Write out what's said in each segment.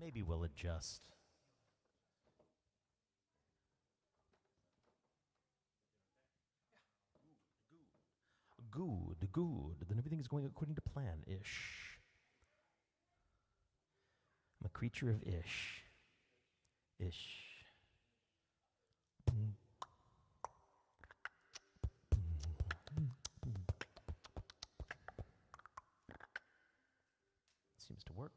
Maybe we'll adjust. Good, good. Then everything is going according to plan-ish. I'm a creature of ish. Ish. Seems to work.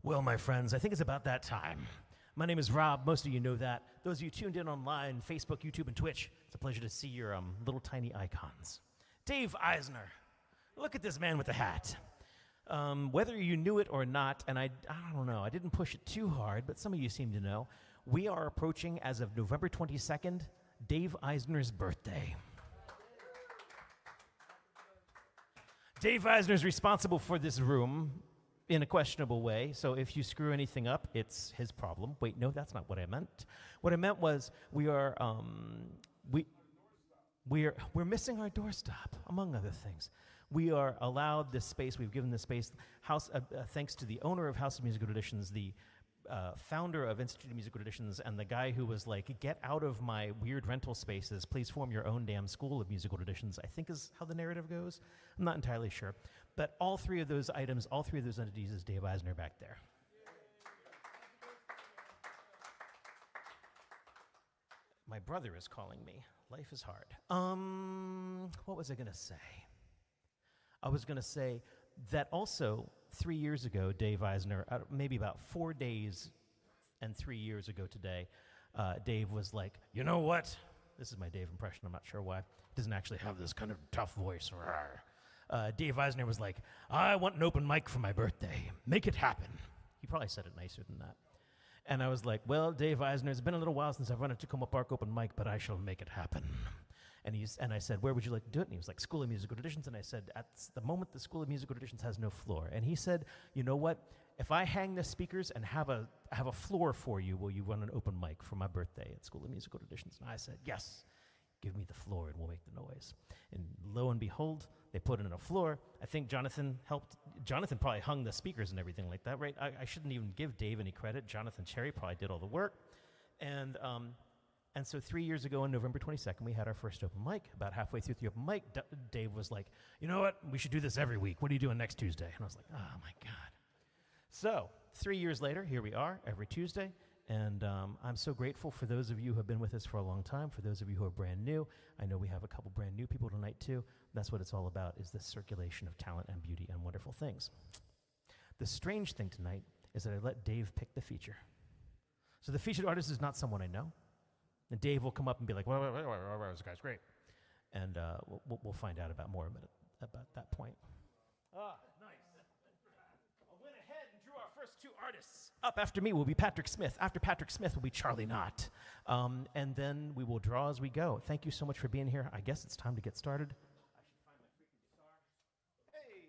Well, my friends, I think it's about that time. My name is Rob. Most of you know that. Those of you tuned in online, Facebook, YouTube, and Twitch, it's a pleasure to see your little tiny icons. Dave Eisner. Look at this man with the hat. Whether you knew it or not, and I don't know, I didn't push it too hard, but some of you seem to know, we are approaching, as of November 22nd, Dave Eisner's birthday. Dave Eisner is responsible for this room in a questionable way, so if you screw anything up, it's his problem. Wait, no, that's not what I meant. What I meant was we're missing our doorstop, among other things. We are allowed this space, we've given this space, thanks to the owner of House of Musical Traditions, the founder of Institute of Musical Traditions, and the guy who was like, get out of my weird rental spaces, please form your own damn school of musical traditions, I think is how the narrative goes. I'm not entirely sure. But all three of those items, all three of those entities is Dave Eisner back there. My brother is calling me. Life is hard. What was I going to say? I was going to say that also 3 years ago, Dave Eisner, maybe about 4 days and 3 years ago today, Dave was like, you know what? This is my Dave impression. I'm not sure why. He doesn't actually have this kind of tough voice. Dave Eisner was like, I want an open mic for my birthday. Make it happen. He probably said it nicer than that. And I was like, well, Dave Eisner, it's been a little while since I've run a Takoma Park open mic, but I shall make it happen. And I said, where would you like to do it? And he was like, School of Musical Traditions. And I said, at the moment, the School of Musical Traditions has no floor. And he said, you know what? If I hang the speakers and have a floor for you, will you run an open mic for my birthday at School of Musical Traditions? And I said, yes. Give me the floor and we'll make the noise. And lo and behold, they put in a floor. I think Jonathan helped. Jonathan probably hung the speakers and everything like that, right? I shouldn't even give Dave any credit. Jonathan Cherry probably did all the work. And so 3 years ago on November 22nd, we had our first open mic. About halfway through the open mic, Dave was like, you know what? We should do this every week. What are you doing next Tuesday? And I was like, oh, my God. So 3 years later, here we are every Tuesday. And I'm so grateful for those of you who have been with us for a long time, for those of you who are brand new. I know we have a couple brand new people tonight, too. That's what it's all about, is this circulation of talent and beauty and wonderful things. The strange thing tonight is that I let Dave pick the feature. So the featured artist is not someone I know. And Dave will come up and be like, well, this guy's great. And we'll find out about more about that point. Nice. I went ahead and drew our first two artists. Up after me will be Patrick Smith. After Patrick Smith will be Charlie Knott. And then we will draw as we go. Thank you so much for being here. I guess it's time to get started. I should find my freaking guitar. Hey!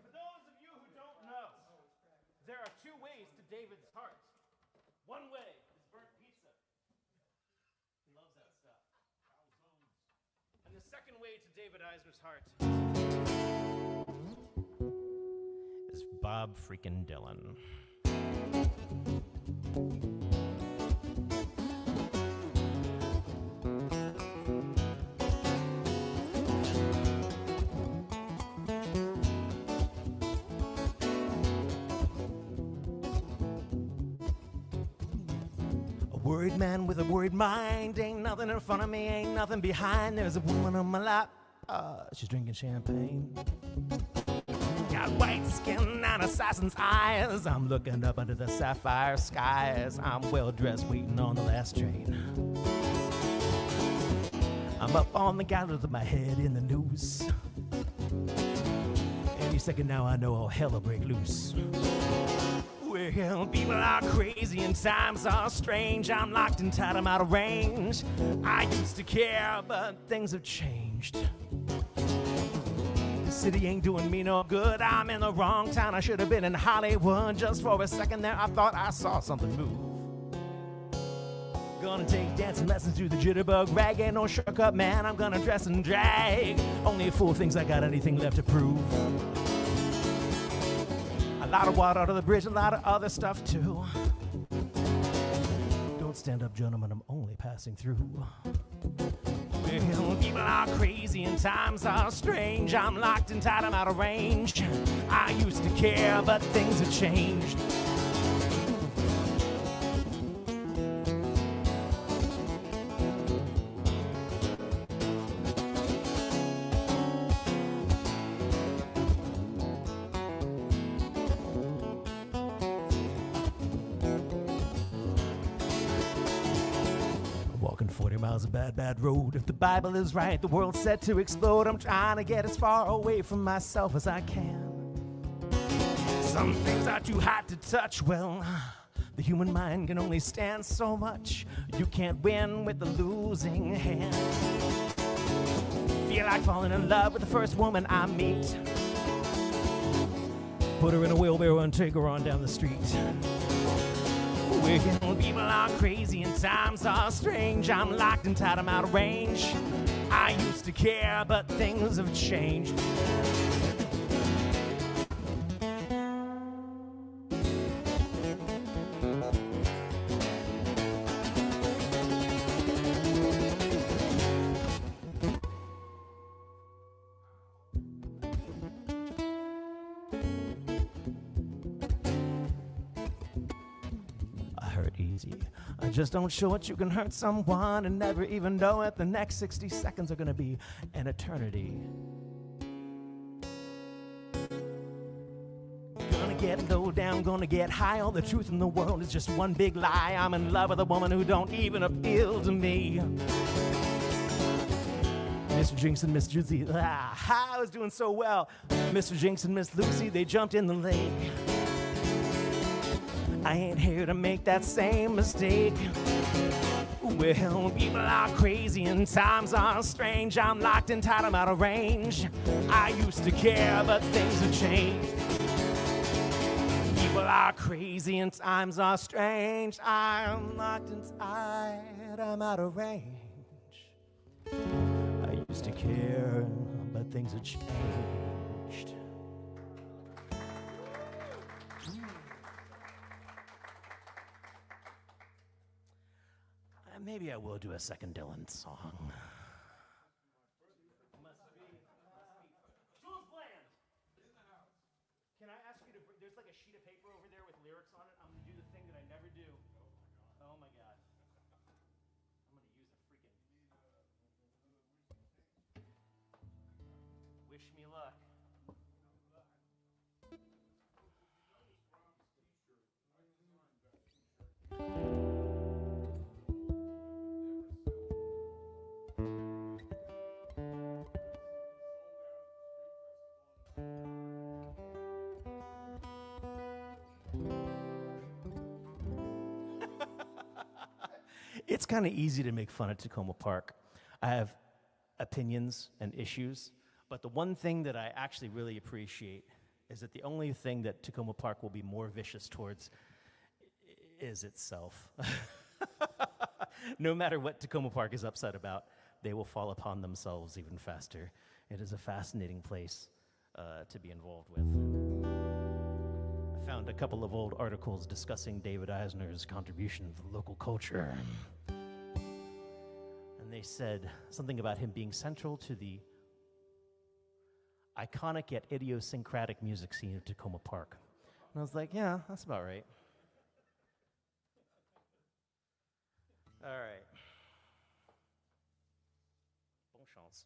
For those of you who don't know, there are two ways to David's heart. One way is burnt pizza. He loves that stuff. And the second way to David Eisner's heart is Bob freaking Dylan. Worried man with a worried mind. Ain't nothing in front of me, ain't nothing behind. There's a woman on my lap. She's drinking champagne. Got white skin and assassin's eyes. I'm looking up under the sapphire skies. I'm well dressed, waiting on the last train. I'm up on the gallows with my head in the noose. Any second now I know all hell will break loose. Well, people are crazy and times are strange. I'm locked and tight, I'm out of range. I used to care, but things have changed. The city ain't doing me no good. I'm in the wrong town, I should have been in Hollywood. Just for a second there, I thought I saw something move. Gonna take dancing lessons to the jitterbug rag. Ain't no shortcut, man, I'm gonna dress and drag. Only a fool thinks I got anything left to prove. A lot of water under the bridge, a lot of other stuff too. Don't stand up, gentlemen, I'm only passing through. Well, people are crazy and times are strange. I'm locked and tight, I'm out of range. I used to care, but things have changed. miles of bad, bad road. If the Bible is right, the world's set to explode. I'm trying to get as far away from myself as I can. Some things are too hot to touch. Well, the human mind can only stand so much. You can't win with the losing hand. Feel like falling in love with the first woman I meet. Put her in a wheelbarrow and take her on down the street. Wicked people are crazy and times are strange. I'm locked and tied, I'm out of range. I used to care, but things have changed. I just don't show it. You can hurt someone and never even know it. The next 60 seconds are gonna be an eternity. Gonna get low down, gonna get high. All the truth in the world is just one big lie. I'm in love with a woman who don't even appeal to me. Mr. Jinx and Miss Juicy, I was doing so well. Mr. Jinx and Miss Lucy, they jumped in the lake. I ain't here to make that same mistake. Well, people are crazy and times are strange. I'm locked and tied, I'm out of range. I used to care, but things have changed. People are crazy and times are strange. I'm locked and tied, I'm out of range. I used to care, but things have changed. Maybe I will do a second Dylan song. Jules Bland! Can I ask you to bring, there's like a sheet of paper over there with lyrics on it. I'm going to do the thing that I never do. Oh my God. I'm going to use a freaking... Wish me luck. It's kind of easy to make fun of Takoma Park. I have opinions and issues, but the one thing that I actually really appreciate is that the only thing that Takoma Park will be more vicious towards is itself. No matter what Takoma Park is upset about, they will fall upon themselves even faster. It is a fascinating place to be involved with. I found a couple of old articles discussing Dave Eisner's contribution to the local culture. And they said something about him being central to the iconic yet idiosyncratic music scene of Takoma Park. And I was like, yeah, that's about right. All right. Bon chance.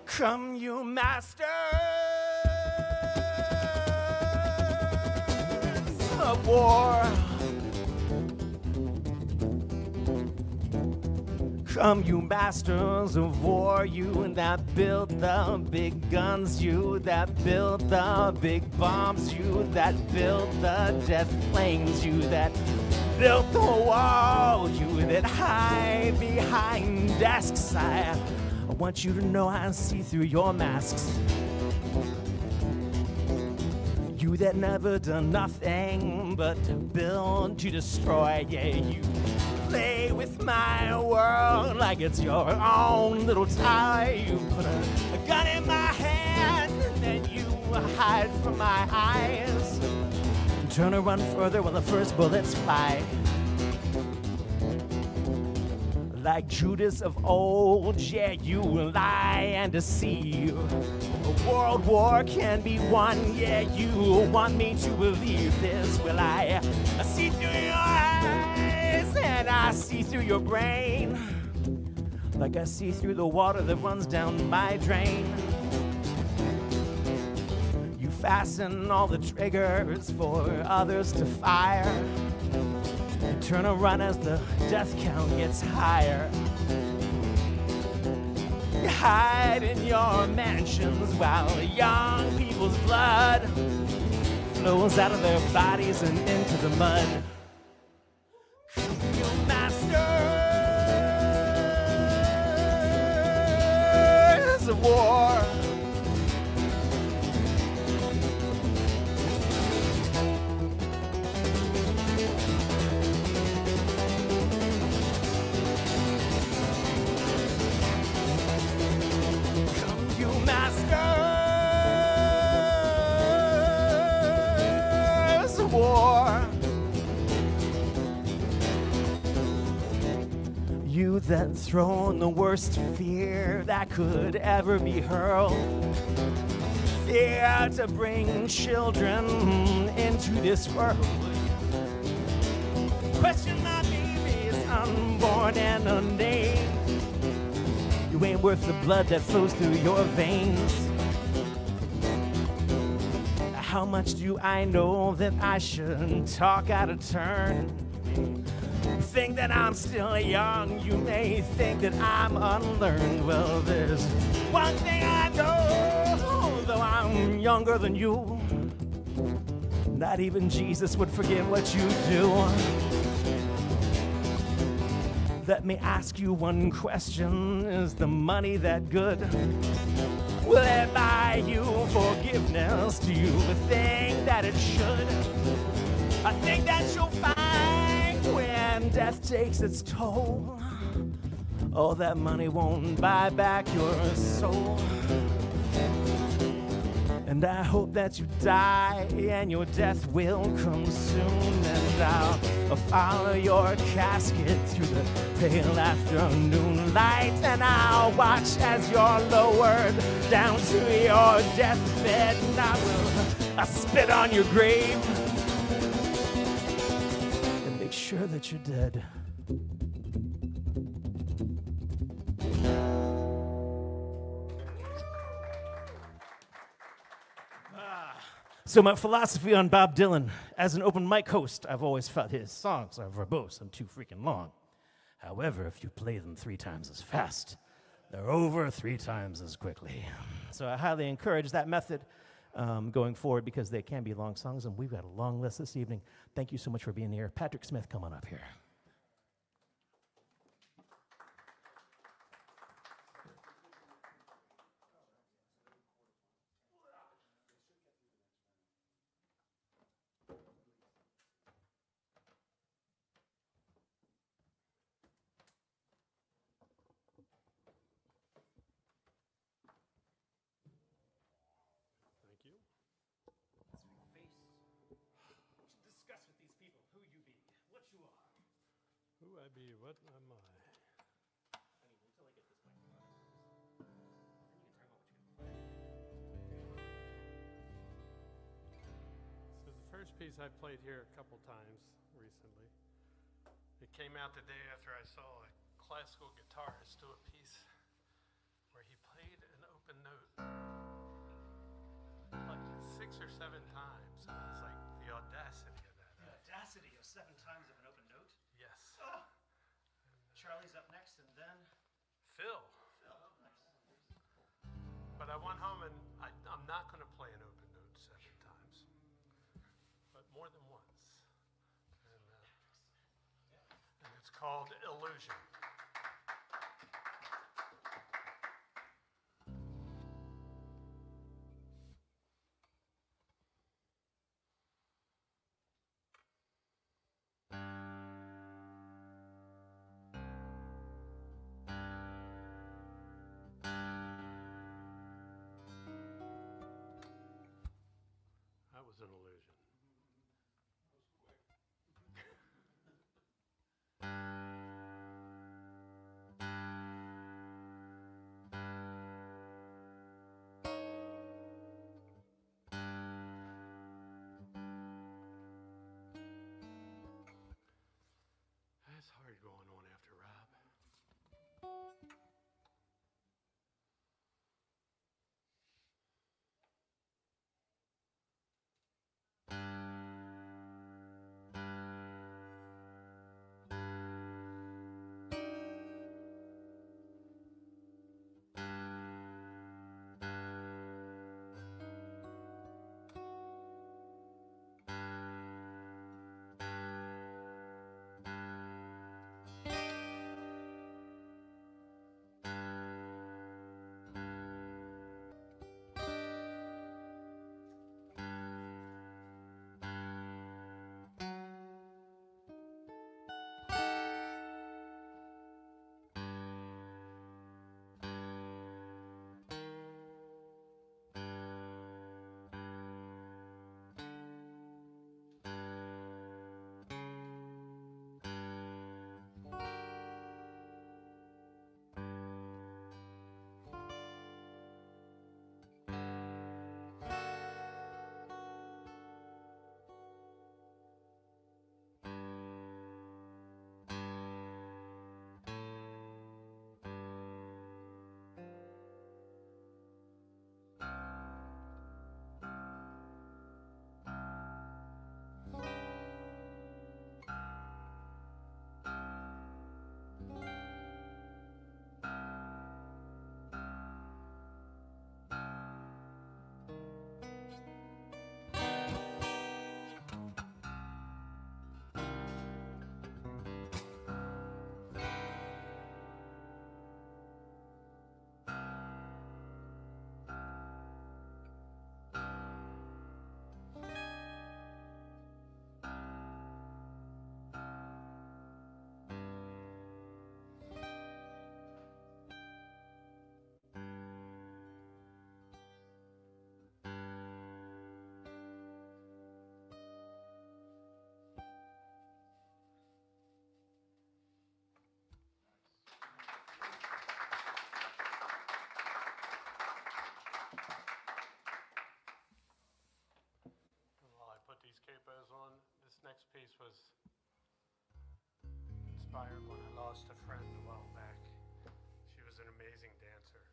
Come, you masters of war. Come, you masters of war, you that build the big guns, you that build the big bombs, you that build the death planes, you that built the wall, you that hide behind desks. I want you to know I see through your masks. You that never done nothing but build to destroy, yeah, you play with my world like it's your own little toy. You put a gun in my hand and then you hide from my eyes. Turn and run further when the first bullets fly. Like Judas of old, yeah, you lie and deceive. A world war can be won, yeah, you want me to believe this. Well, I see through your eyes and I see through your brain, like I see through the water that runs down my drain. You fasten all the triggers for others to fire. You turn around as the death count gets higher. You hide in your mansions while young people's blood flows out of their bodies and into the mud. Your masters of war. You that thrown the worst fear that could ever be hurled. Fear to bring children into this world. Question my babies unborn and unnamed. You ain't worth the blood that flows through your veins. How much do I know that I shouldn't talk out of turn? You think that I'm still young, you may think that I'm unlearned. Well, there's one thing I know, though I'm younger than you, not even Jesus would forget what you do. Let me ask you one question, is the money that good? Will it buy you forgiveness? Do you think that it should? I think that you'll find when death takes its toll, oh, that money won't buy back your soul. And I hope that you die and your death will come soon. And I'll follow your casket through the pale afternoon light. And I'll watch as you're lowered down to your deathbed. And I will spit on your grave and make sure that you're dead. So my philosophy on Bob Dylan, as an open mic host, I've always felt his songs are verbose and too freaking long. However, if you play them 3 times as fast, they're over 3 times as quickly. So I highly encourage that method going forward because they can be long songs, and we've got a long list this evening. Thank you so much for being here. Patrick Smith, come on up here. Who I be? What am I? So the first piece I played here a couple times recently. It came out the day after I saw a classical guitarist do a piece where he played an open note like 6 or 7 times. And I was like, the audacity of that. The audacity of 7 times of an open note? Yes. Oh. Charlie's up next, and then Phil. up next. But I went home and I'm not going to play an open note 7 times, but more than once. And it's called Illusion. That was an illusion. inspired when I lost a friend a while back. She was an amazing dancer.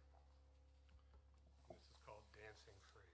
This is called Dancing Free.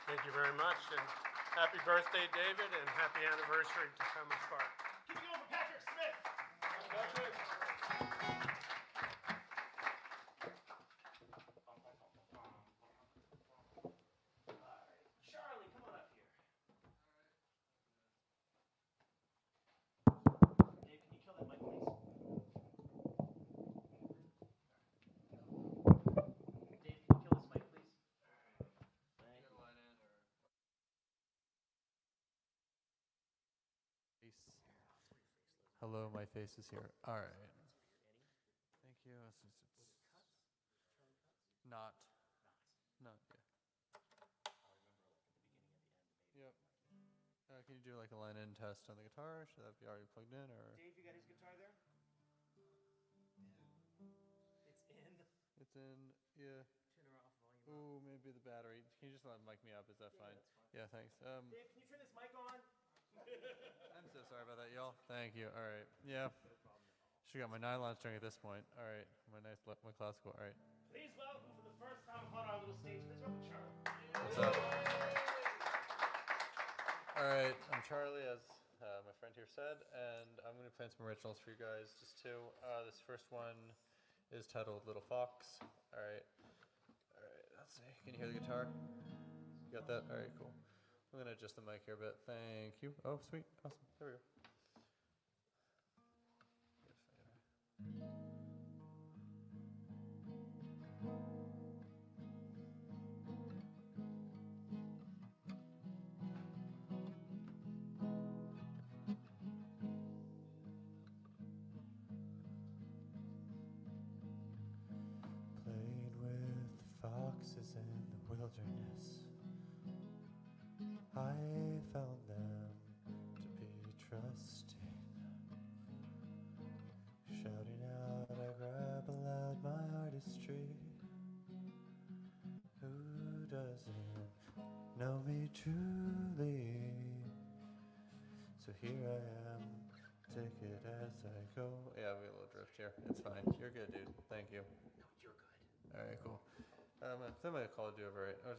Thank you very much, and happy birthday, David, and happy anniversary to Takoma Spark. Keep it going for Patrick Smith. All right, Charlie, come on up here. Dave, can you kill that mic, please? Dave, can you kill this mic, please? Thank you. Hello, my face is here. All right. Thank you. Not. Yeah. Yep. Can you do like a line-in test on the guitar? Should that be already plugged in, or? Dave, you got his guitar there? It's in. It's in. Yeah. Turn her off volume. Ooh, maybe the battery. Can you just mic me up? Is that fine? That's fine. Yeah, thanks. Dave, can you turn this mic on? I'm so sorry about that, y'all. Thank you. All right. Yeah. Should got my nylon string at this point. All right. My classical. All right. Please welcome for the first time on our little stage. Please welcome Charlie. What's up? All right, I'm Charlie, as my friend here said, and I'm going to play some originals for you guys, just two. This first one is titled Little Fox. All right, let's see. Can you hear the guitar? You got that? All right, cool. I'm going to adjust the mic here a bit. Thank you. Oh, sweet. Awesome. There we go. Played with foxes in the wilderness. I found them to be trusting. Shouting out, I grab aloud my artistry. Who doesn't know me truly? So here I am, take it as I go. Yeah, we have a little drift here. It's fine. You're good, dude. Thank you. No, you're good. All right, cool. That might call it do over, right? Yeah.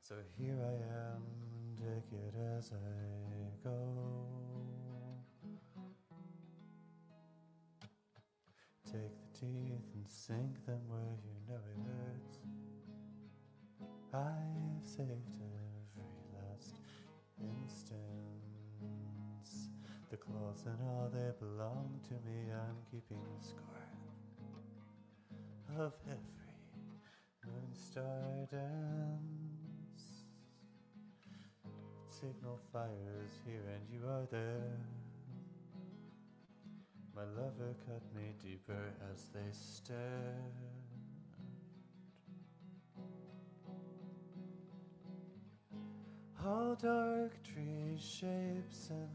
So here I am, take it as I go. Take the teeth and sink them where you know it hurts. I've saved every last instance. The claws and all, they belong to me. I'm keeping score of every moonstar dance. Signal fires here and you are there. My lover cut me deeper as they stared. All dark tree shapes and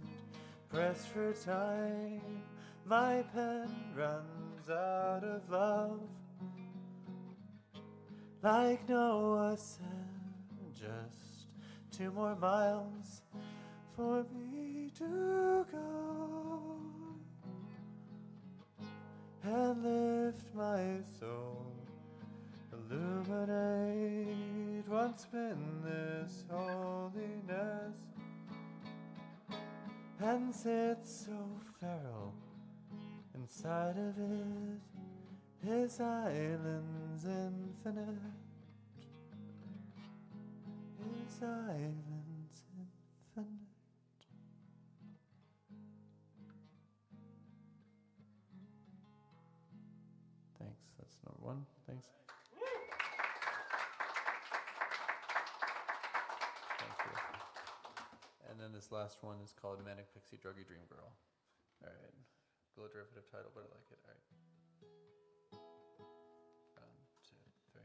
pressed for time. My pen runs out of love. Like Noah said, just 2 more miles for me to go and lift my soul, illuminate what's been this holiness, and sit so feral inside of it. His island's infinite. His island's infinite. Thanks. That's number 1. Thanks. Thank you. And then this last one is called Manic Pixie Druggy Dream Girl. All right. A little derivative title, but I like it. All right. 1, 2, 3.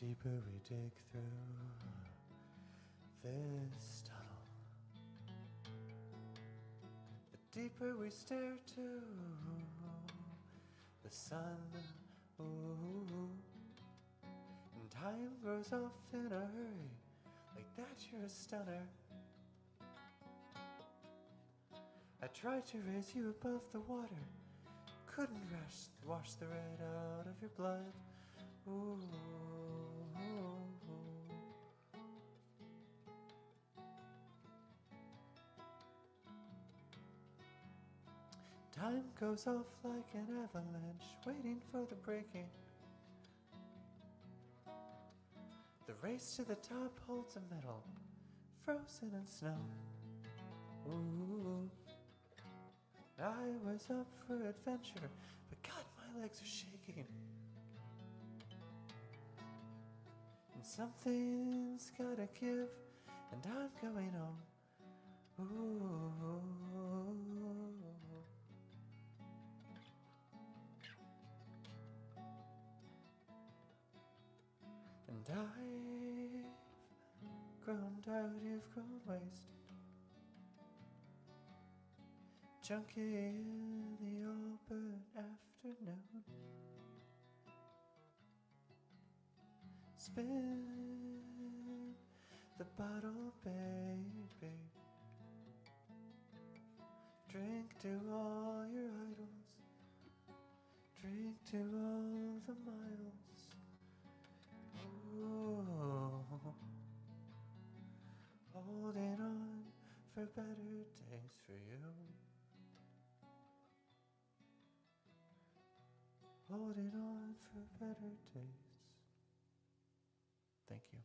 The deeper we dig through this tunnel, the deeper we stare to the sun. Ooh. And time goes off in a hurry, like that you're a stunner. I tried to raise you above the water, couldn't wash the red out of your blood. Ooh. Time goes off like an avalanche, waiting for the breaking. The race to the top holds a medal, frozen in snow. Ooh. I was up for adventure, but God, my legs are shaking. And something's gotta give, and I'm going home. Ooh. And I've grown tired, you've grown wasted. Junkie in the all-but afternoon. Spin the bottle, baby. to all your idols. Drink to all the miles. Ooh. Holding on for better days for you. Holding on for better days. Thank you.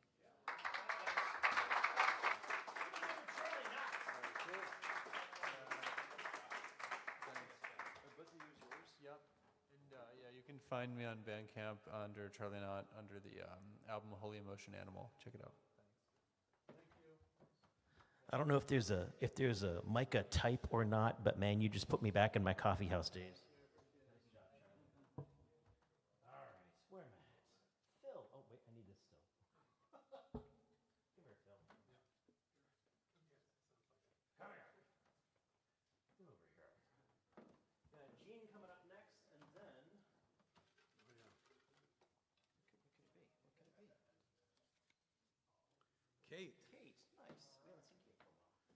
Yep. And yeah, you can find me on Bandcamp under Charlie Knott under the album Holy Emotion Animal. Check it out. I don't know if there's a Micah type or not, but man, you just put me back in my coffee house days. All right, where am I at? Phil. Oh wait, I need this still. Come here, Phil. Come here. Come over here. Got Gene coming up next, and then. What could it be? Kate. Kate, nice. We haven't seen Kate for a while.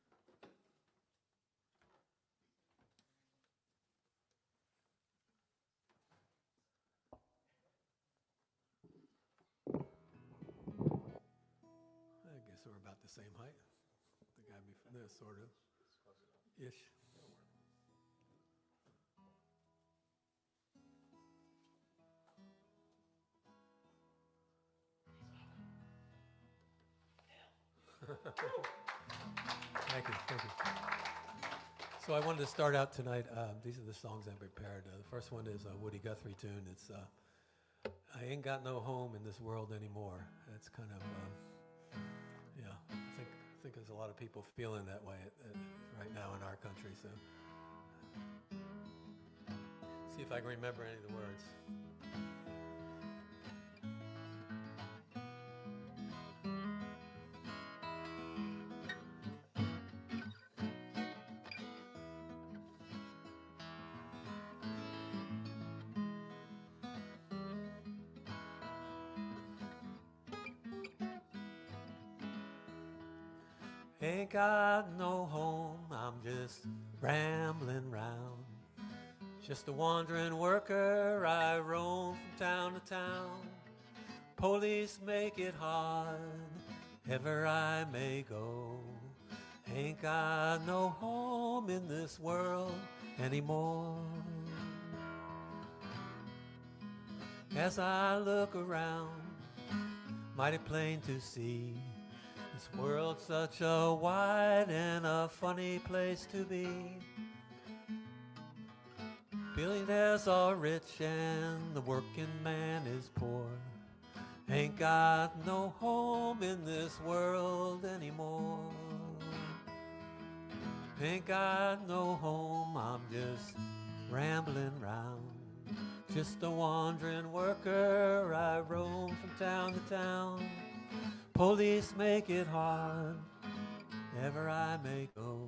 I guess we're about the same height. The guy before this, sort of. Ish. Thank you. So I wanted to start out tonight. These are the songs I prepared. The first one is a Woody Guthrie tune. It's I Ain't Got No Home in This World Anymore. It's kind of, yeah, I think there's a lot of people feeling that way right now in our country. So see if I can remember any of the words. Ain't got no home, I'm just rambling round. Just a wandering worker, I roam from town to town. Police make it hard, ever I may go. Ain't got no home in this world anymore. As I look around, mighty plain to see, this world's such a wide and a funny place to be. Billionaires are rich and the working man is poor. Ain't got no home in this world anymore. Ain't got no home, I'm just rambling round. Just a wandering worker, I roam from town to town. Police make it hard, ever I may go.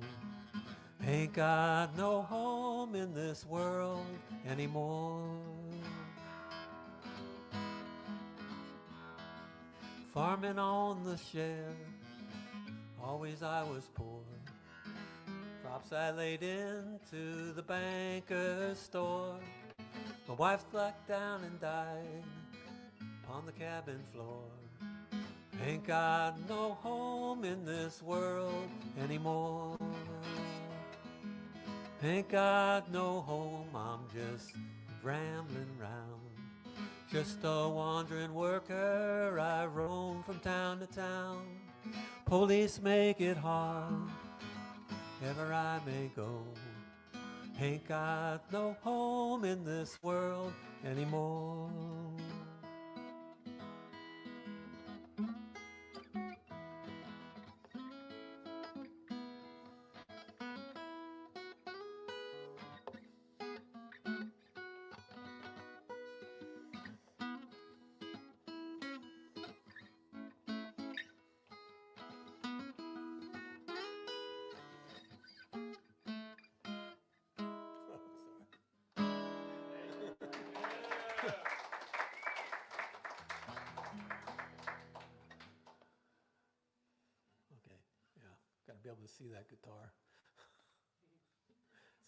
Ain't got no home in this world anymore. Farming on the share, always I was poor. Crops I laid into the banker's store. My wife blacked down and died upon the cabin floor. Ain't got no home in this world anymore. Ain't got no home, I'm just rambling round. Just a wandering worker, I roam from town to town. Police make it hard, ever I may go. Ain't got no home in this world anymore. Okay, yeah, got to be able to see that guitar.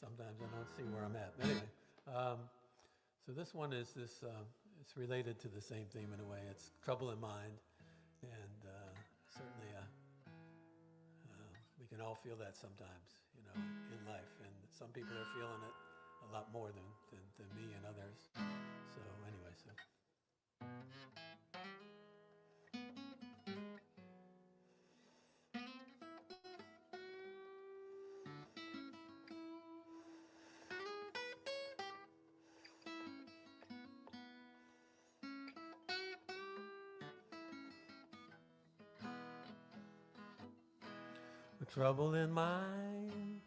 sometimes I don't see where I'm at. But anyway, so this one is it's related to the same theme in a way. It's trouble in mind, and certainly we can all feel that sometimes, in life. And some people are feeling it a lot more than me and others. So anyway, so. With trouble in mind,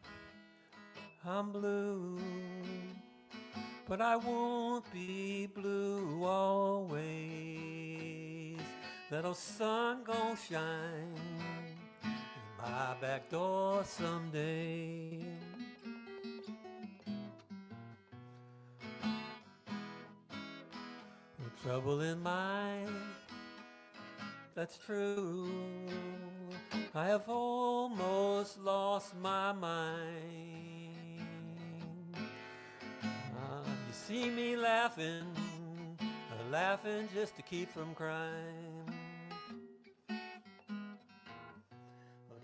I'm blue, but I won't be blue always. That old sun gon' shine in my back door someday. With trouble in mind, that's true. I have almost lost my mind. You see me laughing, laughing just to keep from crying. No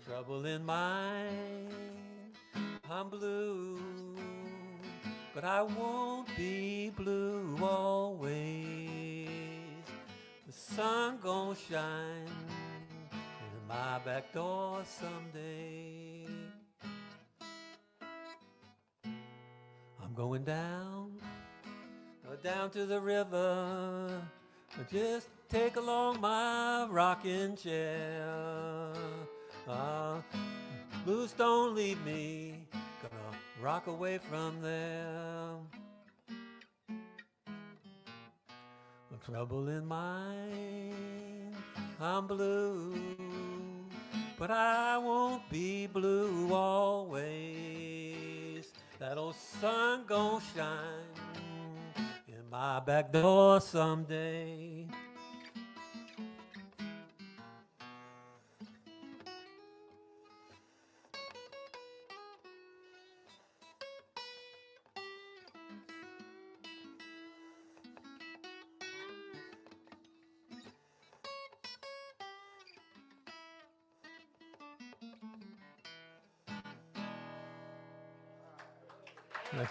trouble in mind, I'm blue, but I won't be blue always. The sun gon' shine my back door someday. I'm going down to the river, just take along my rocking chair. Blues don't leave me, gonna rock away from there. No trouble in mind, I'm blue, but I won't be blue always. That old sun gon' shine in my back door someday.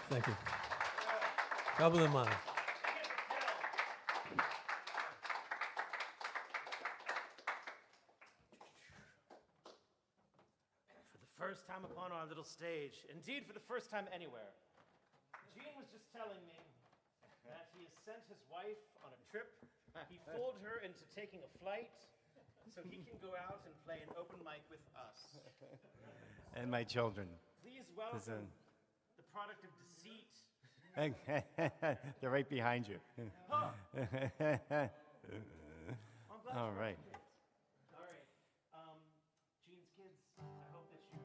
Thank you. Trouble in mind. For the first time upon our little stage, indeed for the first time anywhere, Gene was just telling me that he has sent his wife on a trip. He fooled her into taking a flight so he can go out and play an open mic with us. And my children. Please welcome the product of deceit. They're right behind you. Huh. All right. All right. Gene's kids, I hope that you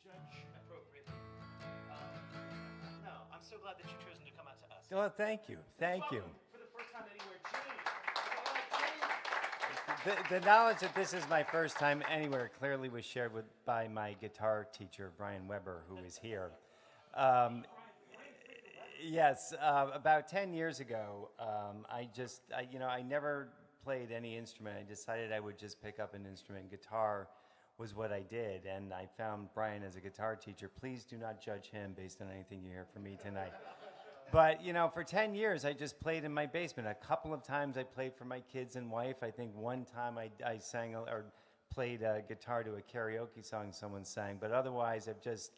judge appropriately. No, I'm so glad that you've chosen to come out to us. Well, thank you. Thank you. Welcome for the first time anywhere, Gene. The knowledge that this is my first time anywhere clearly was shared by my guitar teacher, Brian Weber, who is here. Yes, about 10 years ago, I never played any instrument. I decided I would just pick up an instrument. Guitar was what I did, and I found Brian as a guitar teacher. Please do not judge him based on anything you hear from me tonight. But, for 10 years, I just played in my basement. A couple of times I played for my kids and wife. I think one time I sang or played guitar to a karaoke song someone sang. But otherwise, I've just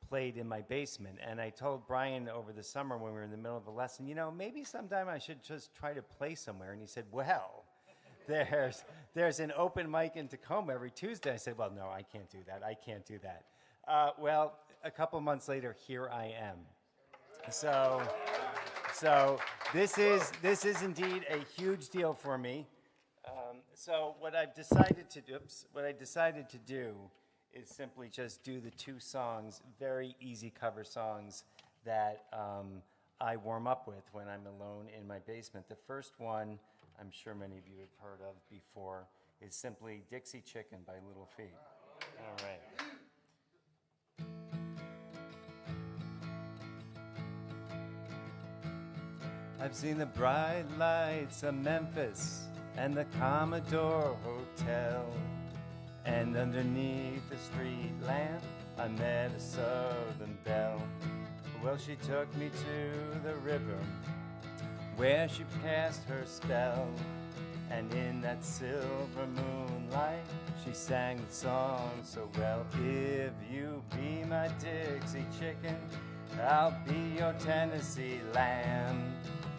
played in my basement. And I told Brian over the summer when we were in the middle of a lesson, maybe sometime I should just try to play somewhere. And he said, well, there's an open mic in Takoma every Tuesday. I said, well, no, I can't do that. I can't do that. Well, a couple months later, here I am. So this is indeed a huge deal for me. So what I decided to do is simply just do the two songs, very easy cover songs that I warm up with when I'm alone in my basement. The first one, I'm sure many of you have heard of before, is simply Dixie Chicken by Little Feat. All right. I've seen the bright lights of Memphis and the Commodore Hotel. And underneath the street lamp, I met a Southern belle. Well, she took me to the river where she cast her spell. And in that silver moonlight, she sang the song so well. If you be my Dixie chicken, I'll be your Tennessee lamb.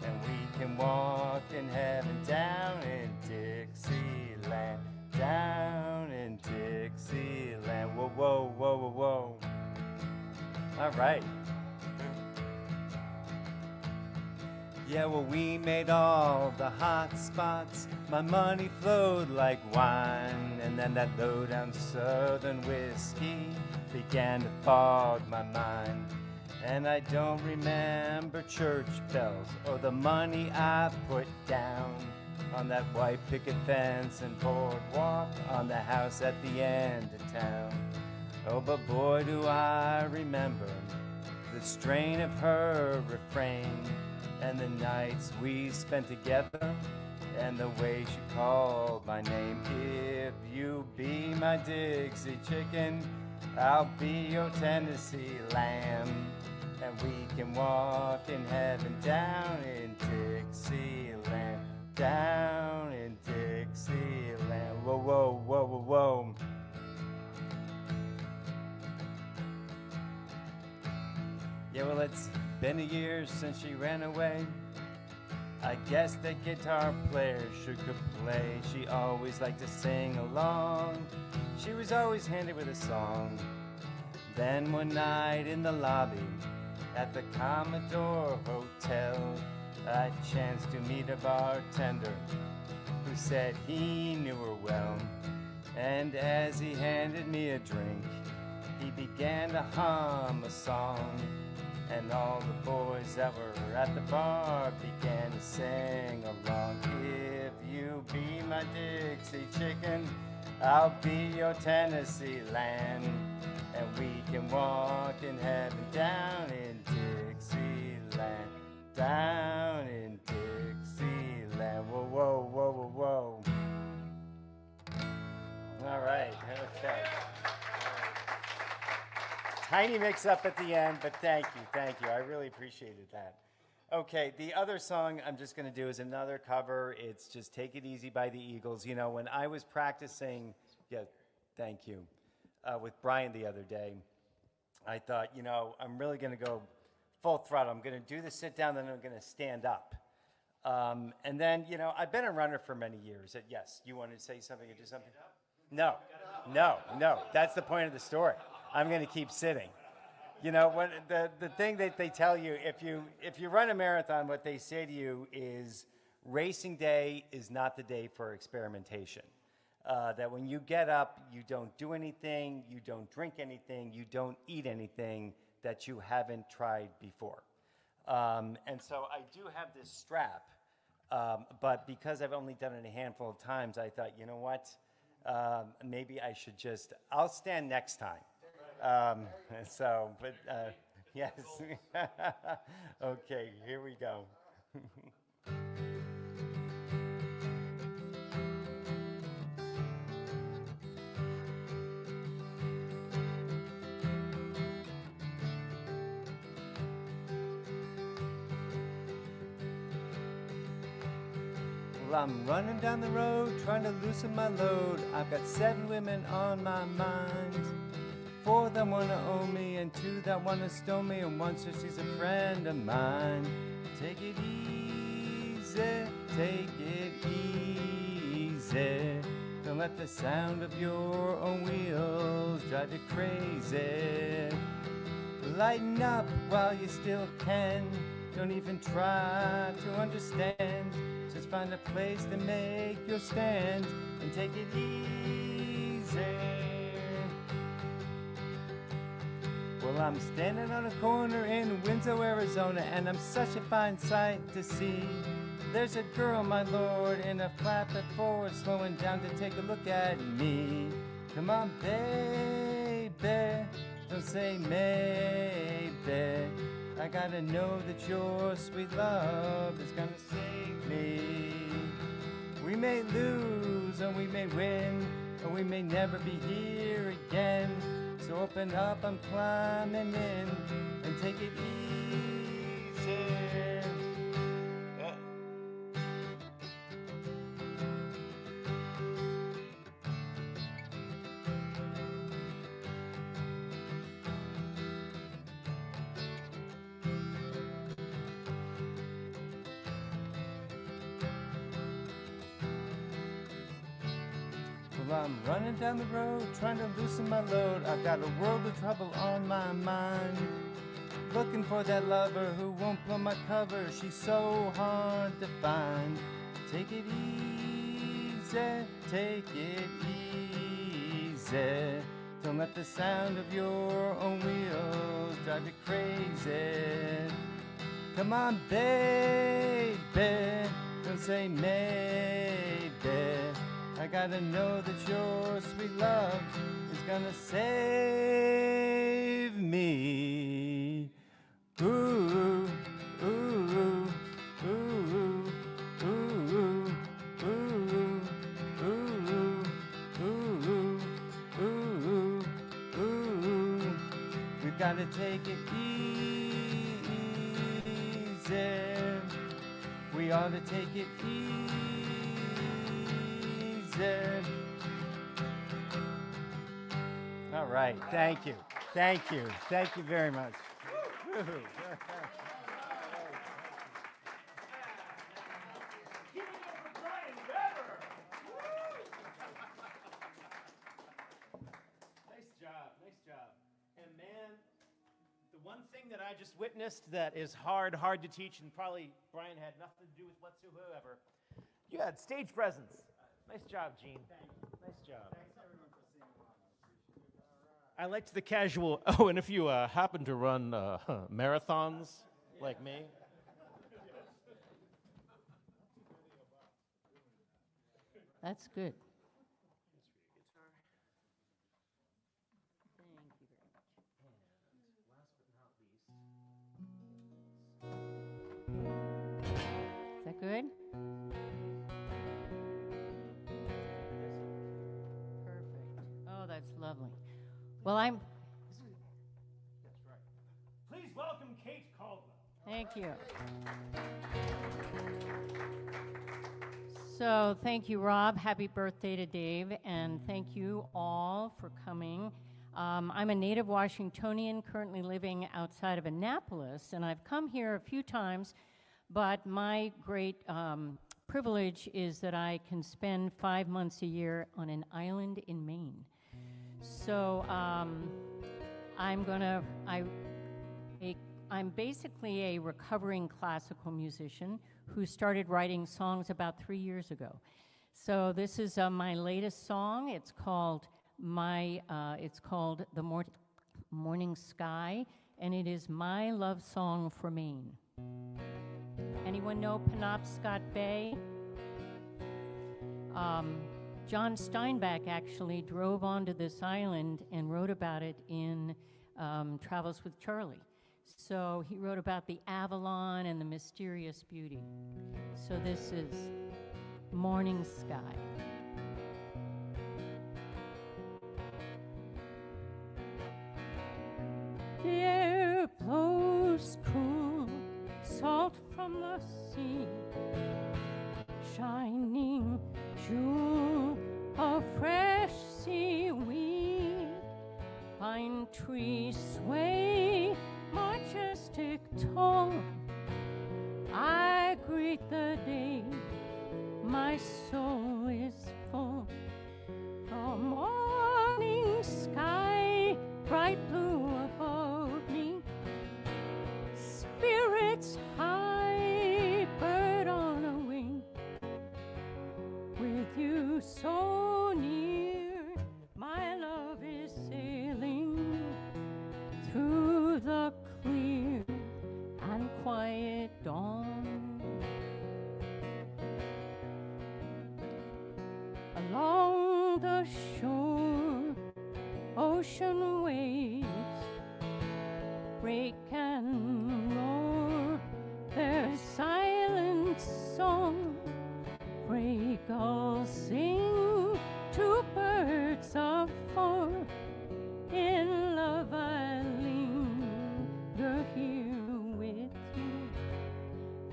And we can walk in heaven down in Dixieland. Down in Dixieland. Whoa, whoa, whoa, whoa, whoa. All right. Yeah, well, we made all the hot spots. My money flowed like wine. And then that low-down Southern whiskey began to fog my mind. And I don't remember church bells or the money I put down on that white picket fence and boardwalk on the house at the end of town. Oh, but boy, do I remember the strain of her refrain and the nights we spent together and the way she called my name. If you be my Dixie chicken, I'll be your Tennessee lamb. And we can walk in heaven down in Dixieland. Down in Dixieland. Whoa, whoa, whoa, whoa, whoa. Yeah, well, it's been a year since she ran away. I guess the guitar player sure could play. She always liked to sing along. She was always handy with a song. Then one night in the lobby at the Commodore Hotel, I chanced to meet a bartender who said he knew her well. And as he handed me a drink, he began to hum a song. And all the boys that were at the bar began to sing along. If you be my Dixie chicken, I'll be your Tennessee lamb. And we can walk in heaven down in Dixieland. Down in Dixieland. Whoa, whoa, whoa, whoa, whoa. All right, okay. Tiny mix up at the end, but thank you. I really appreciated that. Okay, the other song I'm just going to do is another cover. It's just Take It Easy by the Eagles. You know, when I was practicing, thank you, with Brian the other day, I thought, you know, I'm really going to go full throttle. I'm going to do the sit down, then I'm going to stand up. And then, you know, I've been a runner for many years. Yes, you want to say something or do something? No. That's the point of the story. I'm going to keep sitting. You know, when the thing that they tell you, if you run a marathon, what they say to you is racing day is not the day for experimentation. That when you get up, you don't do anything, you don't drink anything, you don't eat anything that you haven't tried before. And so I do have this strap, but because I've only done it a handful of times, I thought, you know what, maybe I should I'll stand next time. Yes. Okay, here we go. Well, I'm running down the road, trying to loosen my load. I've got 7 women on my mind. 4 that wanna own me, and 2 that wanna stone me, and 1 says she's a friend of mine. Take it easy, take it easy. Don't let the sound of your own wheels drive you crazy. Lighten up while you still can. Don't even try to understand. Just find a place to make your stand and take it easy. Well, I'm standing on a corner in Winslow, Arizona, and I'm such a fine sight to see. There's a girl, my lord, in a flatbed Ford, slowing down to take a look at me. Come on, baby, don't say maybe. I gotta know that your sweet love is gonna save me. We may lose and we may win, and we may never be here again. So open up, I'm climbing in, and take it easy. Well, I'm running down the road, trying to loosen my load. I've got a world of trouble on my mind. Looking for that lover who won't blow my cover. She's so hard to find. Take it easy, take it easy. Don't let the sound of your own wheels drive you crazy. Come on, baby, don't say maybe. I gotta know that your sweet love is gonna save me. Ooh, ooh, ooh, ooh, ooh, ooh, ooh, ooh, ooh. We've gotta take it easy. We ought to take it easy. All right, thank you. Thank you. Thank you very much. Nice job, nice job. And man, the one thing that I just witnessed that is hard to teach, and probably Brian had nothing to do with whatsoever, you had stage presence. Nice job, Gene. Thank you. Nice job. Thanks, everyone, for singing along. I liked the casual, oh, and if you happen to run marathons like me. That's good. Is that good? Perfect. Oh, that's lovely. Well, That's right. Please welcome Kate Caldwell. Thank you. So, thank you, Rob. Happy birthday to Dave, and thank you all for coming. I'm a native Washingtonian, currently living outside of Annapolis, and I've come here a few times, but my great privilege is that I can spend 5 months a year on an island in Maine. So I'm basically a recovering classical musician who started writing songs about 3 years ago. So this is my latest song. It's called The Morning Sky, and it is my love song for Maine. Anyone know Penobscot Bay? John Steinbeck actually drove onto this island and wrote about it in Travels with Charlie. So he wrote about the Avalon and the mysterious beauty. So this is Morning Sky. The air blows cool, salt from the sea, shining jewel of fresh seaweed. Pine trees sway, majestic tall. I greet the day, my soul is full. The morning sky, bright blue above me. Spirits high, bird on a wing. With you so near, my love is sailing through the clear and quiet dawn. Along the shore, ocean waves break and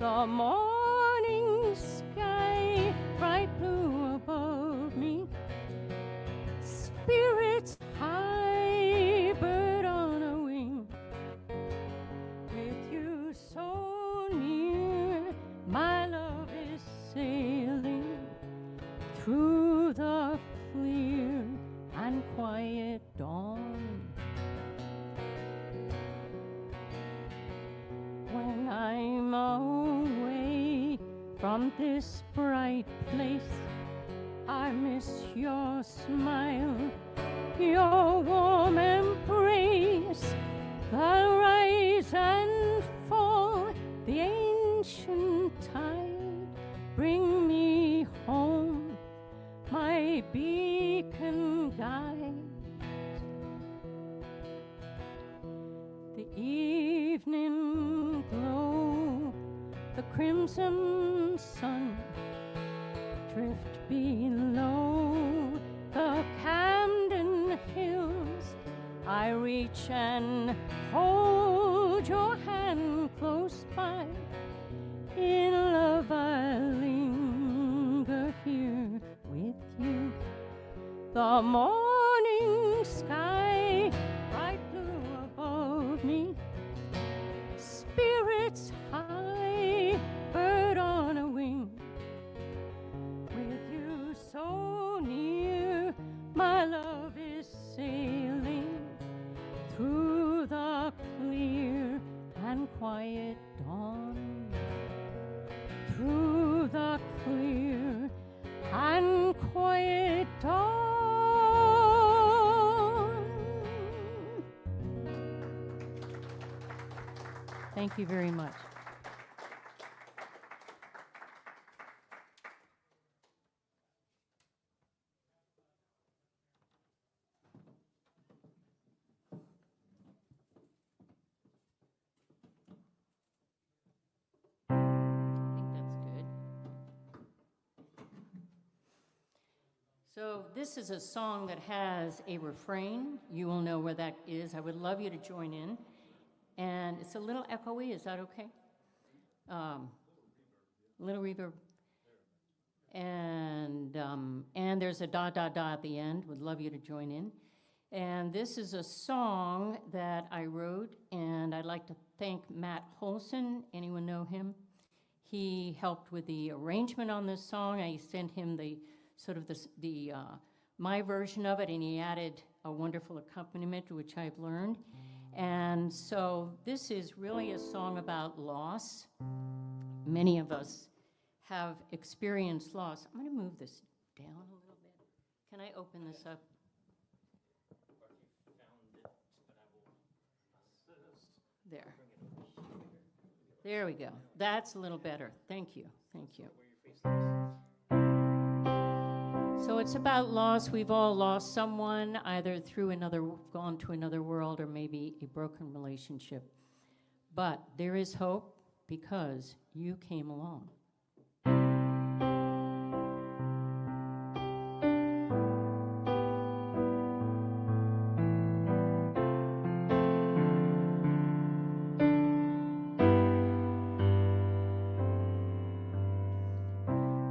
The morning sky bright blue above me, spirits high, bird on a wing, with you so near, my love is sailing through the clear and quiet dawn. When I'm away from this bright place, I miss your smile, your warm embrace, the rise and fall, the ancient tide. Bring me home, my beacon guide. The evening glow, the crimson sun, drift below the Camden Hills. I reach and hold your hand close by. In love I linger here with you. The morning sky bright blue above me, spirits high, bird on a wing, with you so near, my love is sailing through the clear and quiet dawn, through the clear and quiet dawn. Thank you very much. I think that's good. So this is a song that has a refrain. You will know where that is. I would love you to join in. And it's a little echoey. Is that okay? Little reverb. And there's a da da da at the end. Would love you to join in. And this is a song that I wrote, and I'd like to thank Matt Holson. Anyone know him? He helped with the arrangement on this song. I sent him the sort of my version of it, and he added a wonderful accompaniment, which I've learned. And so this is really a song about loss. Many of us have experienced loss. I'm going to move this down a little bit. Can I open this up? There. There we go. That's a little better. Thank you. Thank you. So it's about loss. We've all lost someone, either gone to another world, or maybe a broken relationship. But there is hope because you came along.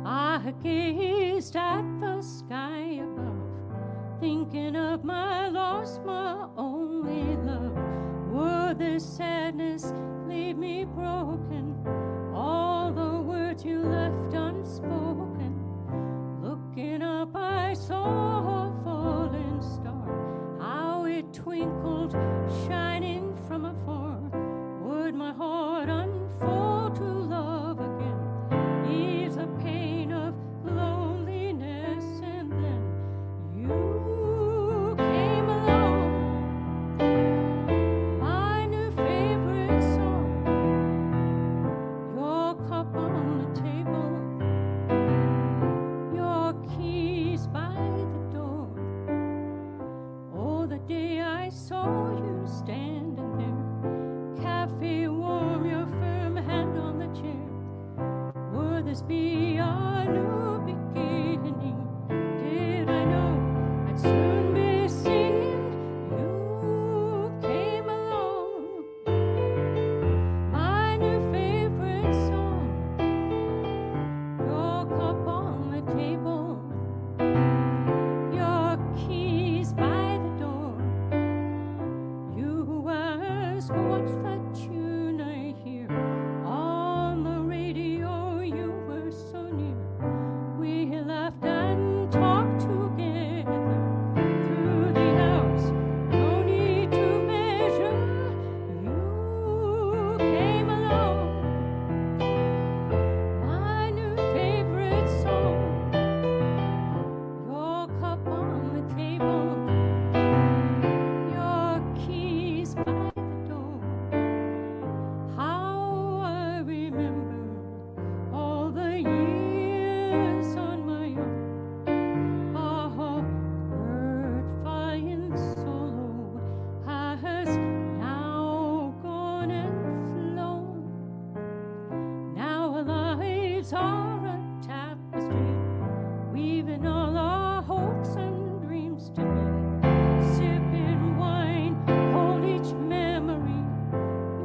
I gazed at the sky above, thinking of my lost, my only love. Would this sadness leave me broken? All the words you left unspoken. Looking up, I saw a falling star, how it twinkled, shining from afar. Would my heart unfold to love again, ease the pain of loneliness, and then you came along, my new favorite song, your cup on the table, your keys by the door. Oh, the day I saw you standing there, cafe warm, your firm hand on the chair. Would this be our new beginning? Did I know I'd soon be singing? You came along, my new favorite song, lives are a tapestry, weaving all our hopes and dreams to be. Sipping wine, hold each memory.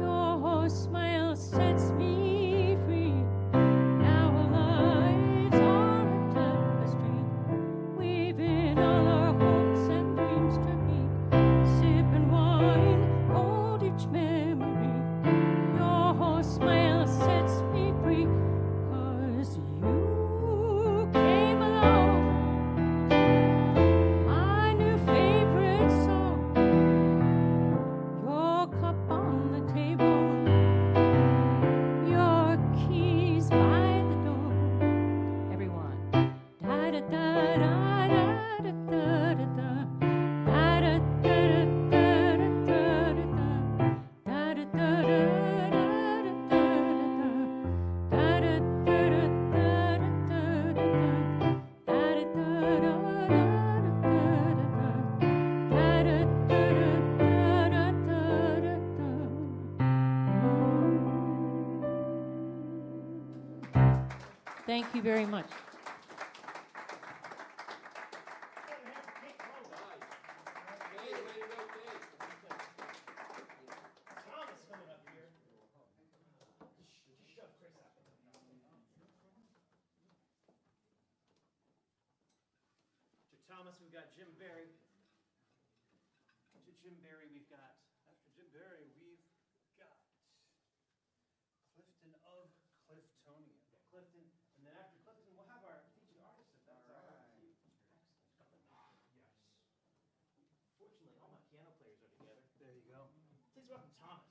Your smile sets me free. Now our lives are a tapestry, weaving all our hopes and dreams to be. Sipping wine, hold each memory. Your smile sets me free. 'Cause you came along, my new favorite song. Your cup on the table, your keys by the door. Everyone. Da da da da da da da da da. Da da da da da da da da. Da da da da da da da da. Da da da da da da da da. Da da da da da da da da. Da da da da da da da. Da da da da da da da. Thank you very much. Thomas coming up here. Just shove Chris out. To Thomas, we've got Jim Barry. To Jim Barry, we've got. After Jim Barry, we've got Clifton of Cliftonian. Clifton, and then after Clifton, we'll have our featured artist if that's all right. Yes. Fortunately, all my piano players are together. There you go. Please welcome Thomas.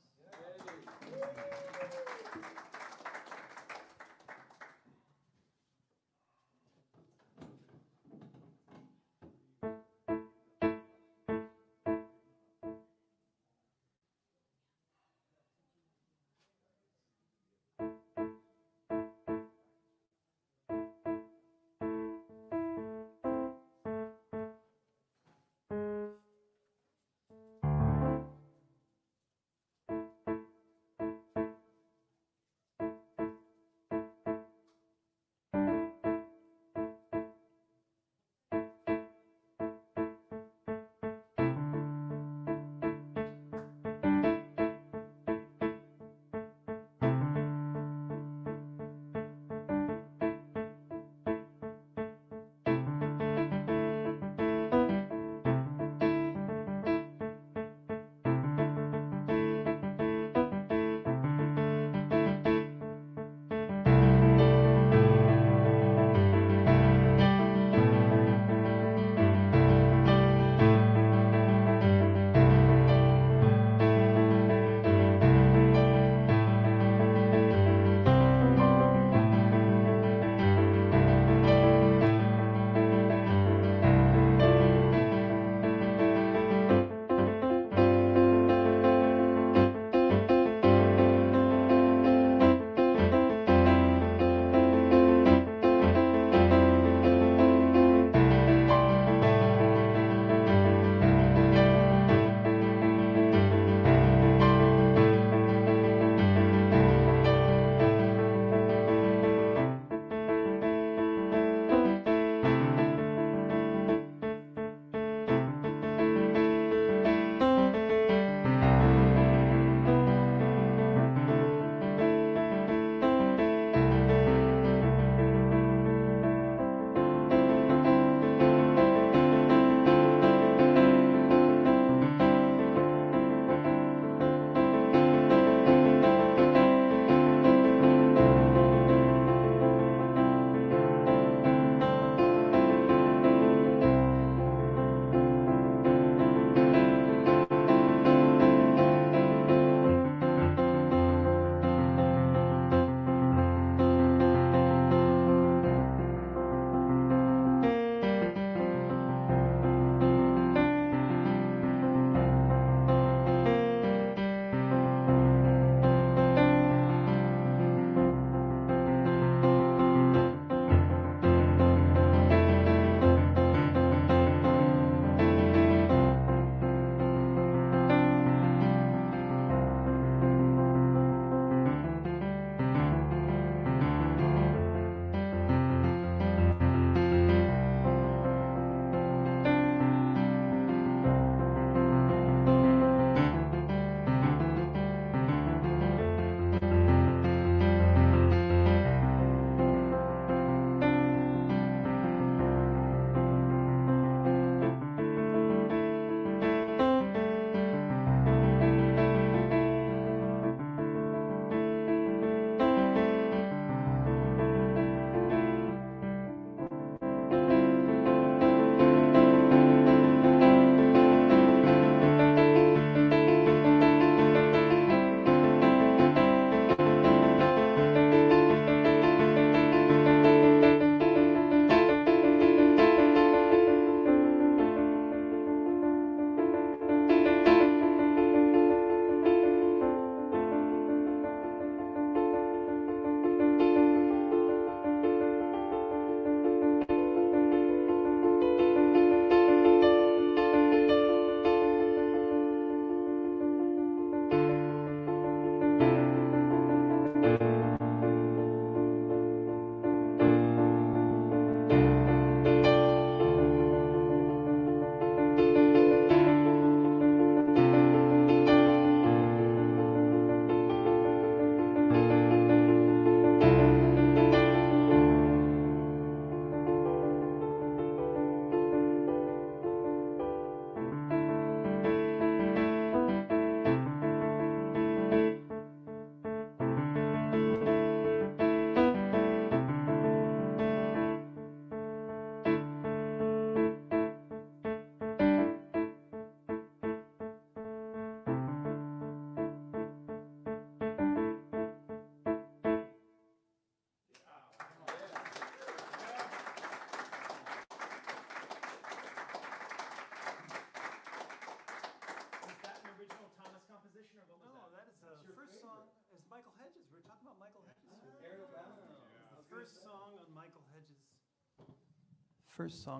First song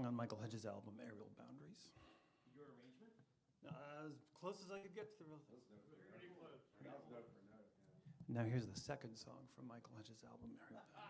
on Michael Hedges' album, Aerial Boundaries. Your arrangement? As close as I could get to the real thing. Now here's the second song from Michael Hedges' album, Aerial Boundaries.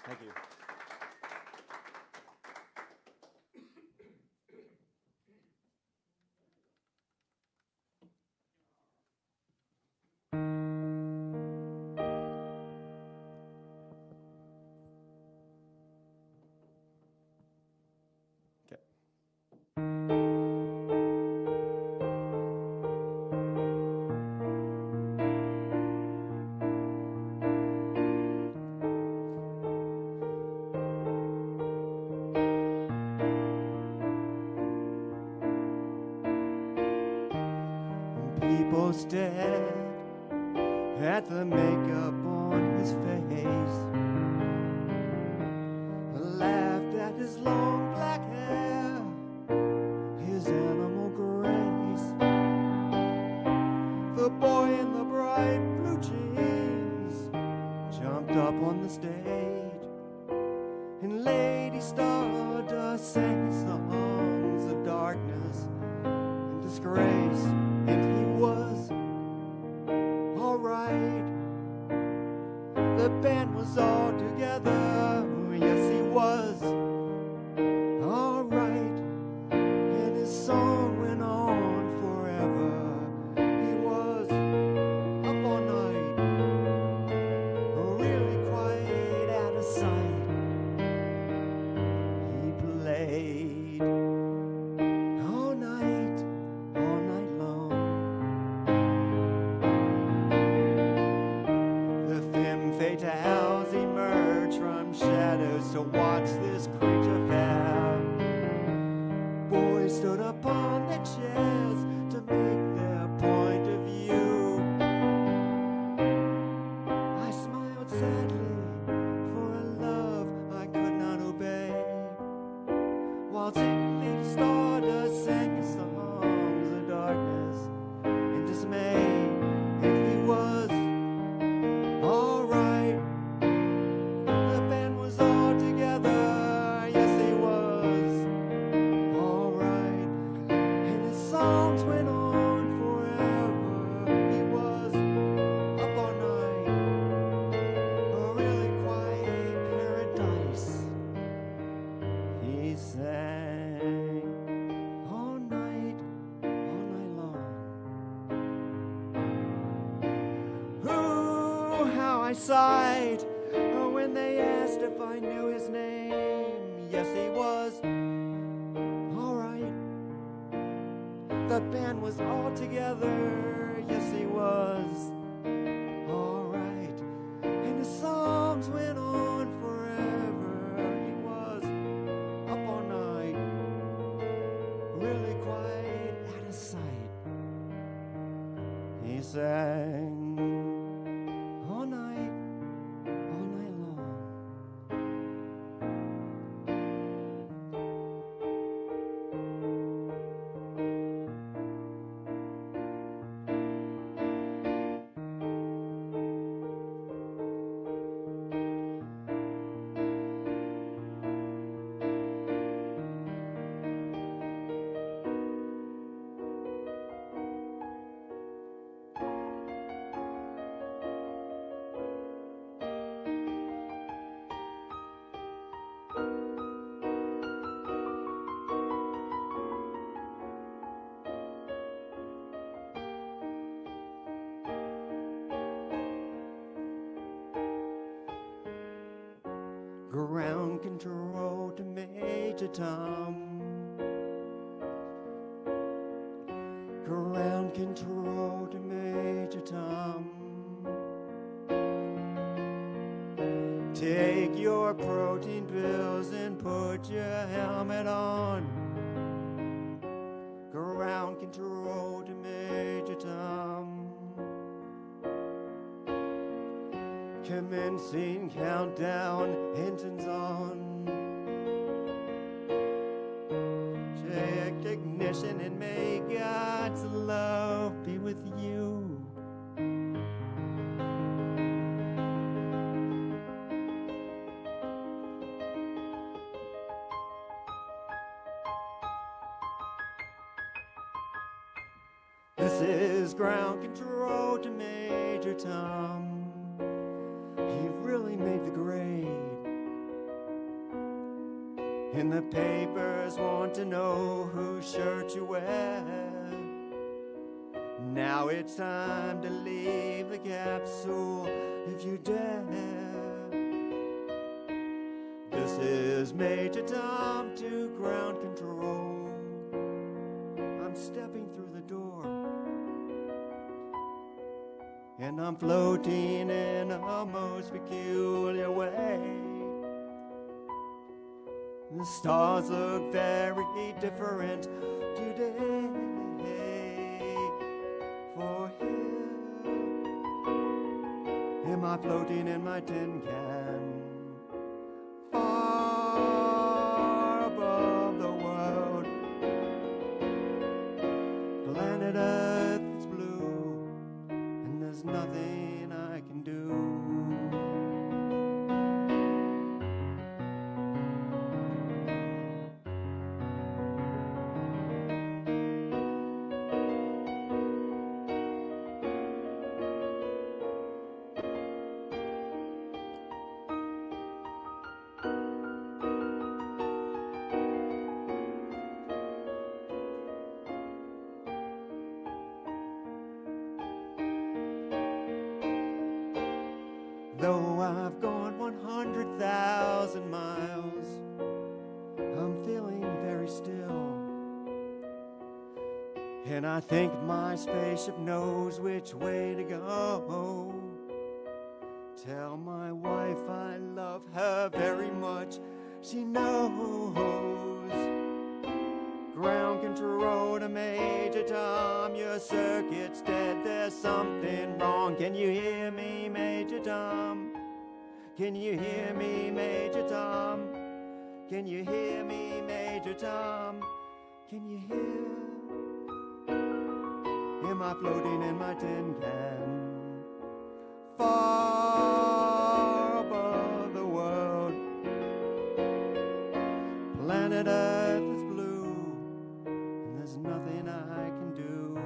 Thank you. People stared at the makeup on his face, laughed at his long black hair, his animal grace. The boy in the bright blue jeans jumped up on the stage, and Lady Stardust sang songs of darkness and disgrace. And he was alright. The band was all together. Yes, he was alright. And his song went on forever. He was up all night, really quite out of sight. to watch this creature fare. Boys stood upon their chairs to make their point of view. I smiled sadly for a love I could not obey, while Lady Stardust sang his songs of darkness and dismay. And he was alright. The band was all together. Yes, he was alright. And his songs went on forever. He was up all night. A really quiet paradise. He sang all night long. Ooh, how I sighed when they asked if I knew his name. Yes, he was alright. The band was all together. Yes, he was alright. And his songs went on forever. He was up all night, really quite out of sight. He sang all night long. Ground control to Major Tom. Ground control to Major Tom. Take your protein pills and put your helmet on. Ground control to Major Tom. Commencing countdown, engines on. Check ignition and may God's love be with you. This is ground control to Major Tom. You've really made the grade, and the papers want to know whose shirt you wear. Now it's time to leave the capsule if you dare. This is Major Tom to ground control. I'm stepping through the door, and I'm floating in a most peculiar way. The stars look very different today. For here am I floating in my tin can, far above the world. Planet Earth is blue, and there's nothing I can do. Though I've gone 100,000 miles, I'm feeling very still. And I think my spaceship knows which way to go. Tell my wife I love her very much. She knows. Ground control to Major Tom. Your circuit's dead. There's something wrong. Can you hear me, Major Tom? Can you hear me, Major Tom? Can you hear me, Major Tom? Can you hear? Am I floating in my tin can? Far above the world. Planet Earth is blue, and there's nothing I can do.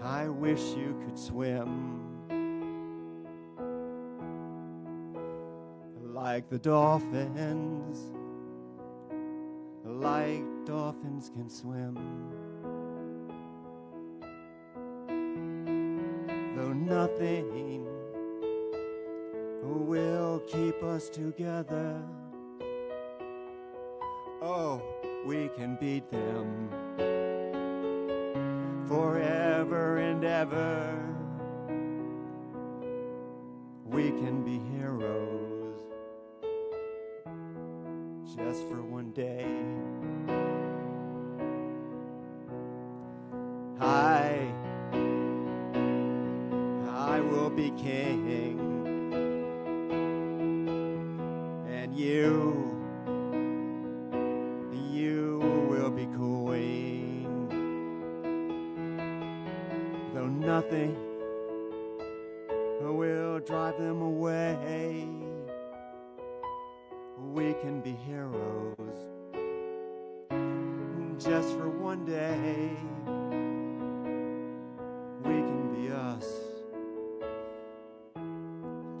I wish you could swim like the dolphins, like dolphins can swim. Though nothing will keep us together, oh, we can beat them forever and ever. We can be heroes just for one day. I will be king, and you will be queen. Though nothing will drive them away, we can be heroes just for one day. We can be us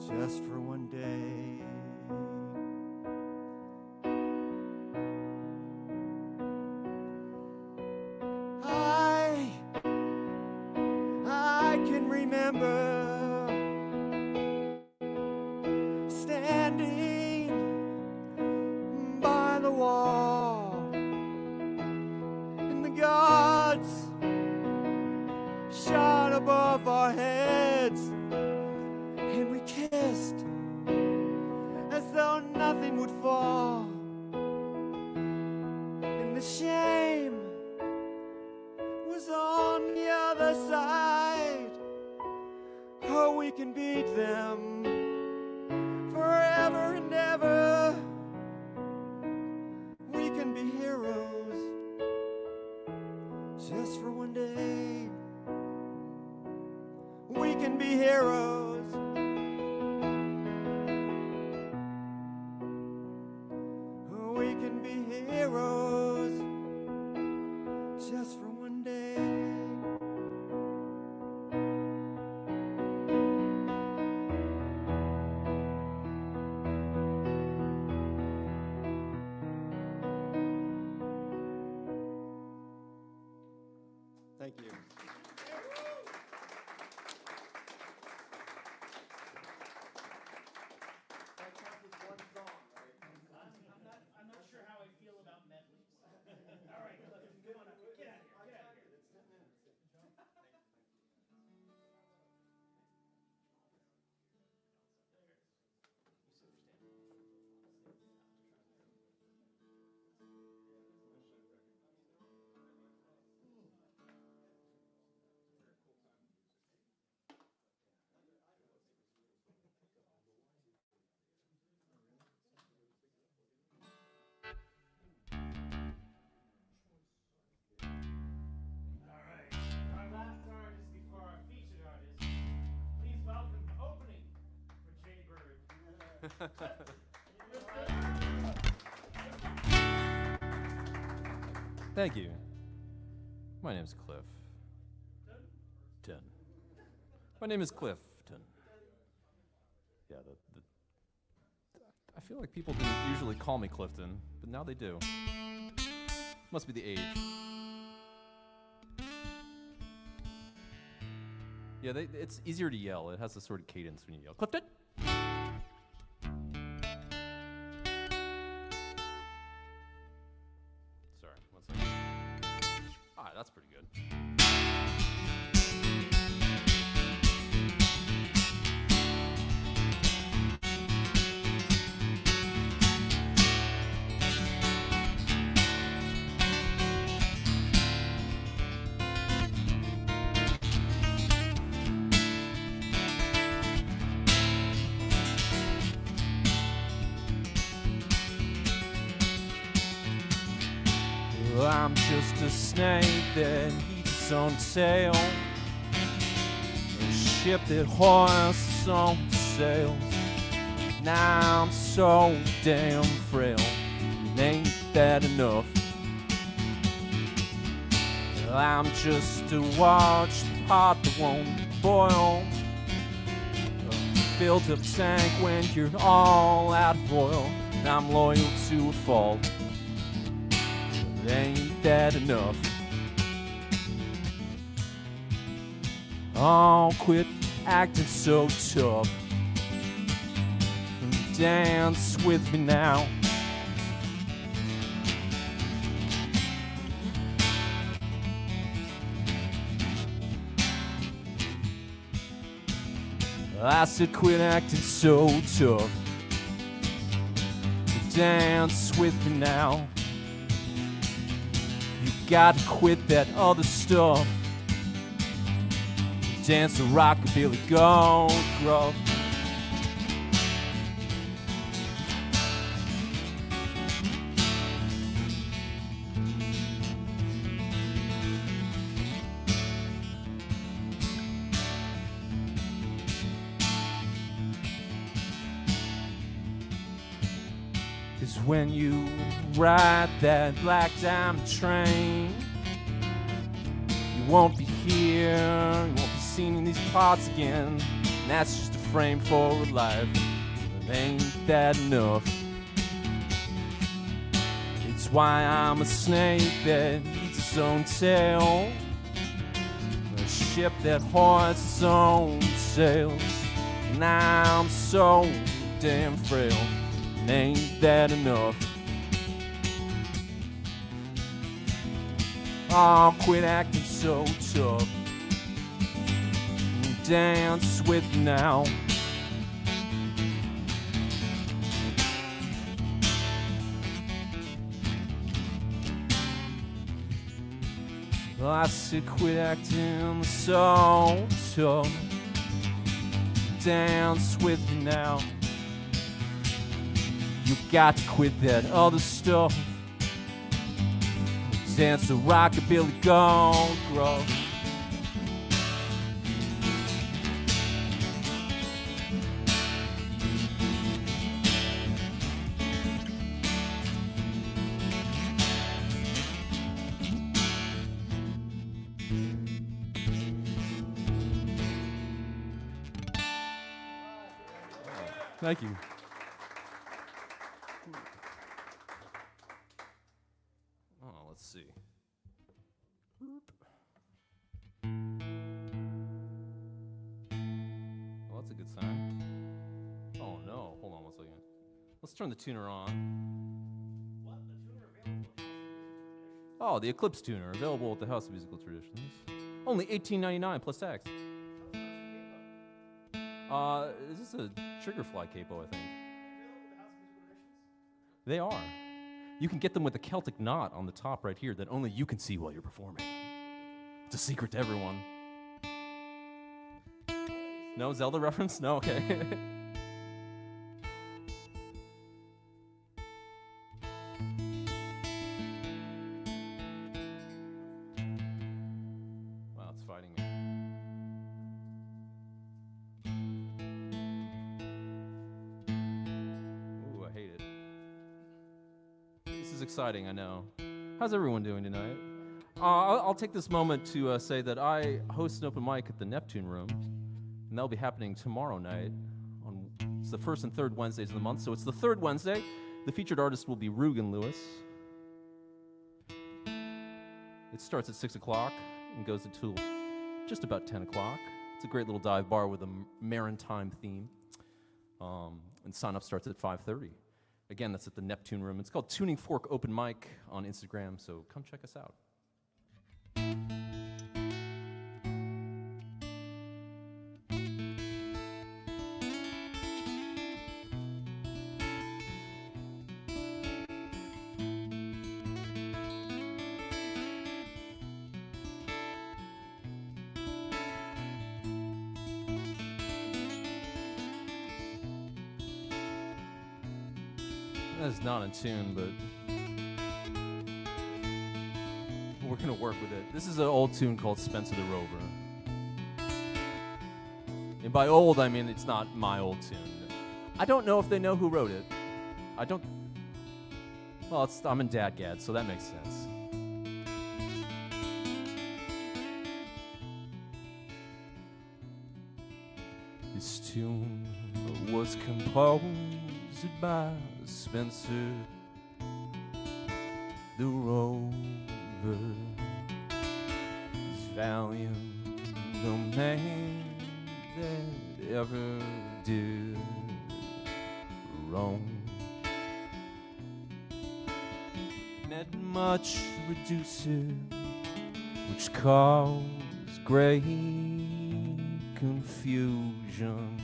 just for one day. I can remember standing by the wall, and the gods shot above our heads, and we kissed as though nothing would fall, and the shame was on the other side. Oh, we can beat them forever and ever. We can be heroes just for one day. We can be heroes. We can be heroes just for one day. Thank you. I'm not sure how I feel about medleys. All right, Cliff, come on up. Get out of here. Get out of here. Our last artist before our featured artist. Please welcome opening for Jay Byrd. Thank you. My name's Clifton. My name is Clifton. Yeah, I feel like people didn't usually call me Clifton, but now they do. Must be the age. Yeah, it's easier to yell. It has a sort of cadence when you yell. Clifton! Sorry, one second. All right, that's pretty good. Well, I'm just a snake that eats its own tail, a ship that hoists its own sails. Now I'm so damn frail, and ain't that enough? Well, I'm just a watch pot that won't boil, a filled up tank when you're all out of oil. And I'm loyal to a fault. Ain't that enough? Oh, quit acting so tough. Dance with me now. I said quit acting so tough. Dance with me now. You gotta quit that other stuff. Dance the rockabilly, go gruff. 'Cause when you ride that black diamond train, you won't be here, you won't be seen in these parts again. And that's just a frame for a life, but ain't that enough? It's why I'm a snake that eats its own tail, a ship that hoists its own sails. And I'm so damn frail, and ain't that enough? Oh, quit acting so tough. Dance with me now. I said quit acting so tough. Dance with me now. You got to quit that other stuff. Dance the rockabilly, go Groov. Thank you. Oh, let's see. Well, that's a good sign. Oh no, hold on one second. Let's turn the tuner on. What? The tuner available? Oh, the Eclipse tuner, available at the House of Musical Traditions. Only $18.99 plus tax. Is this a Triggerfly capo, I think? They are. You can get them with a Celtic knot on the top right here that only you can see while you're performing. It's a secret to everyone. No Zelda reference? No? Okay. Wow, it's fighting me. Ooh, I hate it. This is exciting, I know. How's everyone doing tonight? I'll take this moment to say that I host an open mic at the Neptune Room, and that'll be happening tomorrow night. It's the first and third Wednesdays of the month, so it's the third Wednesday. The featured artist will be Rugen Lewis. It starts at 6 o'clock and goes until just about 10 o'clock. It's It's a great little dive bar with a maritime theme. And sign up starts at 5:30. Again, that's at the Neptune Room. It's called Tuning Fork Open Mic on Instagram, so come check us out. That's not in tune, but we're gonna work with it. This is an old tune called Spencer the Rover. And by old, I mean it's not my old tune. I don't know if they know who wrote it. Well, I'm in Dadgad, so that makes sense. This tune was composed by Spencer the Rover. His valiant the man that ever did wrong. Met much reducer, which caused great confusion.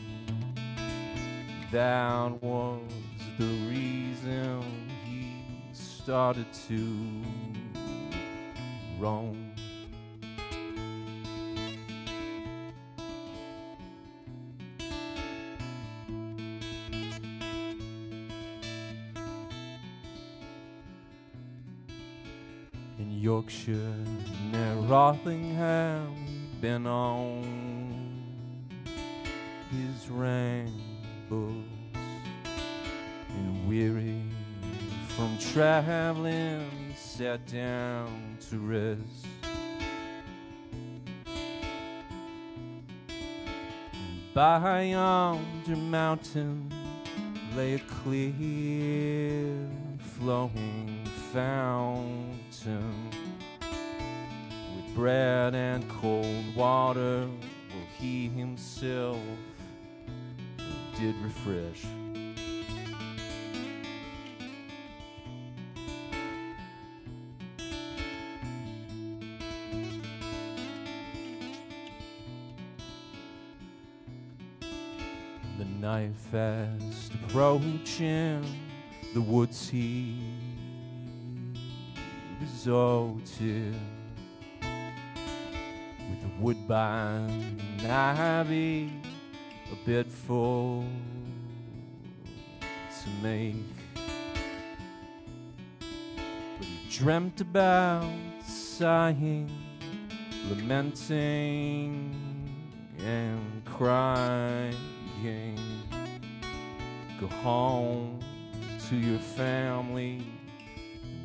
That was the reason he started to roam. In Yorkshire, near Rothingham, been on his rambles, and weary from traveling, he sat down to rest. And by yonder mountain lay a clear flowing fountain with bread and cold water, where he himself did refresh. The night fast approaching, the woods he resorted, with the woodbine ivy a bed for to make. But he dreamt about sighing, lamenting and crying. Go home to your family,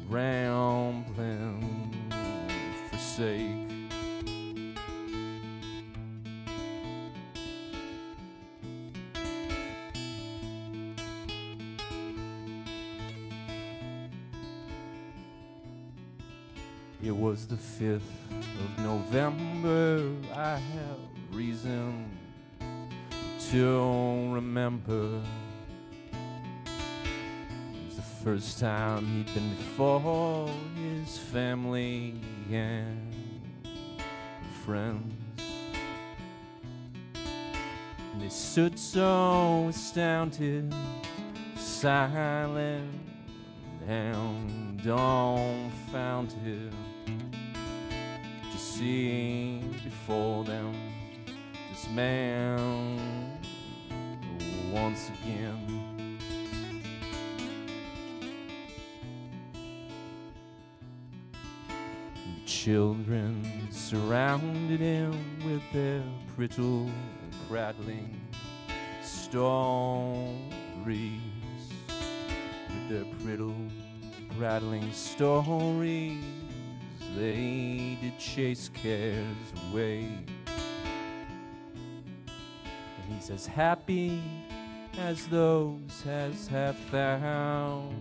rambling, forsake. It was the 5th of November, I have reason to remember. It was the first time he'd been before his family and friends. And they stood so astounded, silent and dumbfounded, just seeing before them this man once again. And the children surrounded him with their brittle, prattling stories, with their brittle, prattling stories. They did chase cares away. And he's as happy as those has have thousands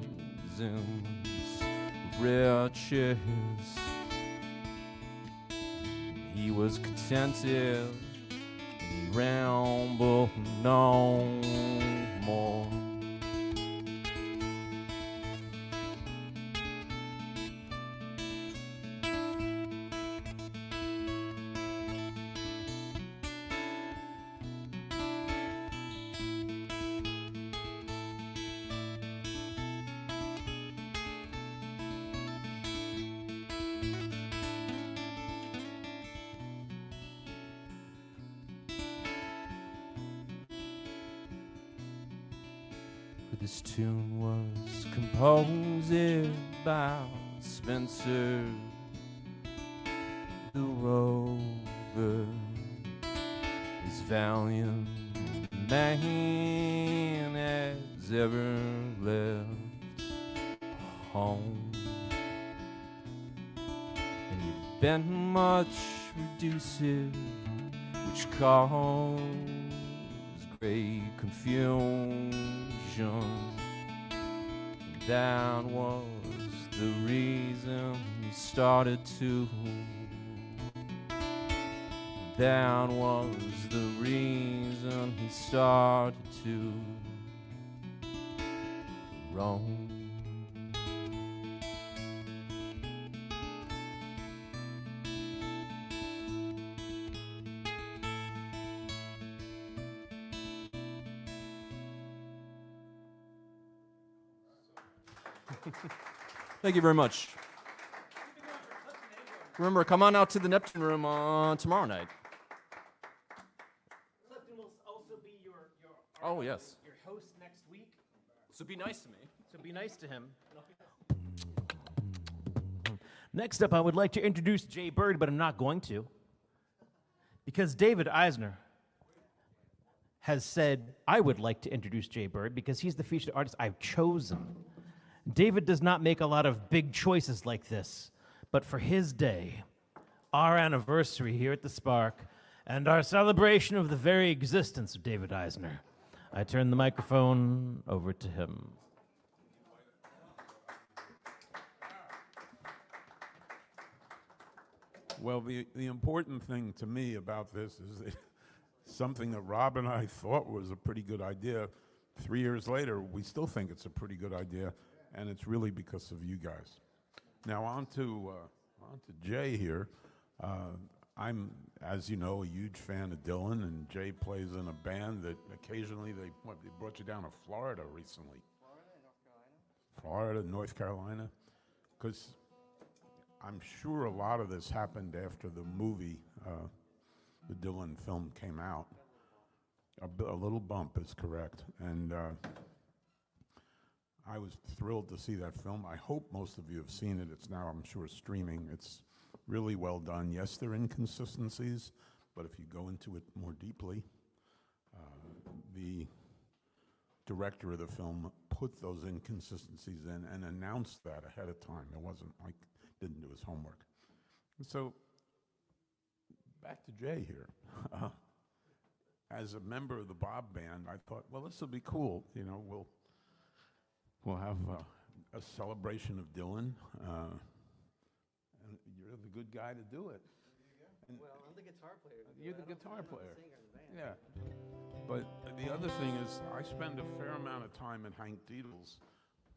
of riches. He was contented, and ramble no more. This tune was composed by Spencer the Rover, as valiant man as ever left home. And you've been much reduced, which caused great confusion. That was the reason he started to. That was the reason he started to roam. Thank you very much. Remember, come on out to the Neptune Room on tomorrow night. Clifton will also be your Oh, yes. your host next week. So be nice to me. So be nice to him. Next up, I would like to introduce Jay Byrd, but I'm not going to. Because David Eisner has said I would like to introduce Jay Byrd because he's the featured artist I've chosen. David does not make a lot of big choices like this, but for his day, our anniversary here at the Spark, and our celebration of the very existence of David Eisner, I turn the microphone over to him. Well, the important thing to me about this is that something that Rob and I thought was a pretty good idea. 3 years later, we still think it's a pretty good idea, and it's really because of you guys. Now on to Jay here. I'm, as you know, a huge fan of Dylan, and Jay plays in a band that occasionally they brought you down to Florida recently. Florida, North Carolina, because I'm sure a lot of this happened after the movie, the Dylan film came out. A little bump is correct, and I was thrilled to see that film. I hope most of you have seen it. It's now, I'm sure, streaming. It's really well done. Yes, there are inconsistencies, but if you go into it more deeply, the director of the film put those inconsistencies in and announced that ahead of time. It wasn't like didn't do his homework. And so, back to Jay here. As a member of the Bob Band, I thought, well, this will be cool. You know, we'll have a celebration of Dylan, and you're the good guy to do it. And Well, I'm the guitar player. you're the I don't guitar think I'm player. the singer in the band. Yeah. But the other thing is, I spend a fair amount of time at Hank Diedel's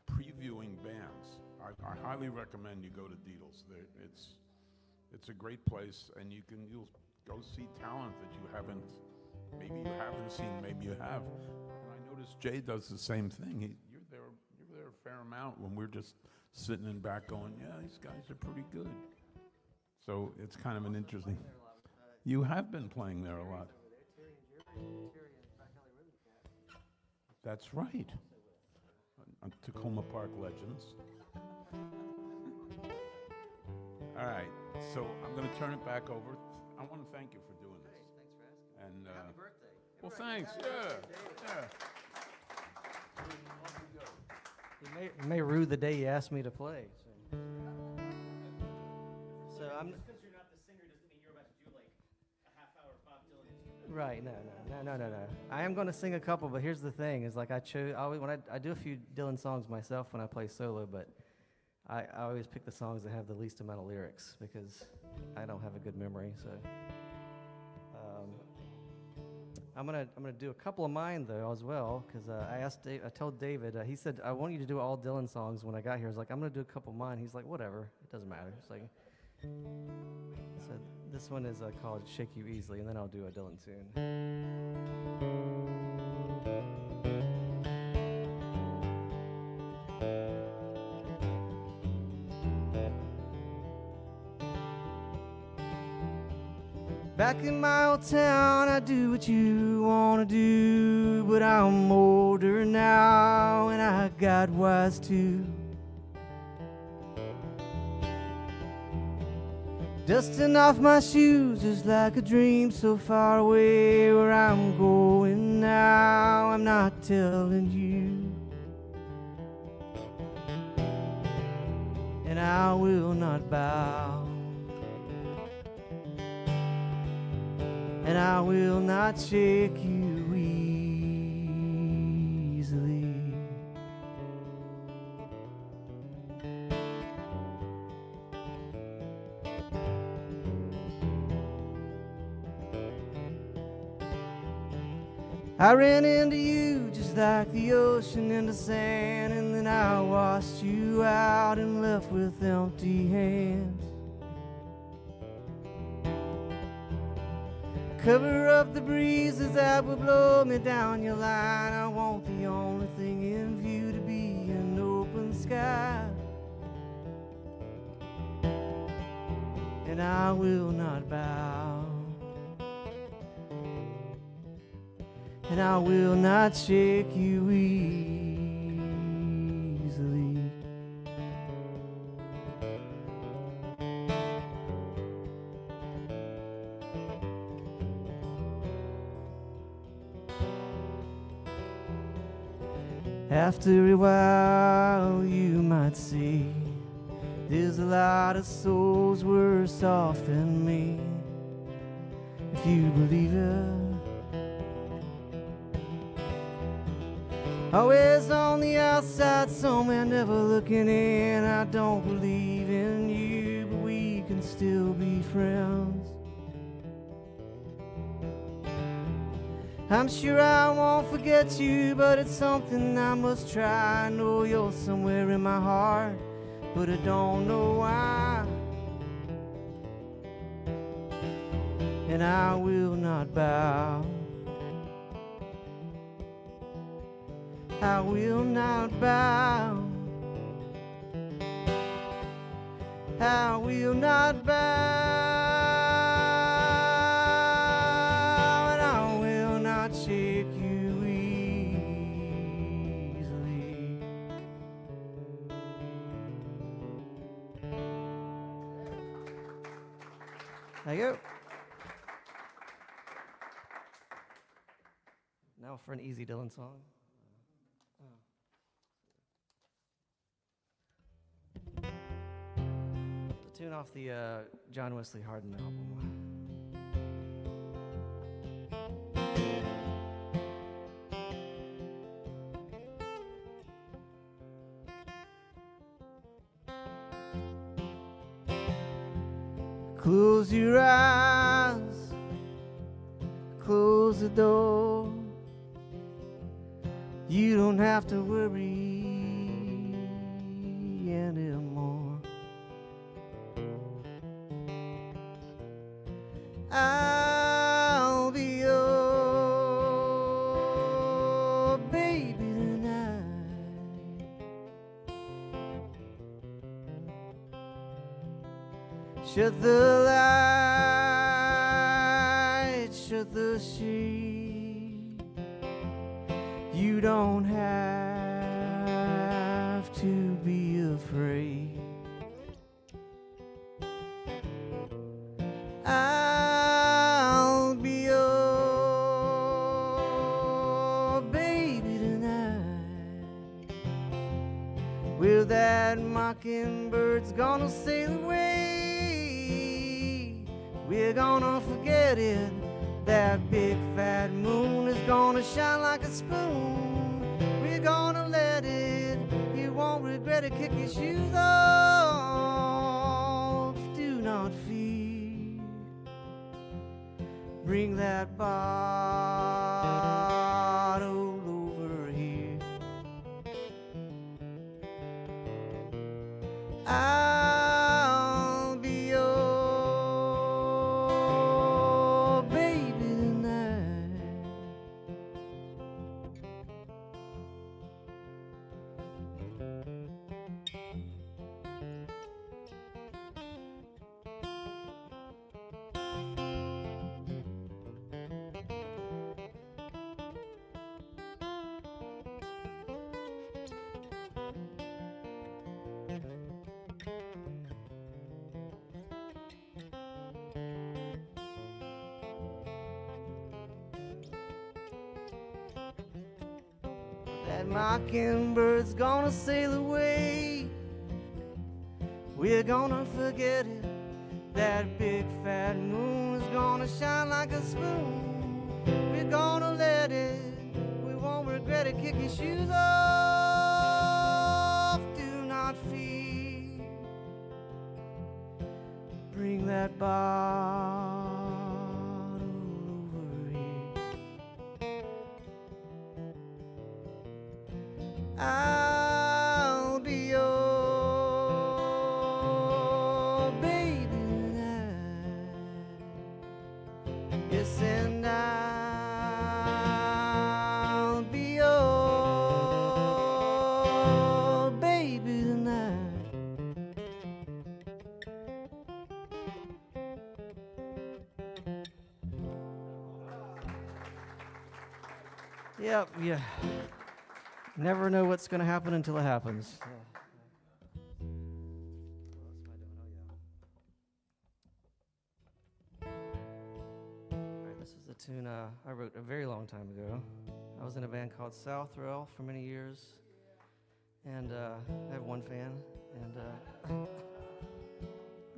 previewing bands. I highly recommend you go to Diedel's. It's a great place, and you'll go see talent that maybe you haven't seen, maybe you have. And I noticed Jay does the same thing. You're there a fair amount when we're just sitting in back going, yeah, these guys are pretty good. So it's kind of an interesting. You have been playing there a lot. That's right. On Takoma Park Legends. All right, so I'm going to turn it back over. I want to thank you for doing this. Thanks for asking. And Happy birthday. well, thanks. Yeah. You may rue the day you asked me to play. So I'm Because you're not the singer doesn't mean you're about to do like a half-hour Bob Dylan. right. No. I am going to sing a couple, but here's the thing: is like I do a few Dylan songs myself when I play solo, but I always pick the songs that have the least amount of lyrics because I don't have a good memory. So I'm gonna do a couple of mine though as well, because I told David, he said I want you to do all Dylan songs. When I got here, I was like, I'm gonna do a couple of mine. He's like, whatever, it doesn't matter. It's like, so this one is called "Shake You Easily," and then I'll do a Dylan tune. Back in my old town, I do what you wanna do, but I'm older now and I got wise too. Dusting off my shoes is like a dream so far away. Where I'm going now, I'm not telling you. And I will not bow, and I will not shake you easily. I ran into you just like the ocean into sand, and then I washed you out and left with empty hands. Cover up the breezes that will blow me down your line. I want the only thing in view to be an open sky. And I will not bow, and I will not shake you easily. After a while you might see there's a lot of souls worse off than me, if you believe it. Always on the outside, somewhere never looking in. I don't believe in you, but we can still be friends. I'm sure I won't forget you, but it's something I must try. I know you're somewhere in my heart, but I don't know why. And I will not bow, I will not bow, I will not bow, and I will not shake you easily. There you go. Now for an easy Dylan song. The tune off the John Wesley Hardin album. Close your eyes, close the door. You don't have to worry anymore. I'll be your baby tonight. Shut the light, shut the shade. You don't have to be afraid. I'll be your baby tonight. Well, that mockingbird's gonna sail away. We're gonna forget it. That big fat moon is gonna shine like a spoon. We're gonna let it, you won't regret it. Kick your shoes off, do not fear. Bring that bar I'll be your baby tonight. That mockingbird's gonna sail away. We're gonna forget it. That big fat moon is gonna shine like a spoon. We're gonna let it. We won't regret it. Kick your shoes off. Do not fear. Bring that bottle over here. I'll be your baby tonight. Yes, and I'll be your baby tonight. Yep, yeah. Never know what's going to happen until it happens. Alright, this is a tune I wrote a very long time ago. I was in a band called South Rail for many years, and I have one fan, and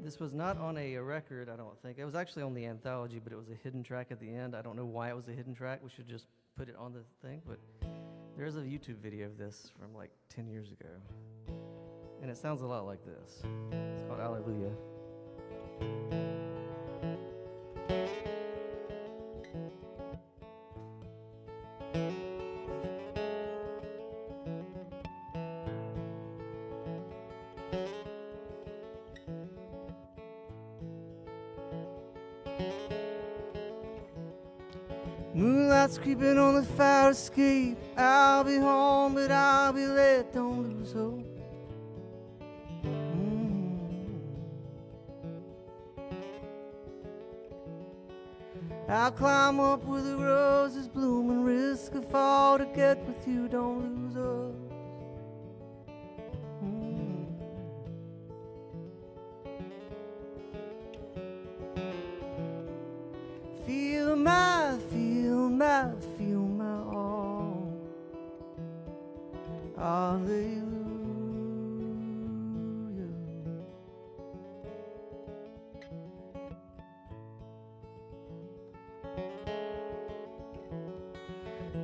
this was not on a record, I don't think. It was actually on the anthology, but it was a hidden track at the end. I don't know why it was a hidden track. We should just put it on the thing, but there's a YouTube video of this from like 10 years ago, and it sounds a lot like this. It's called Hallelujah. Moonlight's creeping on the fire escape. I'll be home, but I'll be late. Don't lose hope. I'll climb up where the roses bloom and risk a fall to get with you. Don't lose us. Feel my all. Hallelujah.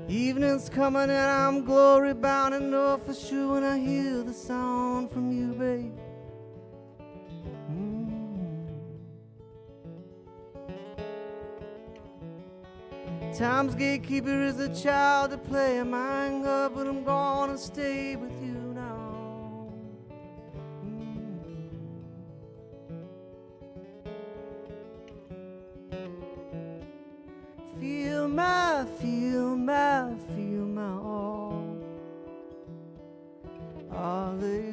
Evening's coming and I'm glory bound and know for sure when I hear the sound from you, babe. Time's gatekeeper is a child to play a mind up, but I'm gonna stay with you now. Feel my all. Hallelujah.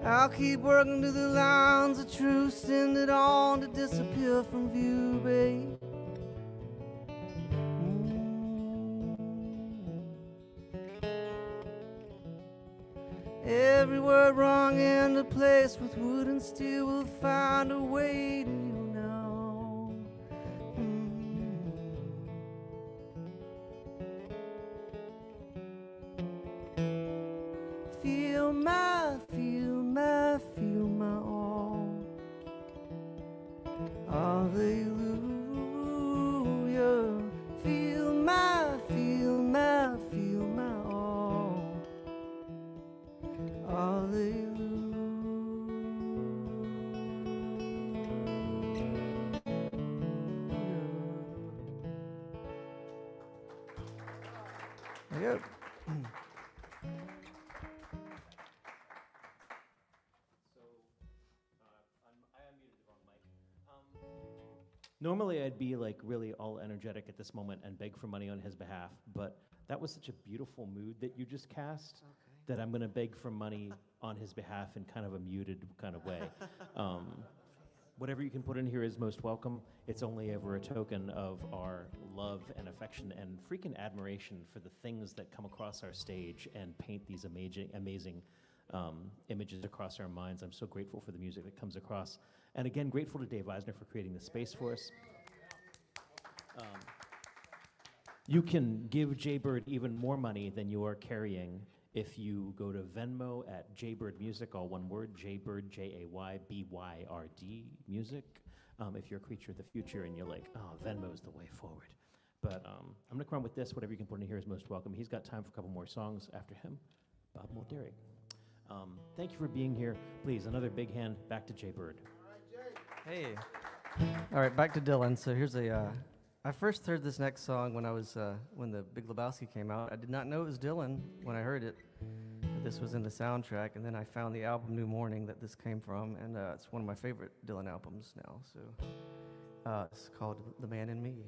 I'll keep working to the lines of truth, send it on to disappear from view, babe. Every word wrong in the place with wood and steel will find a way to you now. Feel my, feel my, feel my all. Hallelujah. Feel my, feel my, feel my all. Hallelujah. Yep. Normally, I'd be like really all energetic at this moment and beg for money on his behalf, but that was such a beautiful mood that you just cast that I'm going to beg for money on his behalf in kind of a muted kind of way. Whatever you can put in here is most welcome. It's only ever a token of our love and affection and freaking admiration for the things that come across our stage and paint these amazing images across our minds. I'm so grateful for the music that comes across. And again, grateful to Dave Eisner for creating the space for us. You can give Byrd even more money than you are carrying if you go to Venmo at Byrd Music, all one word, Byrd, J-A-Y-B-Y-R-D Music. If you're a creature of the future and you're like, oh, Venmo's the way forward. But I'm gonna come on with this. Whatever you can put in here is most welcome. He's got time for a couple more songs after him. Bob Molderic. Thank you for being here. Please, another big hand back to Byrd. Hey. All right, back to Dylan. So here's I first heard this next song when I was, when the Big Lebowski came out. I did not know it was Dylan when I heard it. This was in the soundtrack, and then I found the album New Morning that this came from, and it's one of my favorite Dylan albums now. So it's called The Man in Me.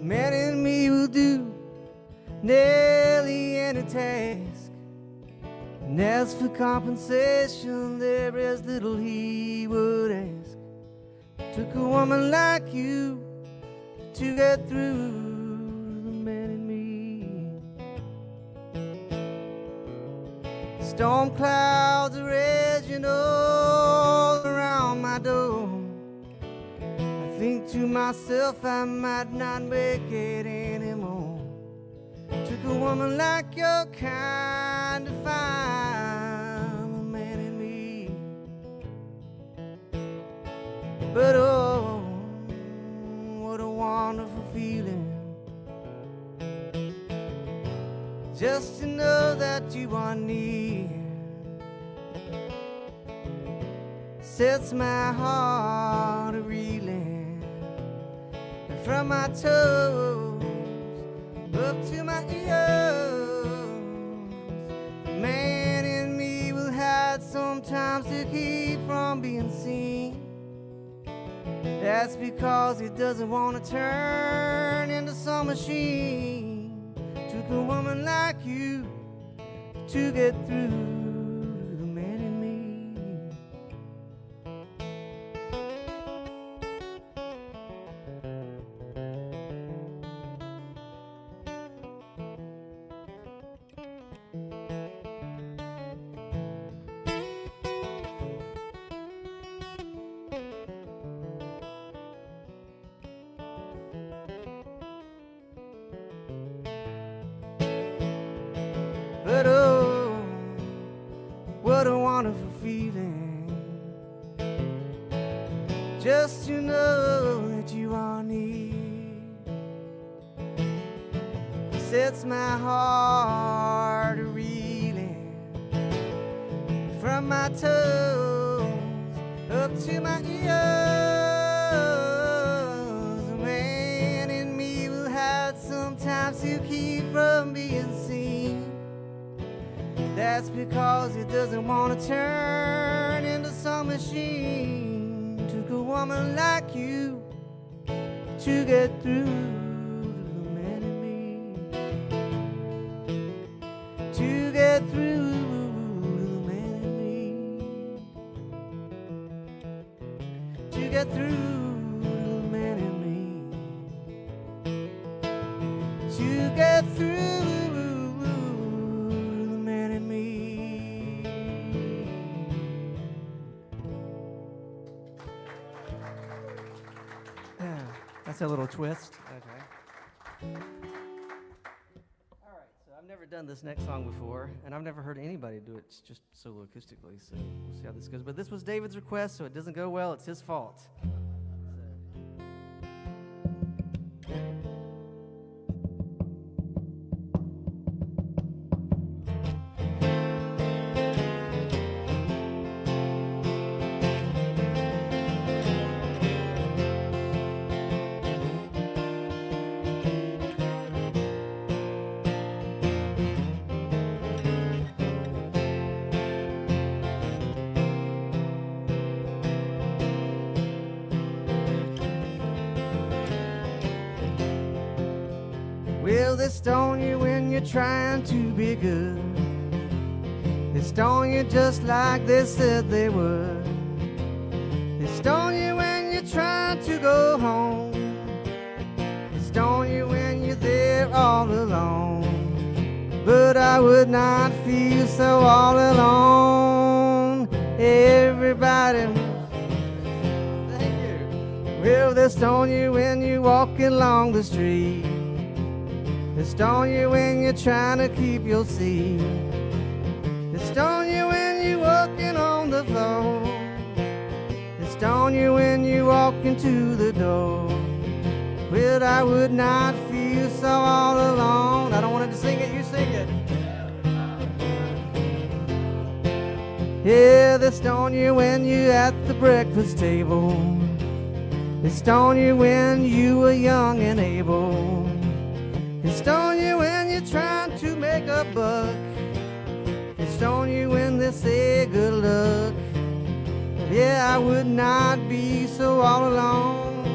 Man in me will do nearly any task, and as for compensation, there is little he would ask. Took a woman like you to get through the man in me. Storm clouds are raging all around my door. I think to myself I might not make it anymore. Took a woman like your kind to find the man in me. But oh, what a wonderful feeling, just to know that you are near. Sets my heart a-reeling, from my toes up to my ears. The man in me will hide sometimes to keep from being seen. That's because he doesn't want to turn into some machine. Took a woman like you to get through to the man in me. But oh, what a wonderful feeling, just to know that you are near. Sets my heart a-reeling, from my toes up to my ears. The man That's because he doesn't want to turn into some machine. Took a woman like you to get through to the man in me. To get through to the man in me. To get through to the man in me. To get through. That's a little twist. Okay. All right, so I've never done this next song before, and I've never heard anybody do it just solo acoustically, so we'll see how this goes. But this was David's request, so it doesn't go well. It's his fault. Well, they stone you when you're trying to be good. They stone you just like they said they would. They stone you when you're trying to go home. They stone you when you're there all alone. But I would not feel so all alone. Everybody, thank you. Well, they stone you when you're walking along the street. They stone you when you're trying to keep your seat. They stone you when you're walking on the floor. They stone you when you walk into the door. Well, I would not feel so all alone. I don't want to sing it, you sing it. Yeah, they stone you when you're at the breakfast table. They stone you when you were young and able. They stone you when you're trying to make a buck. They stone you when they say good luck. Yeah, I would not be so all alone.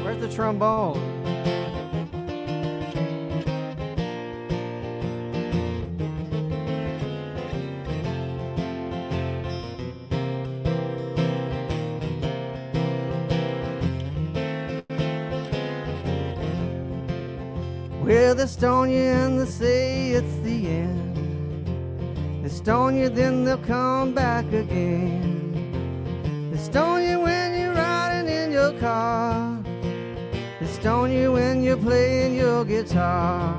Where's the trombone? Well, they stone you and they say it's the end. They stone you, then they'll come back again. They stone you when you're riding in your car. They stone you when you're playing your guitar.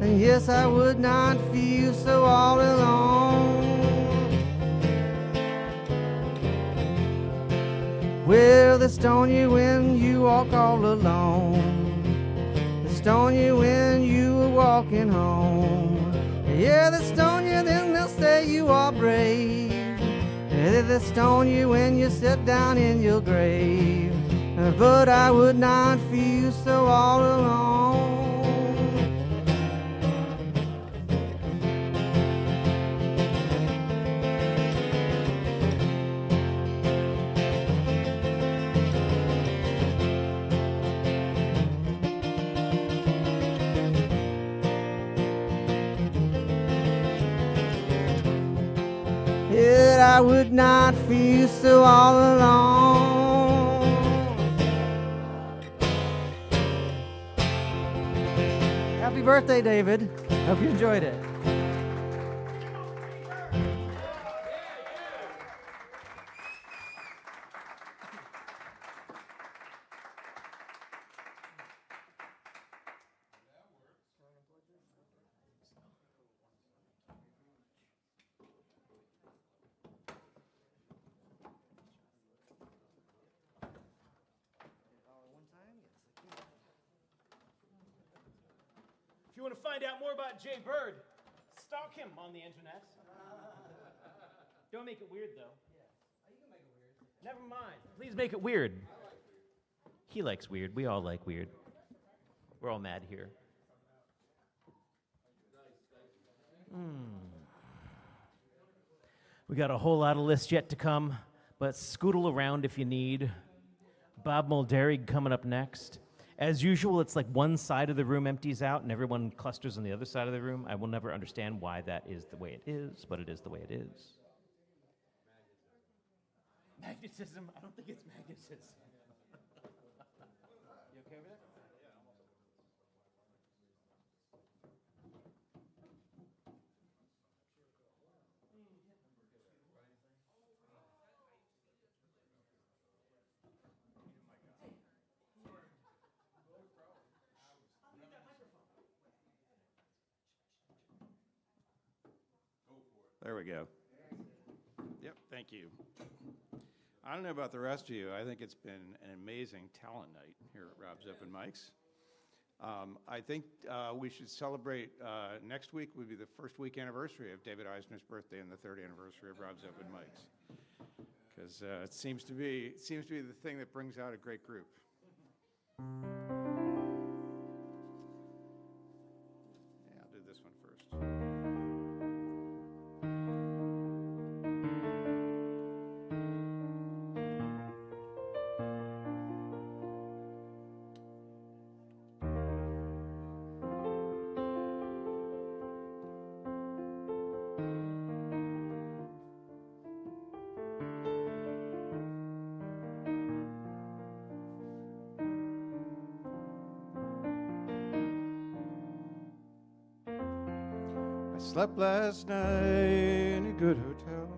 And yes, I would not feel so all alone. Well, they stone you when you walk all alone. Stone you when you were walking home. Yeah, they stone you, then they'll say you are brave. Yeah, they stone you when you sit down in your grave. But I would not feel so all alone. Yet I would not feel so all alone. Happy birthday, David. Hope you enjoyed it. If you want to find out more about Jay Byrd, stalk him on the internet. Don't make it weird, though. Yeah. You can make it weird. Never mind. Please make it weird. He likes weird. We all like weird. We're all mad here. We got a whole lot of lists yet to come, but scootle around if you need. Bob Mulderig coming up next. As usual, it's like one side of the room empties out and everyone clusters on the other side of the room. I will never understand why that is the way it is, but it is the way it is. Magnetism? I don't think it's magnetism. You okay with it? There we go. Yep, thank you. I don't know about the rest of you. I think it's been an amazing talent night here at Rob's Open Mics. I think we should celebrate, next week would be the first week anniversary of David Eisner's birthday and the third anniversary of Rob's Open Mics. Because it seems to be the thing that brings out a great group. Yeah, I'll do this one first. Slept last night in a good hotel.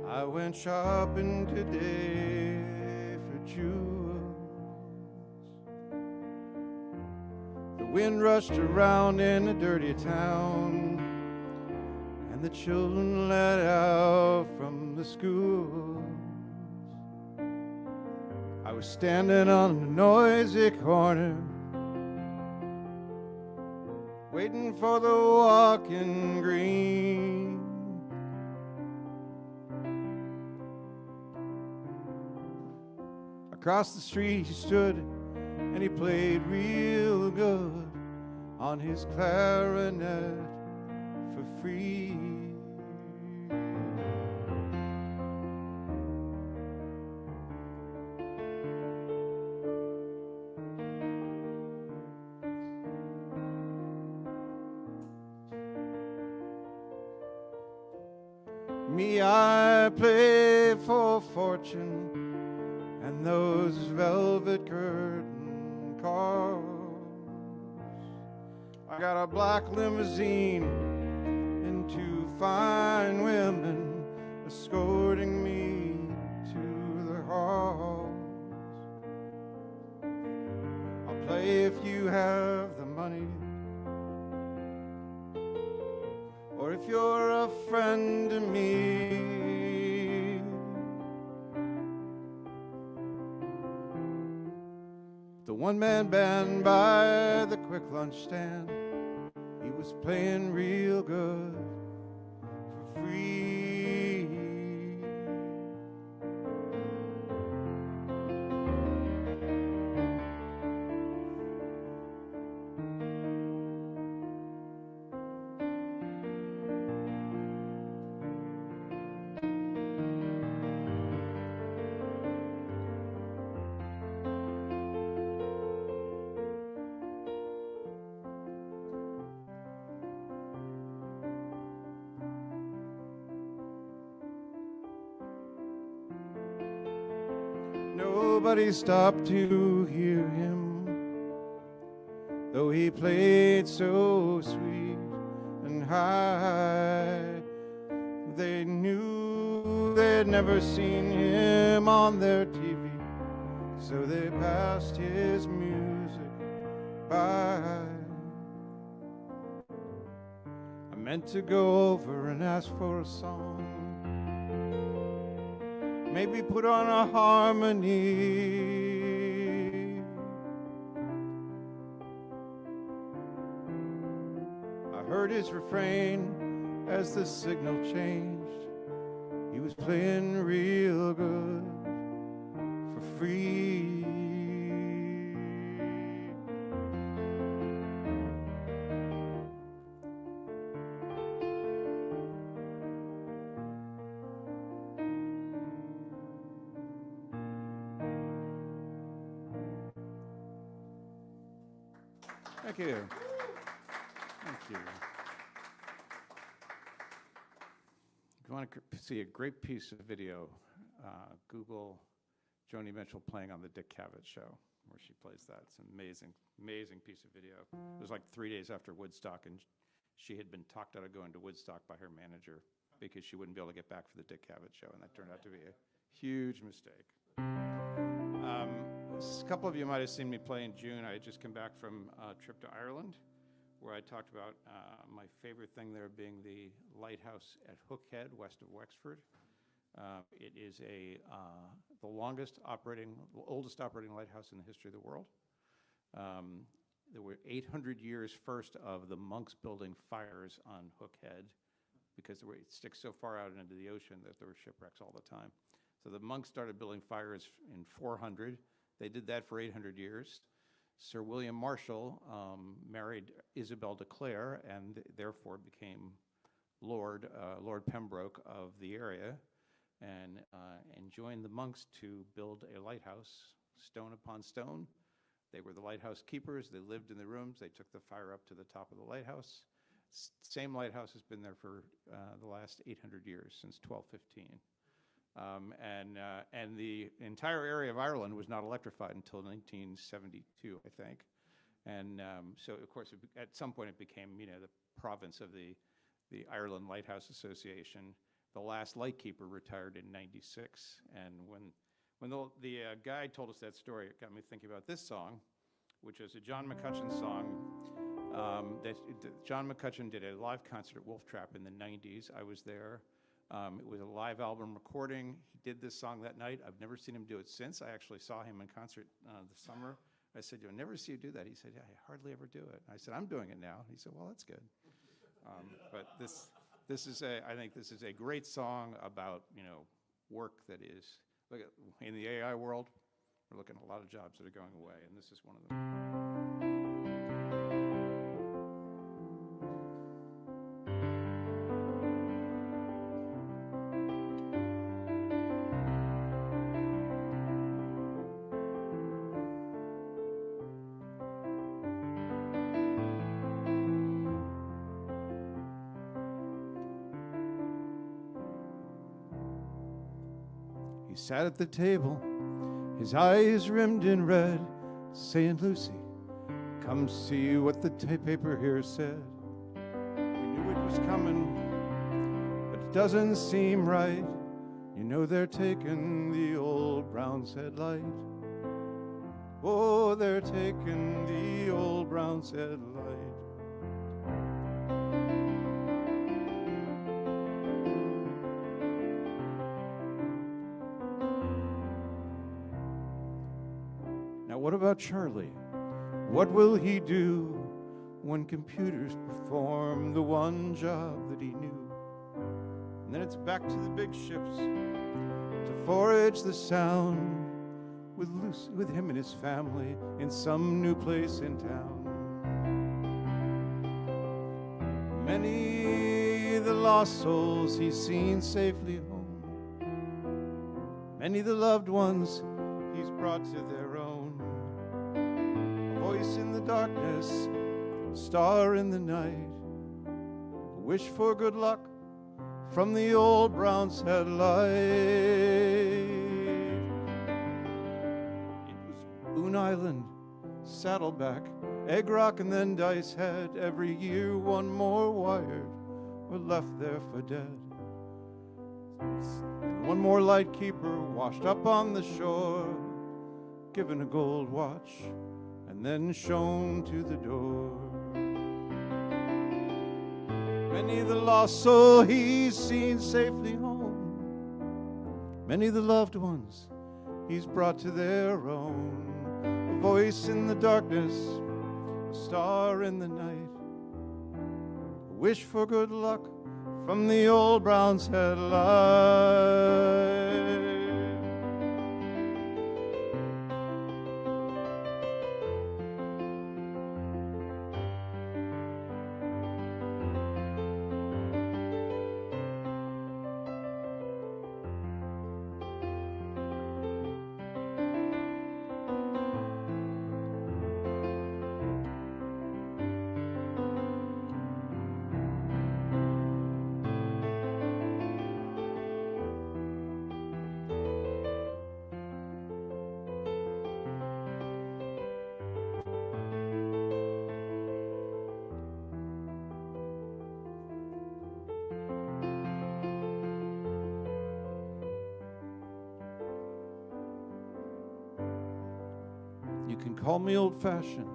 I went shopping today for jewels. The wind rushed around in a dirty town, and the children let out from the schools. I was standing on a noisy corner, waiting for the walking green. Across the street he stood and he played real good on his clarinet for free. Me, I play for fortune and those velvet curtain cars. I got a black limousine and two fine women escorting me to the halls. I'll play if you have the money, or if you're a friend to me. The one-man band by the quick lunch stand, he was playing real good for free. Nobody stopped to hear him, though he played so sweet and high. They knew they'd never seen him on their TV, so they passed his music by. I meant to go over and ask for a song, maybe put on a harmony. I heard his refrain as the signal changed. He was playing real good for free. Thank you. Thank you. If you want to see a great piece of video, Google Joni Mitchell playing on the Dick Cavett show, where she plays that. It's an amazing, amazing piece of video. It was like 3 days after Woodstock, and she had been talked out of going to Woodstock by her manager because she wouldn't be able to get back for the Dick Cavett show, and that turned out to be a huge mistake. A couple of you might have seen me play in June. I had just come back from a trip to Ireland, where I talked about my favorite thing there being the lighthouse at Hookhead, west of Wexford. It is the oldest operating lighthouse in the history of the world. There were 800 years first of the monks building fires on Hookhead because it sticks so far out into the ocean that there were shipwrecks all the time. So the monks started building fires in 400. They did that for 800 years. Sir William Marshall married Isabel de Clare and therefore became Lord Pembroke of the area and joined the monks to build a lighthouse, stone upon stone. They were the lighthouse keepers. They lived in the rooms. They took the fire up to the top of the lighthouse. Same lighthouse has been there for the last 800 years, since 1215. And the entire area of Ireland was not electrified until 1972, I think. And so, of course, at some point it became, the province of the Ireland Lighthouse Association. The last lightkeeper retired in '96. And when the guy told us that story, it got me thinking about this song, which is a John McCutcheon song. John McCutcheon did a live concert at Wolf Trap in the '90s. I was there. It was a live album recording. He did this song that night. I've never seen him do it since. I actually saw him in concert this summer. I said, "You'll never see you do that." He said, "Yeah, I hardly ever do it." I said, "I'm doing it now." He said, "Well, that's good." But I think this is a great song about, work that is, look at, in the AI world, we're looking at a lot of jobs that are going away, and this is one of them. He sat at the table, his eyes rimmed in red, saying, "Lucy, come see what the paper here said. We knew it was coming, but it doesn't seem right. They're taking the old Brown's Head light. Oh, they're taking the old Brown's Head light." What about Charlie? What will he do when computers perform the one job that he knew? And then it's back to the big ships to forage the sound with him and his family in some new place in town. Many the lost souls he's seen safely home. Many the loved ones he's brought to their own. Voice in the darkness, star in the night, a wish for good luck from the old Brown's Head light. It was Boone Island, Saddleback, Egg Rock, and then Dice Head. Every year one more wired or left there for dead. One more lightkeeper washed up on the shore, given a gold watch and then shown to the door. Many the lost soul he's seen safely home. Many the loved ones he's brought to their own. A voice in the darkness, a star in the night, a wish for good luck from the old Brown's Head light. You can call me old-fashioned,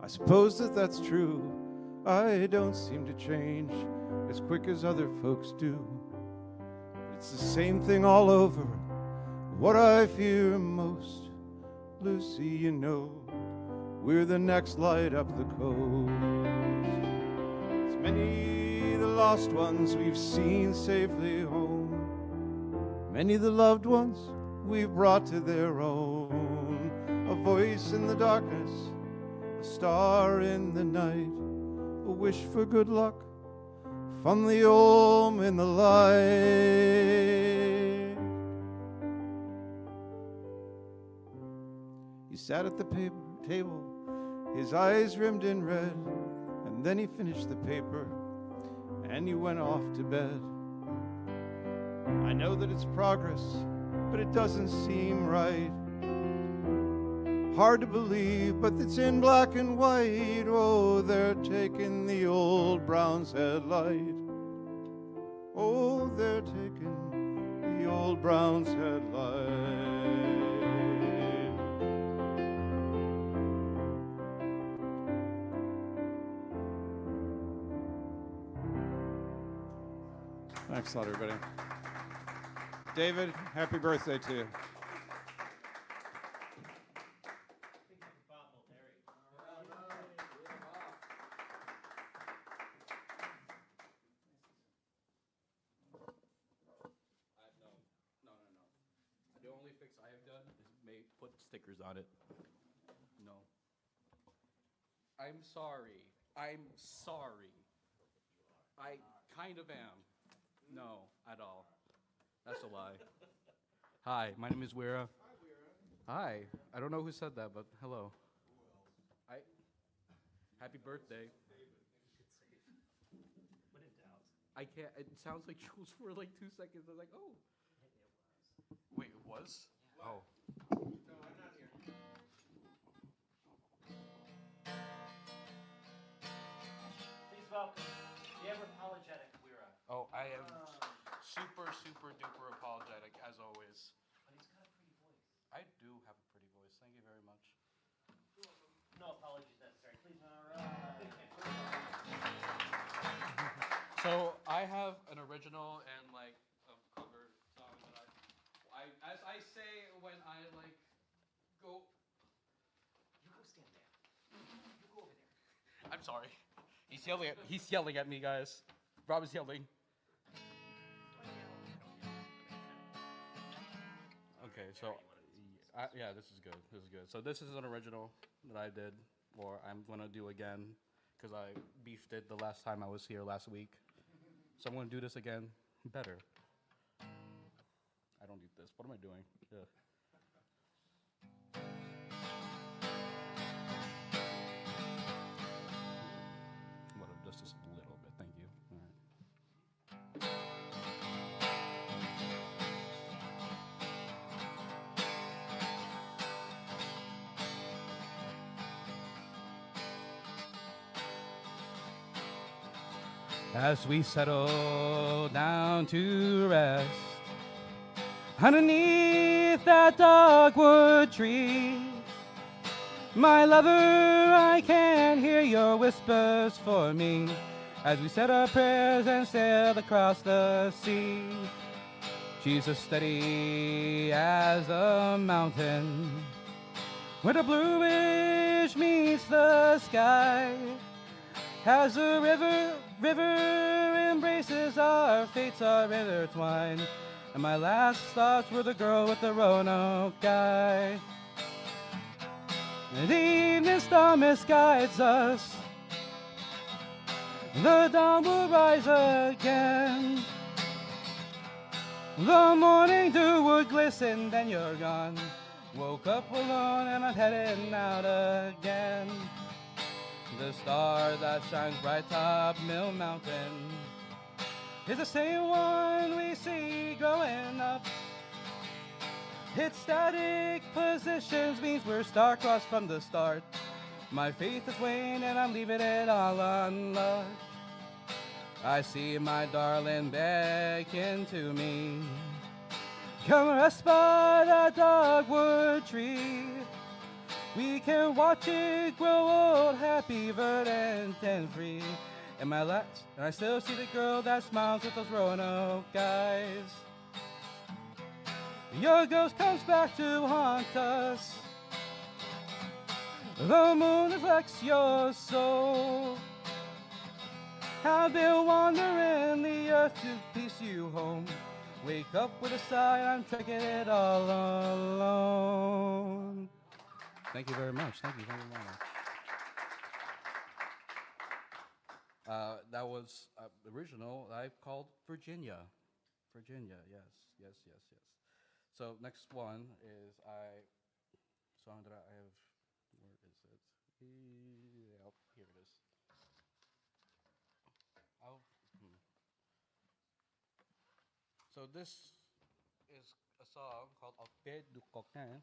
I suppose that that's true. I don't seem to change as quick as other folks do. But it's the same thing all over. What I fear most, Lucy, you know, we're the next light up the coast. It's many the lost ones we've seen safely home, many the loved ones we've brought to their own. A voice in the darkness, a star in the night, a wish for good luck from the Om in the light. He sat at the table, his eyes rimmed in red, and then he finished the paper and he went off to bed. I know that it's progress, but it doesn't seem right. Hard to believe, but it's in black and white. Oh, they're taking the old Brown's Head light. Oh, they're taking the old Brown's Head light. Thanks a lot, everybody. David, happy birthday to you. The only fix I have done is put stickers on it. No. I'm sorry. I'm sorry. I kind of am. No, at all. That's a lie. Hi, my name is Wira. Hi. I don't know who said that, but hello. Happy birthday. When in doubt. I can't. It sounds like Jules for like 2 seconds. I was like, oh. Wait, it was? Oh. No, I'm not here. Please welcome the ever-apologetic Wira. Oh, I am super, super duper apologetic, as always. But he's got a pretty voice. I do have a pretty voice. Thank you very much. No apologies necessary. Please, So I have an original and like a cover song that as I say when I like go. You go stand there. You go over there. I'm sorry. He's yelling at me, guys. Rob is yelling. Okay, so yeah, this is good. This is good. So this is an original that I did, or I'm gonna do again, because I beefed it the last time I was here last week. So I'm gonna do this again, better. I don't need this. What am I doing? Yeah. Whatever, just a little bit. Thank you. All right. As we settle down to rest underneath that dogwood tree, my lover, I can hear your whispers for me as we said our prayers and sailed across the sea. She's as steady as a mountain where the bluish meets the sky. As the river embraces our fates are intertwined. And my last thoughts were the girl with the Roanoke eye. And the evening star misguides us. The dawn will rise again. The morning dew would glisten, then you're gone. Woke up alone and I'm heading out again. The star that shines bright top Mill Mountain is the same one we see growing up. Its static positions means we're star-crossed from the start. My faith is waning and I'm leaving it all on luck. I see my darling beckon to me. Come rest by that dogwood tree. We can watch it grow old, happy, verdant, and free. And I still see the girl that smiles with those Roanoke eyes. Your ghost comes back to haunt us. The moon reflects your soul. I've been wandering the earth to piece you home. Wake up with a sigh, I'm trekking it all alone. Thank you very much. Thank you very much. That was original. I called Virginia. Virginia, yes. So next one is song that I have. Where is it? Yep, here it is. So this is a song called Au pied du coquin,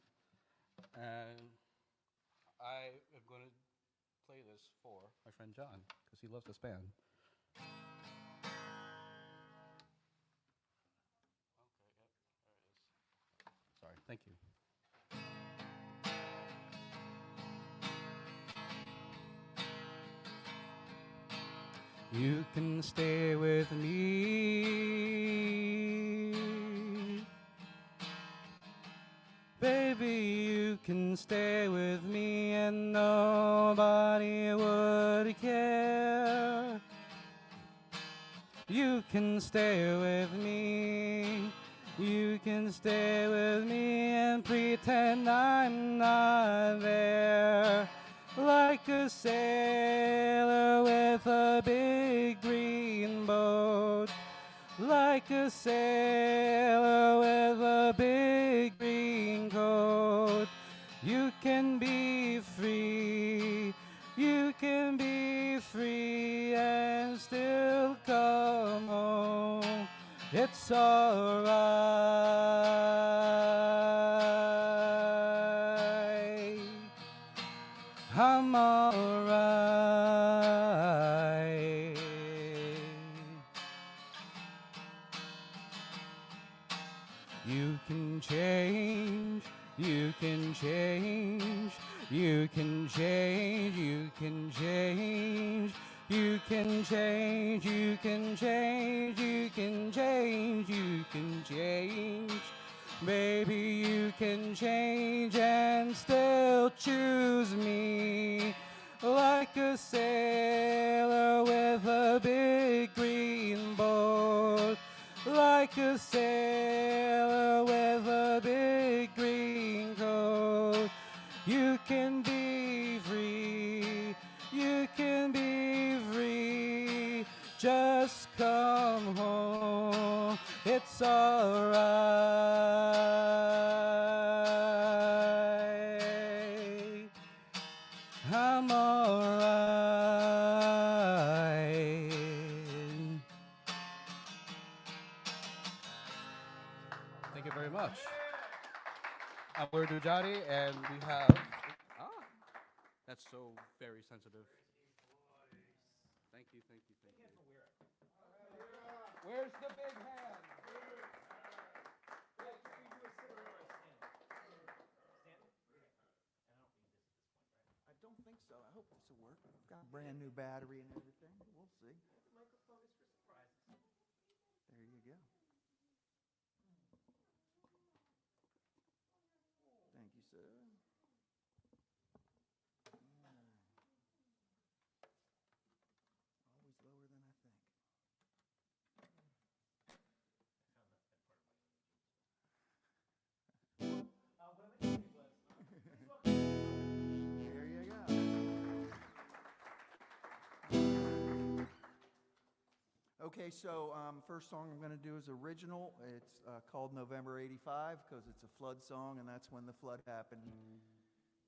and I am going to play this for my friend John because he loves this band. Sorry, thank you. You can stay with me, baby, you can stay with me and nobody would care. You can stay with me, you can stay with me and pretend I'm not there. Like a sailor with a big green boat. Like a sailor with a big green coat. You can be free. You can be free and still come home. It's alright. I'm alright. You can change, you can change, you can change, you can change, you can change, you can change, you can change, you can change. Baby, you can change and still choose me. Like a sailor with a big green boat. Like a sailor with a big green coat. You can be free. You can be free. Just come home. It's alright. I'm alright. Thank you very much. I'm Byrd, and we have. That's so very sensitive. Thank you, thank you, thank you. Where's the big hand? I don't think so. I hope this will work. I've got a brand new battery and everything. We'll see. The microphone is for surprises. There you go. Thank you, sir. Okay, so first song I'm going to do is original. It's called November '85 because it's a flood song, and that's when the flood happened.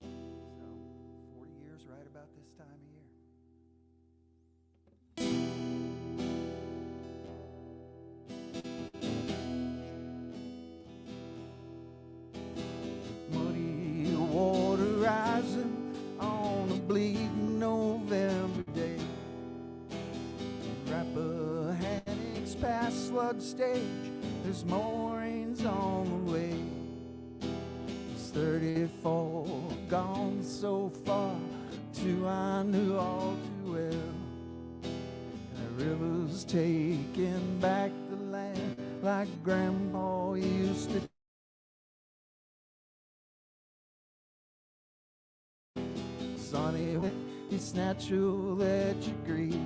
So 40 years right about this time of year. Muddy water rising on a bleak November day. Rappahannock's past flood stage, there's more rains on the way. There's 34 gone so far, 2 I knew all too well. And the river's taking back the land like Grandpa used to. Sonny, it's natural that you grieve.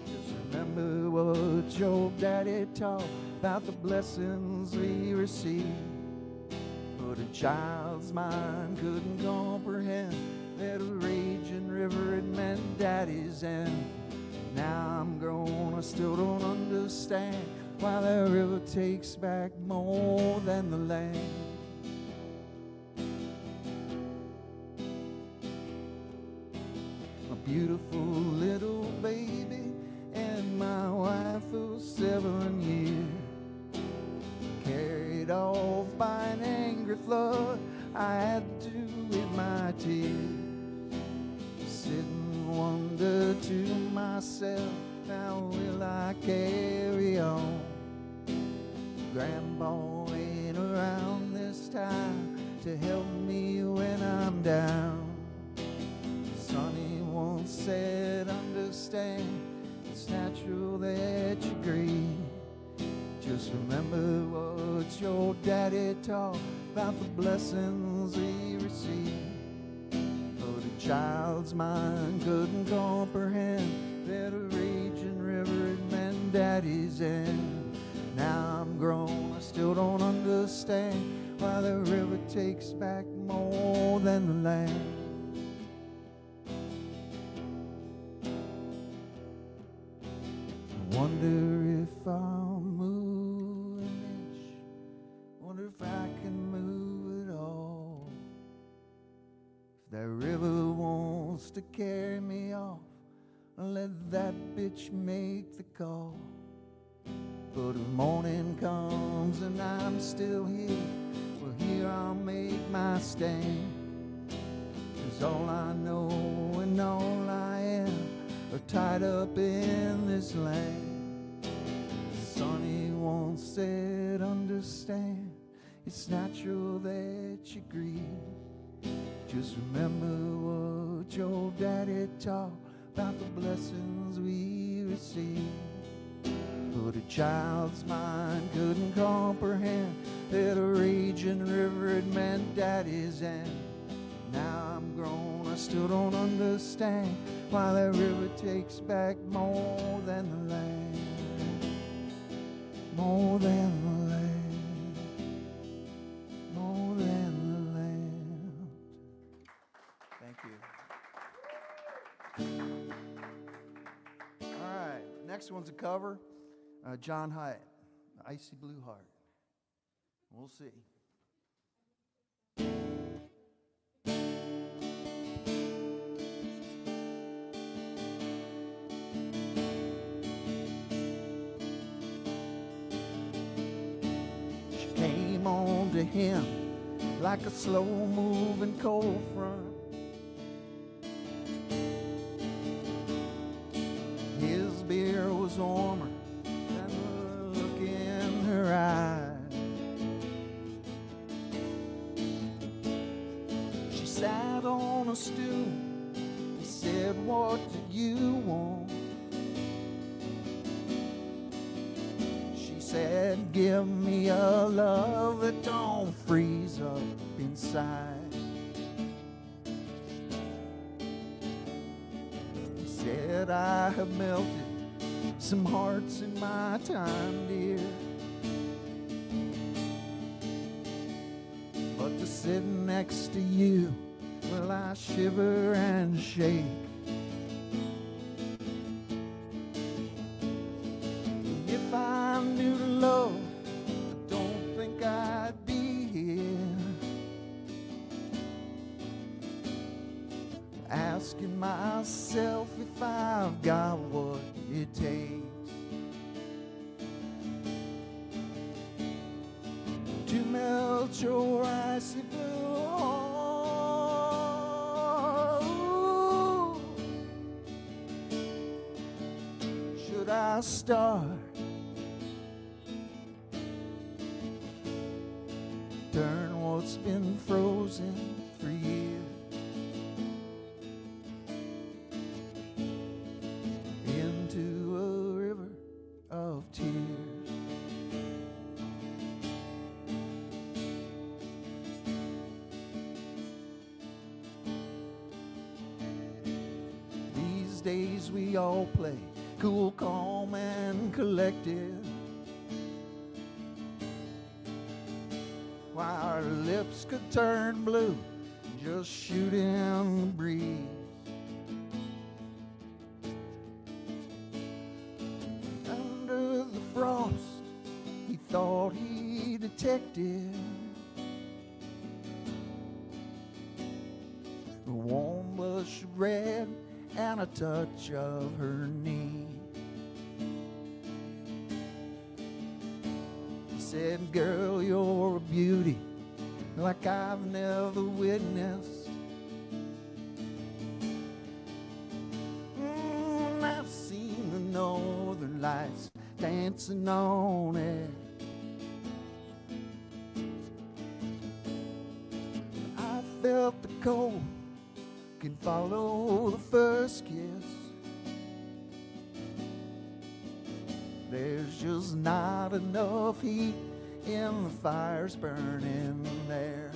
Just remember what your daddy taught about the blessings we receive. But a child's mind couldn't comprehend that a raging river had meant daddy's end. Now I'm grown, I still don't understand why that river takes back more than the land. Beautiful little baby and my wife for 7 years, carried off by an angry flood. I had to with my tears, sit and wonder to myself, how will I carry on? Grandpa ain't around this time to help me when I'm down. Sonny once said, understand, it's natural that you grieve. Just remember what your daddy taught about the blessings we receive. But a child's mind couldn't comprehend that a raging river had meant daddy's end. Now I'm grown, I still don't understand why the river takes back more than the land. Wonder if I'll move an inch, wonder if I can move at all. If that river wants to carry me off, let that bitch make the call. But if morning comes and I'm still here, well, here I'll make my stand. 'Cause all I know and all I am are tied up in this land. Sonny once said, understand, it's natural that you grieve. Just remember what your daddy taught about the blessings we receive. But a child's mind couldn't comprehend that a raging river had meant daddy's end. Now I'm grown, I still don't understand why that river takes back more than the land. More than the land. More than the land. Thank you. All right, next one's a cover. John Hyatt, Icy Blue Heart. We'll see. Came on to him like a slow-moving cold front. His beer was warmer than the look in her eyes. She sat on a stool. He said, what do you want? Said, give me a love that don't freeze up inside. He said, I have melted some hearts in my time, dear, but to sit next to you, well, I shiver and shake. myself if I've got what it takes to melt your icy blue heart. Ooh. Should I start? Turn what's been frozen for years into a river of tears. These days we all play cool, calm, and collected, while our lips could turn blue just shooting the breeze. Under the frost, he thought he detected a warm blush of red and a touch of her knee. He said, girl, you're a beauty like I've never witnessed. I've seen the northern lights dancing on it. I felt the cold can follow the first kiss. There's just not enough heat in the fires burning there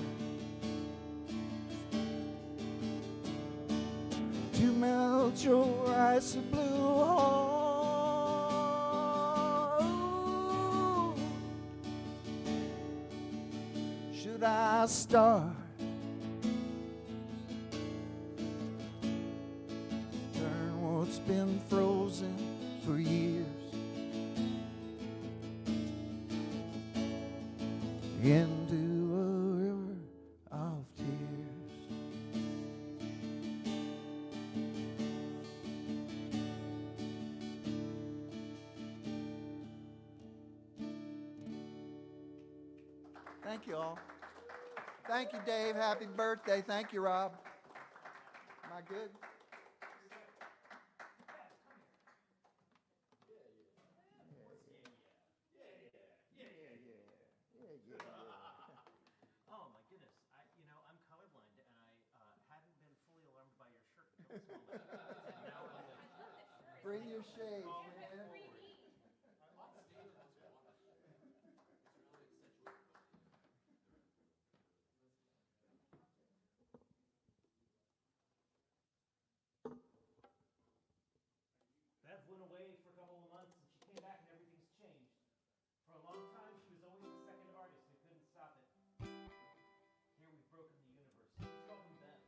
to melt your icy blue heart. Ooh. Should I start? Turn what's been frozen for years into a river of tears. Thank you all. Thank you, Dave. Happy birthday. Thank you, Rob. Am I good? Oh my goodness! I'm colorblind, and I hadn't been fully alarmed by your shirt until this moment. And now I'm like, Bring your shades, man. Bev went away for a couple of months, and she came back, and everything's changed. For a long time, she was always the second artist. We couldn't stop it. Here we've broken the universe. Let's welcome Bev.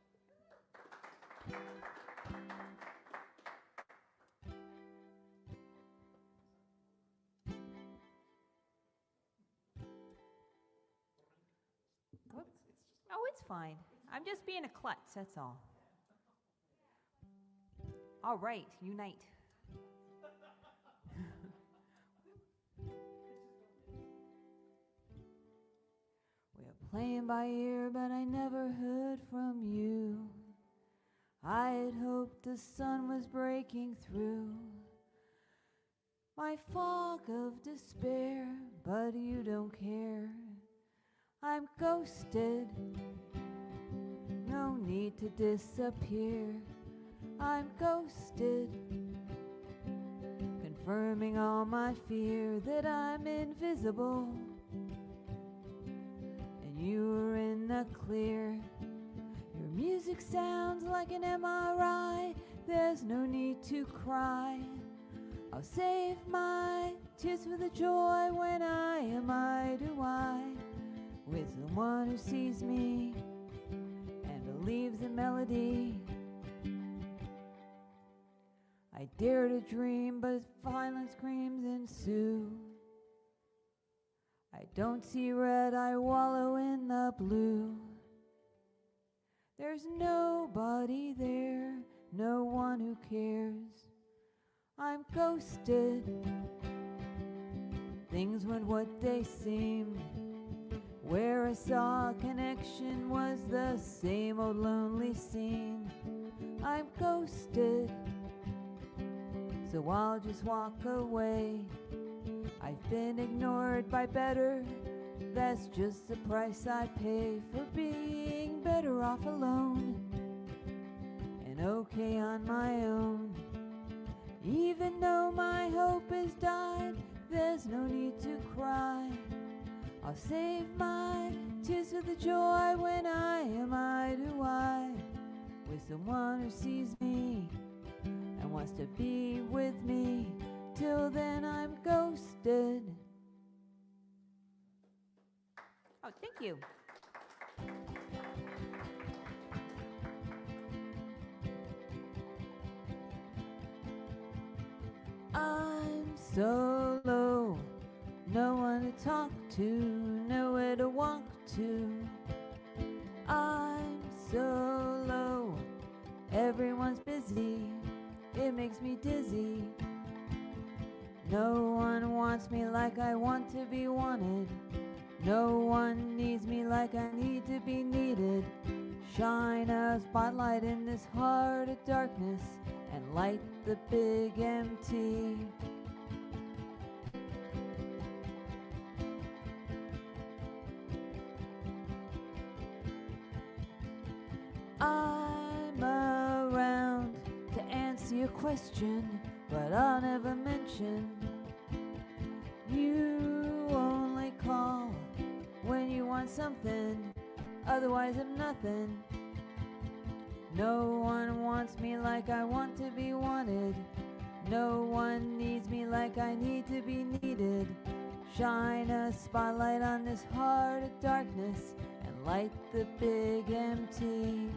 Whoops. Oh, it's fine. I'm just being a klutz, that's all. All right, unite. We're playing by ear, but I never heard from you. I had hoped the sun was breaking through my fog of despair, but you don't care. I'm ghosted, no need to disappear. I'm ghosted, confirming all my fear that I'm invisible and you are in the clear. Your music sounds like an MRI, there's no need to cry. I'll save my tears for the joy when I am eye to eye with someone who sees me and believes in melody. I dare to dream, but violent screams ensue. I don't see red, I wallow in the blue. There's nobody there no one who cares. I'm ghosted. Things weren't what they seemed. Where I saw a connection was the same old lonely scene. I'm ghosted, so I'll just walk away. I've been ignored by better. That's just the price I pay for being better off alone and okay on my own. Even though my hope has died, there's no need to cry. I'll save my tears for the joy when I am eye to eye with someone who sees me and wants to be with me. Till then I'm ghosted. Oh, thank you. I'm so low, no one to talk to, nowhere to walk to. I'm so low, everyone's busy, it makes me dizzy. No one wants me like I want to be wanted. No one needs me like I need to be needed. Shine a spotlight in this heart of darkness and light the big empty. I'm around to answer your question, but I'll never mention. You only call when you want something, otherwise I'm nothing. No one wants me like I want to be wanted. No one needs me like I need to be needed. Shine a spotlight on this heart of darkness and light the big empty.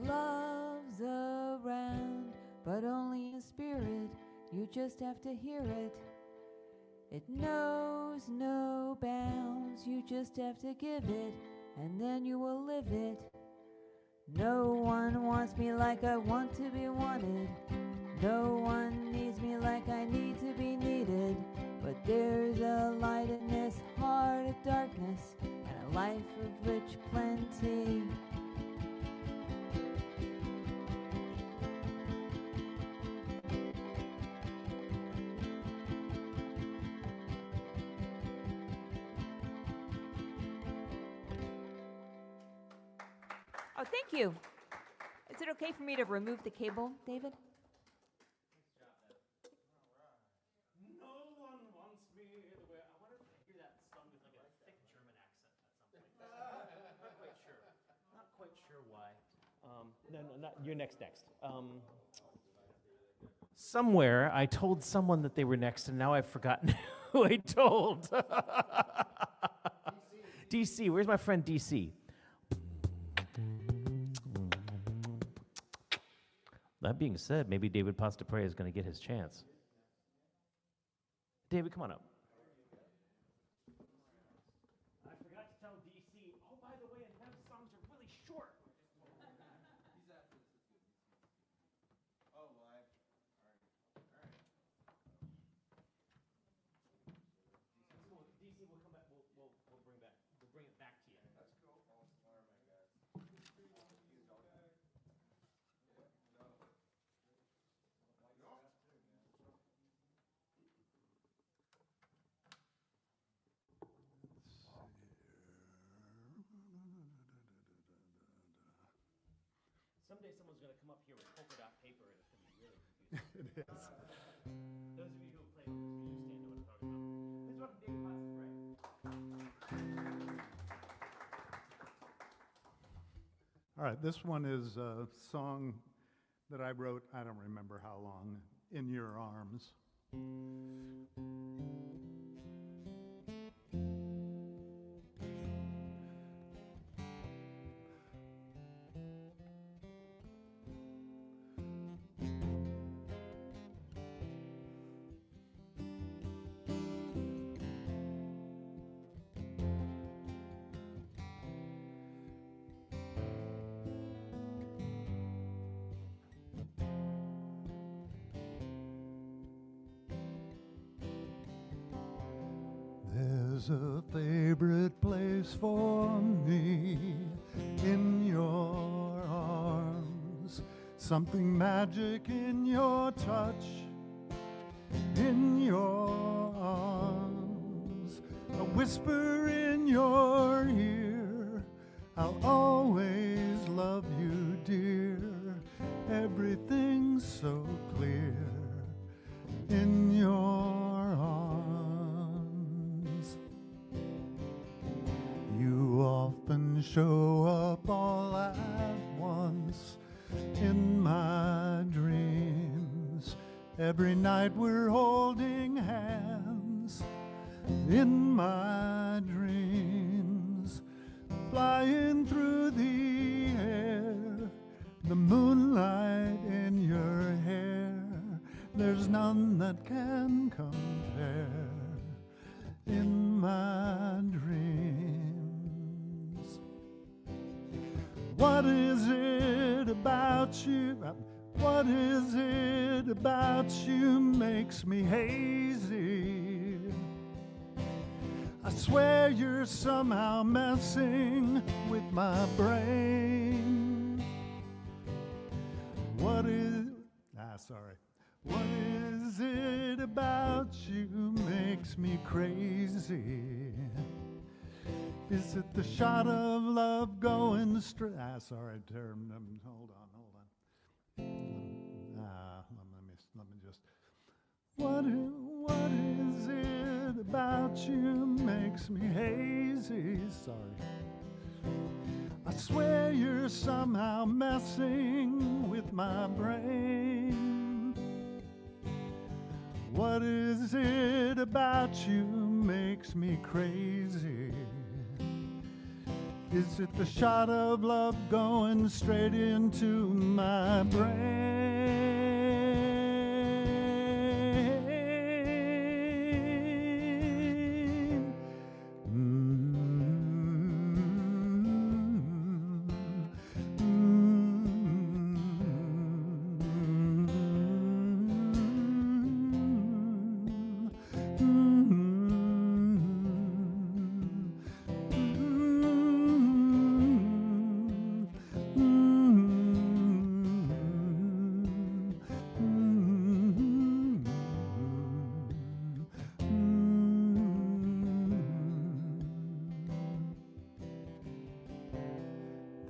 Love's around, but only in spirit. You just have to hear it. It knows no bounds. You just have to give it, and then you will live it. No one wants me like I want to be wanted. No one needs me like I need to be needed. But there's a light in this heart of darkness and a life of rich plenty. Oh, thank you. Is it okay for me to remove the cable, David? No one wants me the way I wonder if I hear that sung with like a thick German accent at some point. Not quite sure. Not quite sure why. No, not you're next. Somewhere I told someone that they were next, and now I've forgotten who I told. DC. Where's my friend DC? That being said, maybe David Pastapre is going to get his chance. David, come on up. I forgot to tell DC, oh, by the way, and them songs are really short. He's after this. Oh, live. All right. DC, we'll come back. We'll bring it back to you. Let's go. All right, guys. Someday someone's going to come up here with polka dot paper, and it's going to be really confusing. It is. Those of you who play with you understand what I'm talking about. Please welcome David Pastapre. All right, this one is a song that I wrote, I don't remember how long, In Your Arms. There's a favorite place for me in your arms. Something magic in your touch, in your arms. A whisper in your ear, I'll always love you, dear. Everything's so clear in your arms. You often show up all at once in my dreams. Every night we're holding hands in my dreams, flying through the air, the moonlight in your hair. There's none that can compare in my dreams. What is it about you? What is it about you makes me hazy? I swear you're somehow messing with my brain. What is... sorry. What is it about you makes me crazy? Is it the shot of love going straight? Sorry, hold on. Let me just. What is it about you makes me hazy? Sorry. I swear you're somehow messing with my brain. What is it about you makes me crazy? Is it the shot of love going straight into my brain?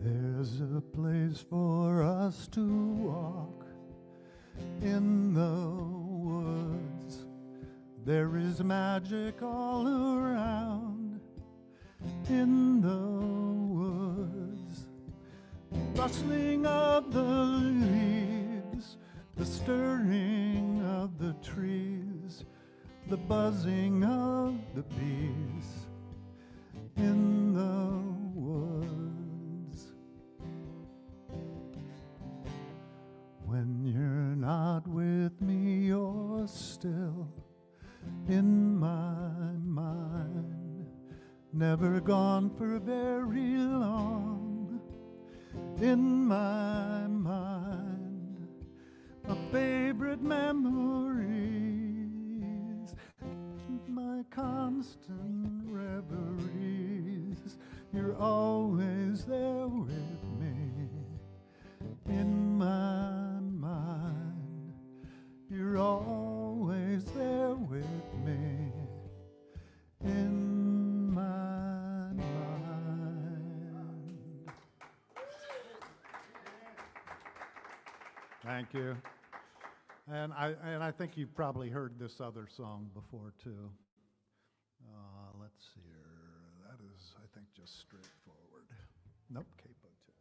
There's a place for us to walk in the woods. There is magic all around in the woods. Rustling of the leaves, the stirring of the trees, the buzzing of the bees in the woods. When you're not with me, you're still in my mind. Never gone for very long in my mind. My favorite memories, my constant reveries. You're always there with me in my mind. You're always there with me in my mind. Thank you. And I think you've probably heard this other song before too. Let's see here. That is, I think, just straightforward. Nope, capo too.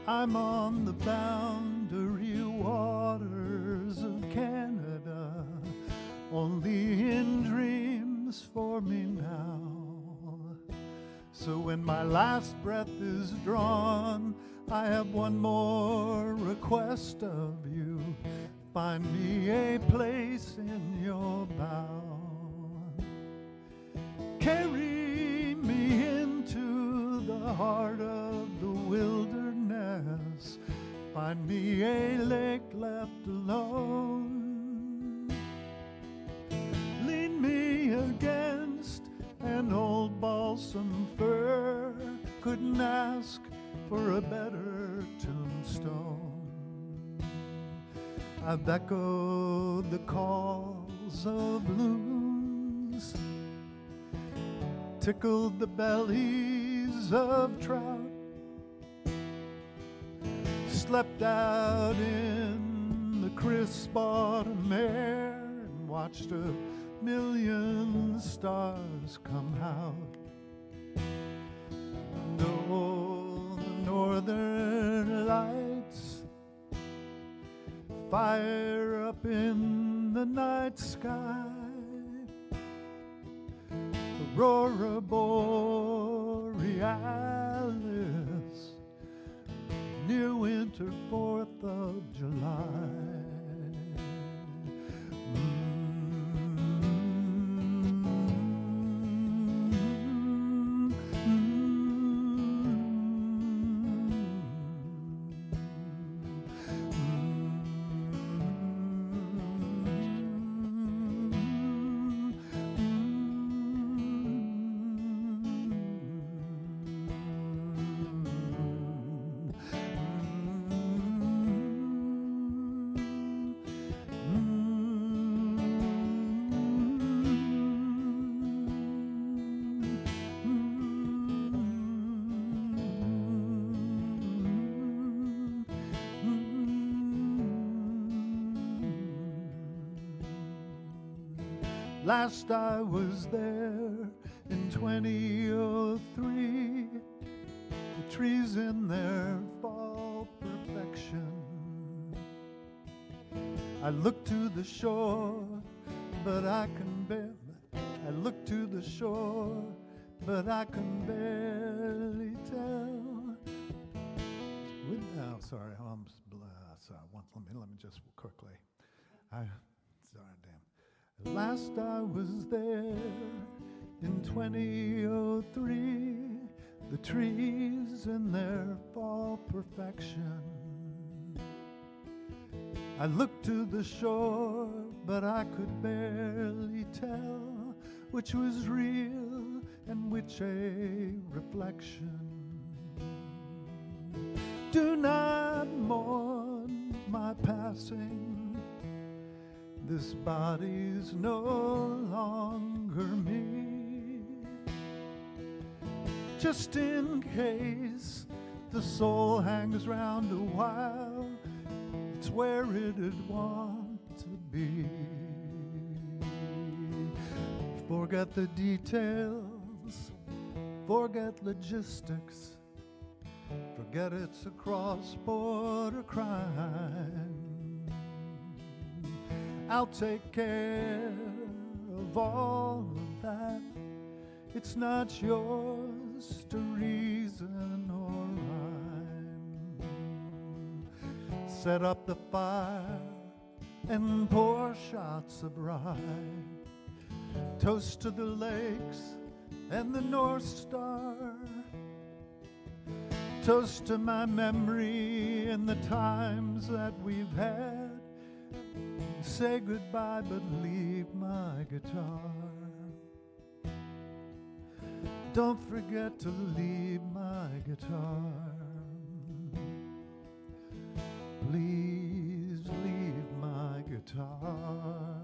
I'm on the boundary waters of Canada, only in dreams for me now. So when my last breath is drawn, I have one more request of you. find me a place in your bow. Carry me into the heart of the wilderness. Find me a lake left alone. Lean me against an old balsam fir. Couldn't ask for a better tombstone. I've echoed the calls of loons, tickled the bellies of trout, slept out in the crisp autumn air, and watched a million stars come out. And oh, the northern lights fire up in the night sky. Aurora Borealis, near winter 4th of July. Last I was there in 2003, the trees in their fall perfection. I look to the shore, but I can barely. I look to the shore, but I can barely tell. Sorry, let me just quickly. Sorry, damn. Last I was there in 2003, the trees in their fall perfection. I looked to the shore, but I could barely tell which was real and which a reflection. Do not mourn my passing. This body's no longer me. Just in case the soul hangs round a while, it's where it'd want to be. Forget the details, forget logistics, forget it's a cross-border crime. I'll take care of all of that. It's not yours to reason or rhyme. Set up the fire and pour shots of rye. Toast to the lakes and the North Star. Toast to my memory and the times that we've had. Say goodbye, but leave my guitar. Don't forget to leave my guitar. Please leave my guitar.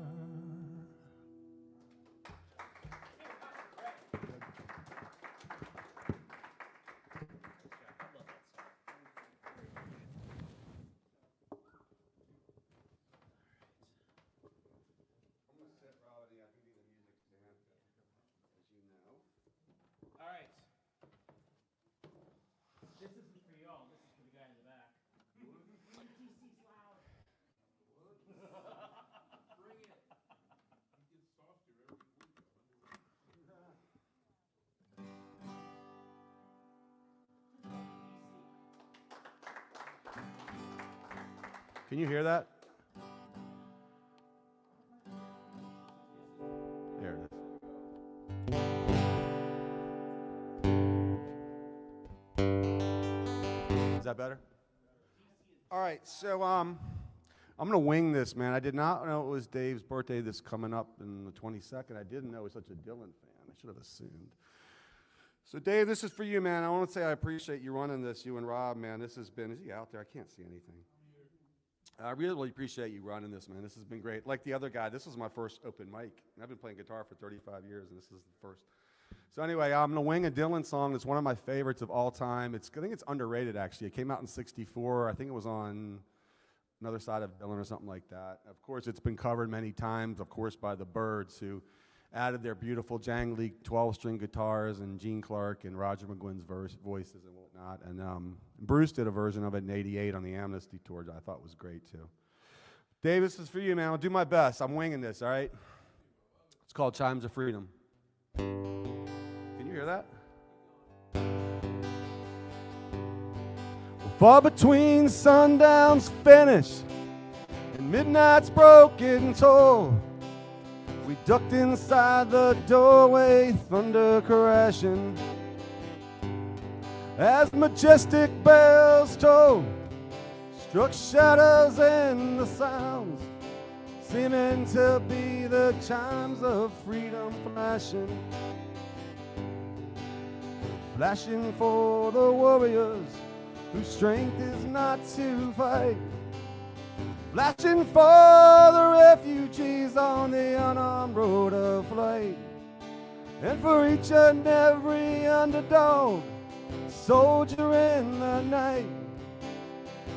Can you hear that? that better? All right, so I'm gonna wing this, man. I did not know it was Dave's birthday that's coming up in the 22nd. I didn't know he was such a Dylan fan. I should have assumed. So Dave, this is for you, man. I want to say I appreciate you running this, you and Rob, man. This has been, is he out there? I can't see anything. I really appreciate you running this, man. This has been great. Like the other guy, this was my first open mic. I've been playing guitar for 35 years, and this is the first. So anyway, I'm going to wing a Dylan song. It's one of my favorites of all time. I think it's underrated, actually. It came out in '64. I think it was on Another Side of Dylan or something like that. Of course, it's been covered many times, of course, by the Byrds, who added their beautiful jangly 12-string guitars and Gene Clark and Roger McGuinn's voices and whatnot. And Bruce did a version of it in '88 on the Amnesty Tour, which I thought was great, too. Dave, this is for you, man. I'll do my best. I'm winging this, all right? It's called Chimes of Freedom. Can you hear that? Far between sundown's finish and midnight's broken toll, we ducked inside the doorway, thunder crashing as majestic bells tolled, struck shadows and the sounds seeming to be the chimes of freedom flashing. Flashing for the warriors whose strength is not to fight. Flashing for the refugees on the unarmed road of flight. And for each and every underdog, soldier in the night,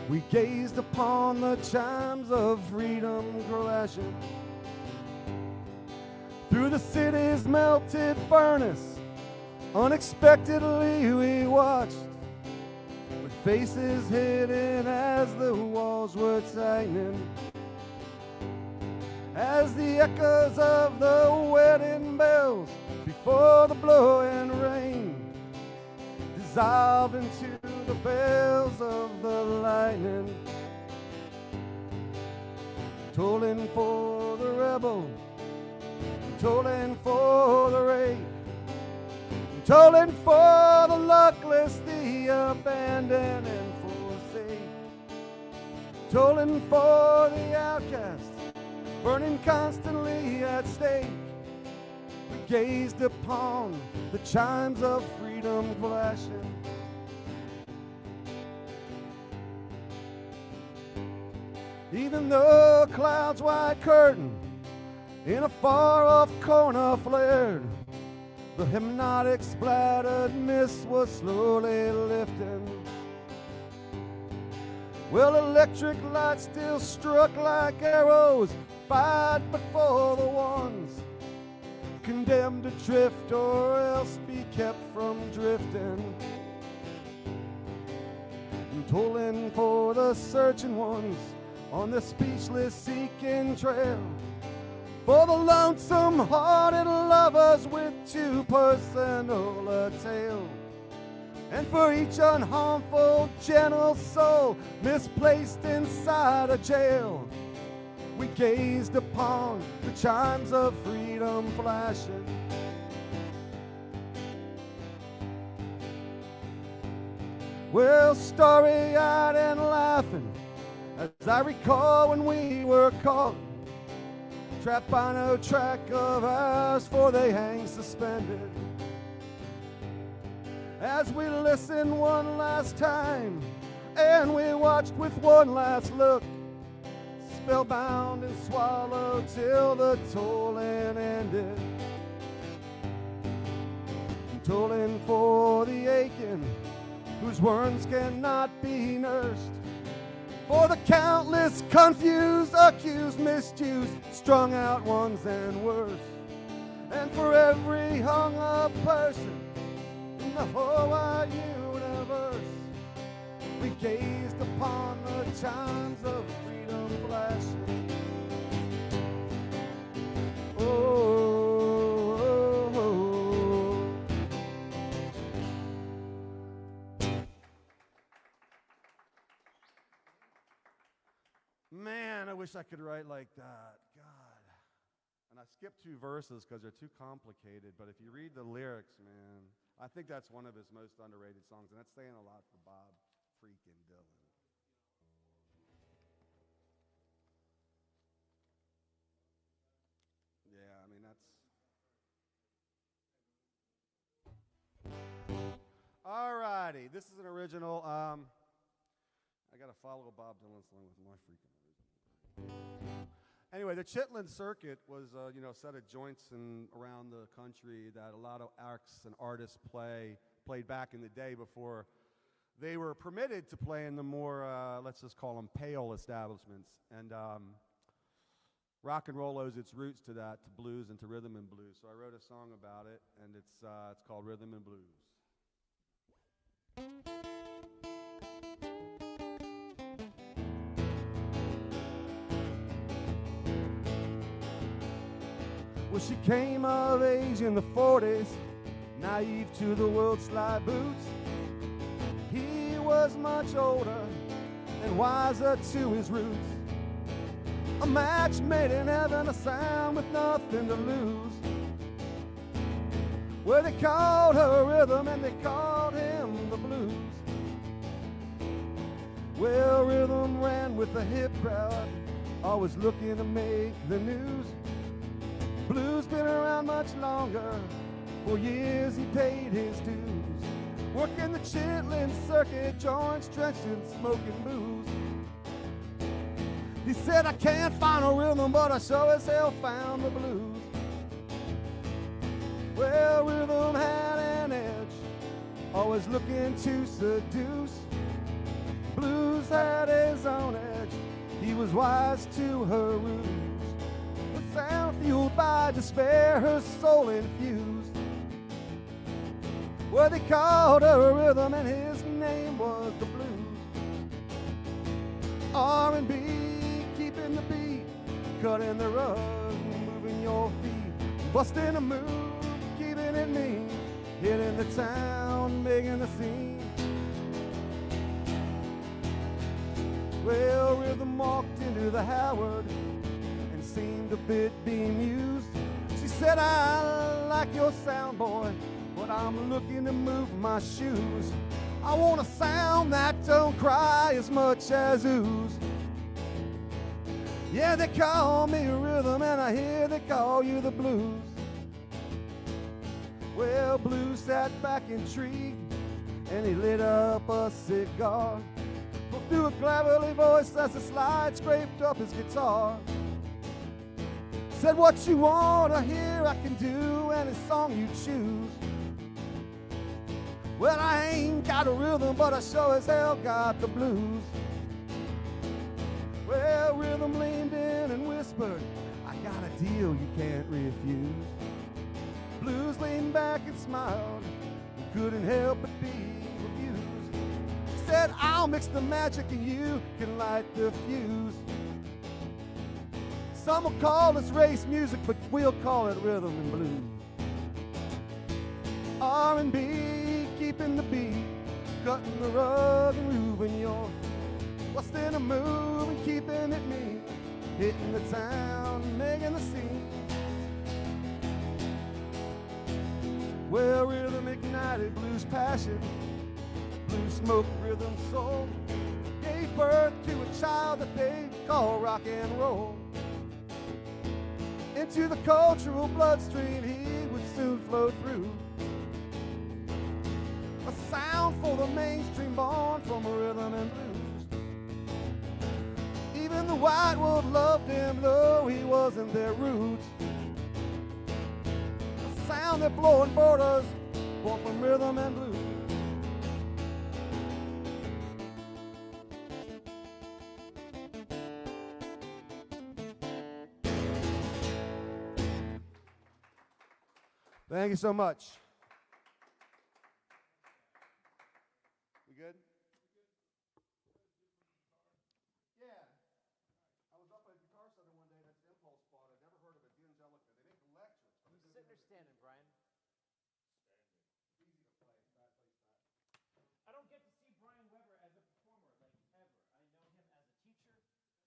we gazed upon the chimes of freedom crashing. Through the city's melted furnace, unexpectedly we watched, with faces hidden as the walls were tightening, as the echoes of the wedding bells before the blowing rain dissolve into the bells of the lightning, tolling for the rebel, tolling for the rape, tolling for the luckless, the abandoned and forsaken, tolling for the outcast, burning constantly at stake. We gazed upon the chimes of freedom flashing. Even though a cloud's white curtain in a far-off corner flared, the hypnotic splattered mist was slowly lifting. Well, electric lights still struck like arrows, fired before the ones condemned to drift or else be kept from drifting. And tolling for the searching ones on the speechless seeking trail, for the lonesome-hearted lovers with too personal a tale, and for each unharmful, gentle soul misplaced inside a jail, we gazed upon the chimes of freedom flashing. Well, starry-eyed and laughing, as I recall when we were caught, trapped by no track of ours, for they hang suspended. As we listened one last time, and we watched with one last look, spellbound and swallowed till the tolling ended. And tolling for the aching, whose wounds cannot be nursed, for the countless confused, accused, misused, strung out ones and worse, and for every hung up person in the whole wide universe, we gazed upon the chimes of freedom flashing. Oh, oh, oh. Man, I wish I could write like that. God. And I skipped 2 verses because they're too complicated, but if you read the lyrics, man, I think that's one of his most underrated songs, and that's saying a lot for Bob. freaking Dylan. Yeah, I mean, that's. All righty, this is an original. I got to follow Bob Dylan song with my freaking original. Anyway, the Chitlin Circuit was, a set of joints around the country that a lot of acts and artists played back in the day before they were permitted to play in the more, let's just call them pale establishments. And rock and roll owes its roots to that, to blues and to rhythm and blues. So I wrote a song about it, and it's called Rhythm and Blues. Well, she came of age in the 40s, naive to the world's sly boots. He was much older and wiser to his roots. A match made in heaven, a sound with nothing to lose. Well, they called her rhythm and they called him the blues. Well, rhythm ran with the hip crowd, always looking to make the news. Blues been around much longer, for years he paid his dues. Working the Chitlin Circuit, joints drenched in smoking booze. He said, I can't find a rhythm, but I sure as hell found the blues. Well, rhythm had an edge, always looking to seduce. Blues had his own edge, he was wise to her ruse. The sound fueled by despair, her soul infused. Well, they called her a rhythm and his name was the blues. R&B, keeping the beat, cutting the rug, moving your feet, busting a move, keeping it mean, hitting the town, making the scene. Well, rhythm walked into the Howard and seemed a bit bemused. She said, I like your sound, boy, but I'm looking to move my shoes. I want a sound that don't cry as much as ooze. Yeah, they call me rhythm, and I hear they call you the blues. Well, Blues sat back intrigued, and he lit up a cigar. Spoke through a gravelly voice as the slide scraped up his guitar. Said, what you want to hear I can do any song you choose. Well, I ain't got a rhythm, but I sure as hell got the blues. Well, rhythm leaned in and whispered, I got a deal you can't refuse. Blues leaned back and smiled, and couldn't help but be amused. He said, I'll mix the magic and you can light the fuse. Some will call this race music, but we'll call it rhythm and blues. R&B, keeping the beat, cutting the rug and moving your what's in a move and keeping it mean, hitting the town, making the scene. Well, rhythm ignited blues passion, blues smoke, rhythm soul, gave birth to a child that they call rock and roll. Into the cultural bloodstream he would soon flow through. A sound for the mainstream, born from a rhythm and blues. Even the white world loved him, though he wasn't their roots. A sound that blowing borders, born from rhythm and blues. Thank you so much. We good? Yeah. I was up at a guitar center one day, that's Impulse Spot. I'd never heard of it, D'Angelica. They make electric. Sitting or standing, Brian? Easy to play. Bad place back. I don't get to see Brian Weber as a performer, like, ever. I know him as a teacher.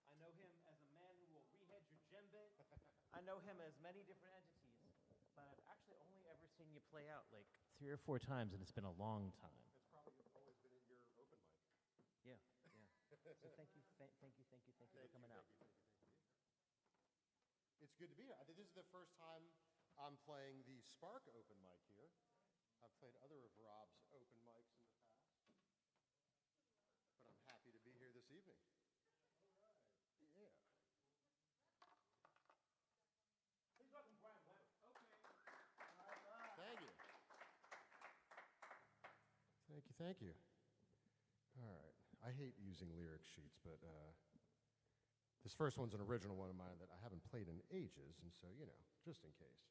I know him as a man who will rehead your djembe. I know him as many different entities. But I've actually only ever seen you play out like 3 or 4 times, and it's been a long time. It's probably always been at your open mic. So thank you for coming out. It's good to be here. I think this is the first time I'm playing the Spark open mic here. I've played other of Rob's open mics in the past, but I'm happy to be here this evening. Yeah. Thank you. Thank you, thank you. All right. I hate using lyric sheets, but this first one's an original one of mine that I haven't played in ages, and so, you know, just in case.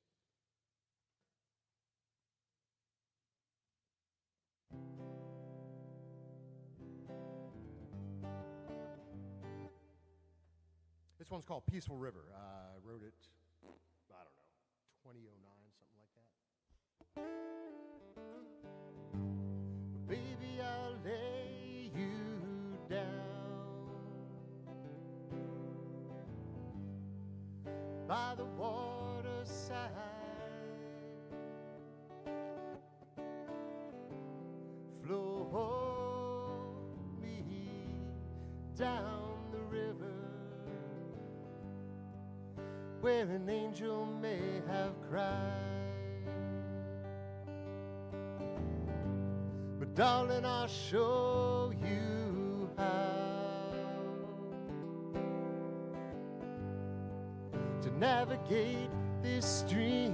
This one's called Peaceful River. I wrote it, I don't know, 2009, something like that. Baby, I'll lay you down by the waterside. Float me down the river where an angel may have cried. But darling, I'll show you how to navigate this stream.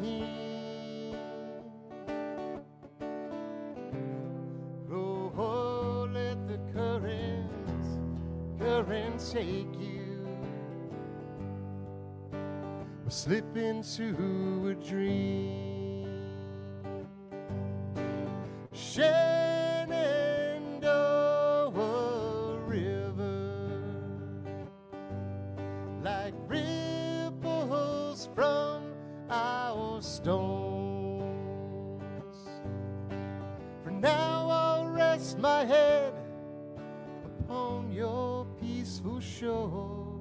Oh, let the currents take you, or slip into a dream. Shenandoah River, like ripples from our stones. For now I'll rest my head upon your peaceful shore.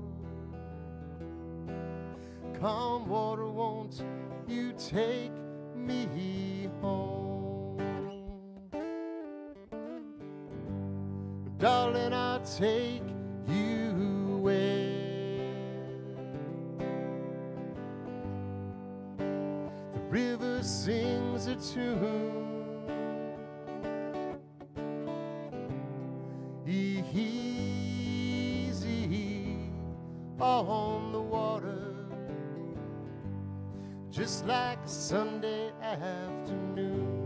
Calm water, won't you take me home? Darling, I'll take you where the river sings a tune. Easy on the water, just like a Sunday afternoon.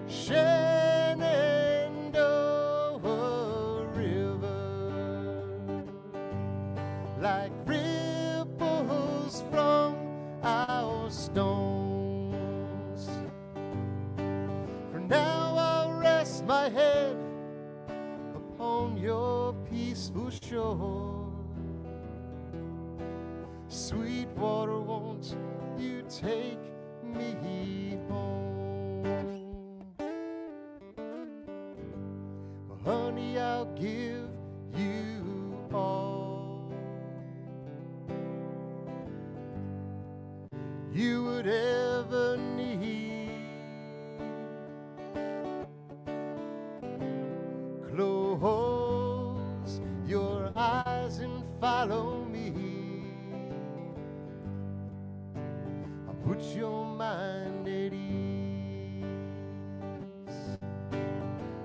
Shenandoah River, like ripples from our stones. For now I'll rest my head upon your peaceful shore. Sweet water, won't you take me home? Well, honey, I'll give you all you would ever need. Close your eyes and follow me. Put your mind at ease.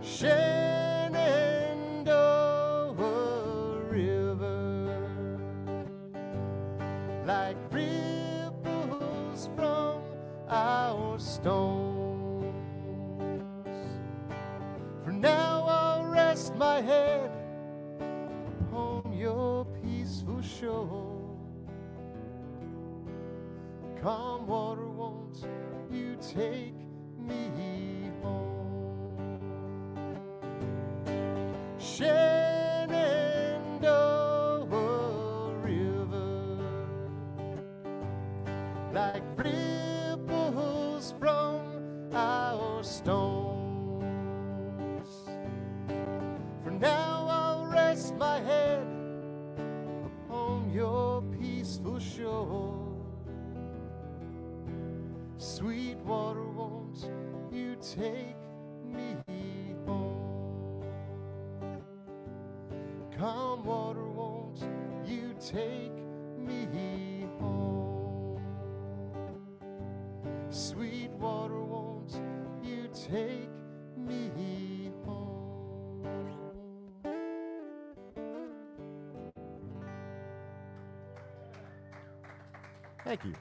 Shenandoah River, like ripples from our stones. For now I'll rest my head upon your peaceful shore. Calm water, won't you take me home? Shenandoah River, like ripples from our stones. For now I'll rest my head upon your peaceful shore. Sweet water, won't you take me home? take me home? Sweetwater, won't you take me home? Thank you.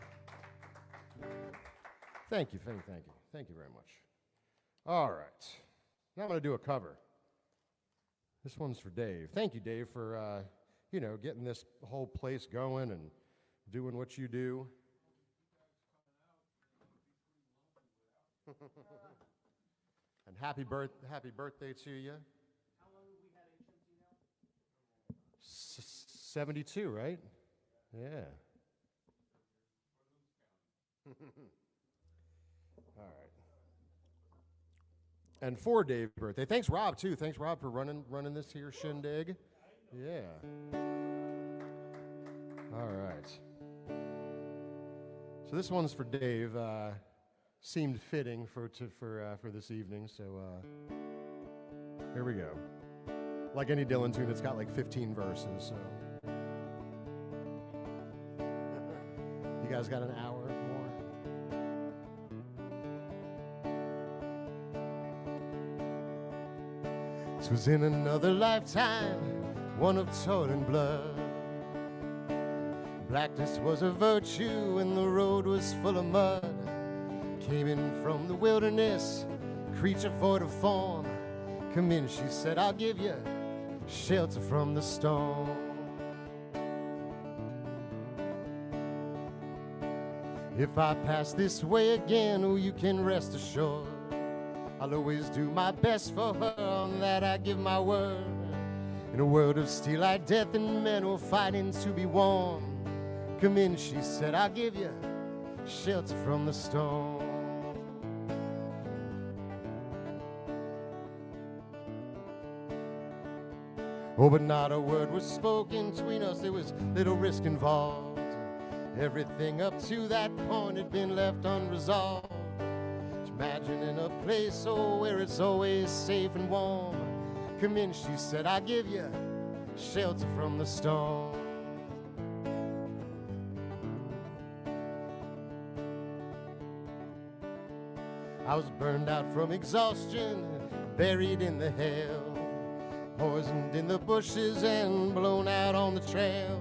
Thank you, thank you, thank you. Thank you very much. All right. Now I'm going to do a cover. This one's for Dave. Thank you, Dave, for, getting this whole place going and doing what you do. And happy birthday to you. How long have we had HMT now? 72, right? Yeah. All right. And for Dave's birthday, thanks Rob too. Thanks Rob for running this here shindig. Yeah. All right. So this one's for Dave. Seemed fitting for this evening. So here we go. Like any Dylan tune, it's got like 15 verses. So you guys got an hour more. This was in another lifetime, one of toil and blood. Blackness was a virtue and the road was full of mud. Came in from the wilderness, creature void of form. Come in, she said, I'll give you shelter from the storm. If I pass this way again, oh, you can rest assured I'll always do my best for her, on that I give my word. In a world of steel-eyed death and men who are fighting to be warm. Come in, she said, I'll give you shelter from the storm. Oh, but not a word was spoken between us, there was little risk involved. Everything up to that point had been left unresolved. Imagine in a place, oh, where it's always safe and warm. Come in, she said, I'll give you shelter from the storm. I was burned out from exhaustion, buried in the hell, poisoned in the bushes and blown out on the trail,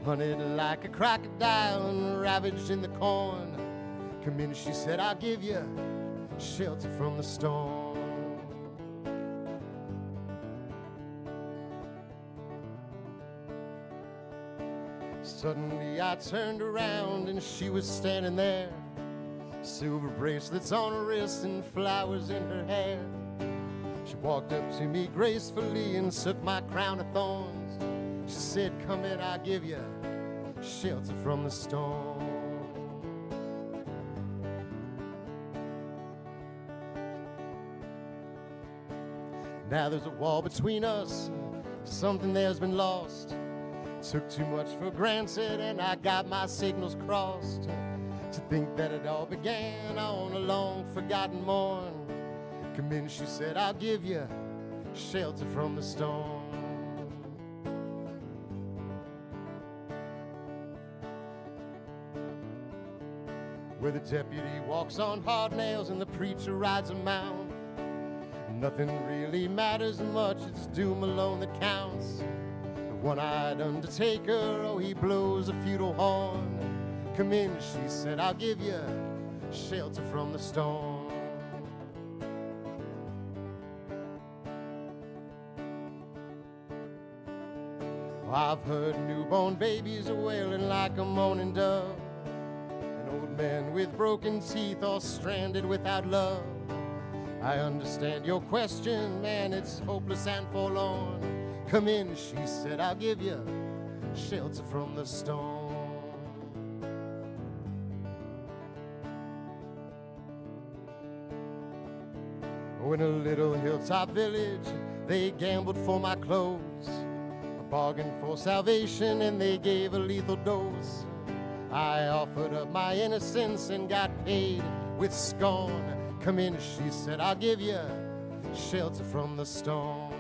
hunted like a crocodile and ravaged in the corn. Come in, she said, I'll give you shelter from the storm. Suddenly I turned around and she was standing there, silver bracelets on her wrist and flowers in her hair. She walked up to me gracefully and took my crown of thorns. She said, come in, I'll give you shelter from the storm. Now there's a wall between us, something there's been lost. Took too much for granted and I got my signals crossed. To think that it all began on a long forgotten morn. Come in, she said, I'll give you shelter from the storm. Where the deputy walks on hard nails and the preacher rides a mount. Nothing really matters much, it's doom alone that counts. The one-eyed undertaker, oh, he blows a feudal horn. Come in, she said, I'll give you shelter from the storm. I've heard newborn babies wailing like a moaning dove. An old man with broken teeth all stranded without love. I understand your question, man, it's hopeless and forlorn. Come in, she said, I'll give you shelter from the storm. Oh, in a little hilltop village, they gambled for my clothes. A bargain for salvation, and they gave a lethal dose. I offered up my innocence and got paid with scorn. Come in, she said, I'll give you shelter from the storm.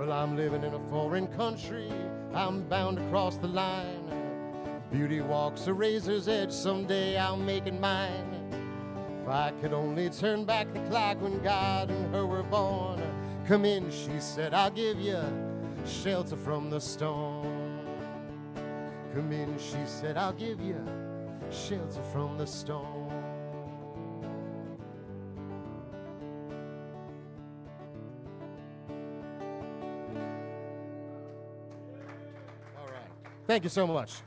Well, I'm living in a foreign country, I'm bound to cross the line. Beauty walks a razor's edge, someday I'll make it mine. If I could only turn back the clock when God and her were born. Come in, she said, I'll give you shelter from the storm. Come in, she said, I'll give you shelter from the storm. All right. Thank you so much.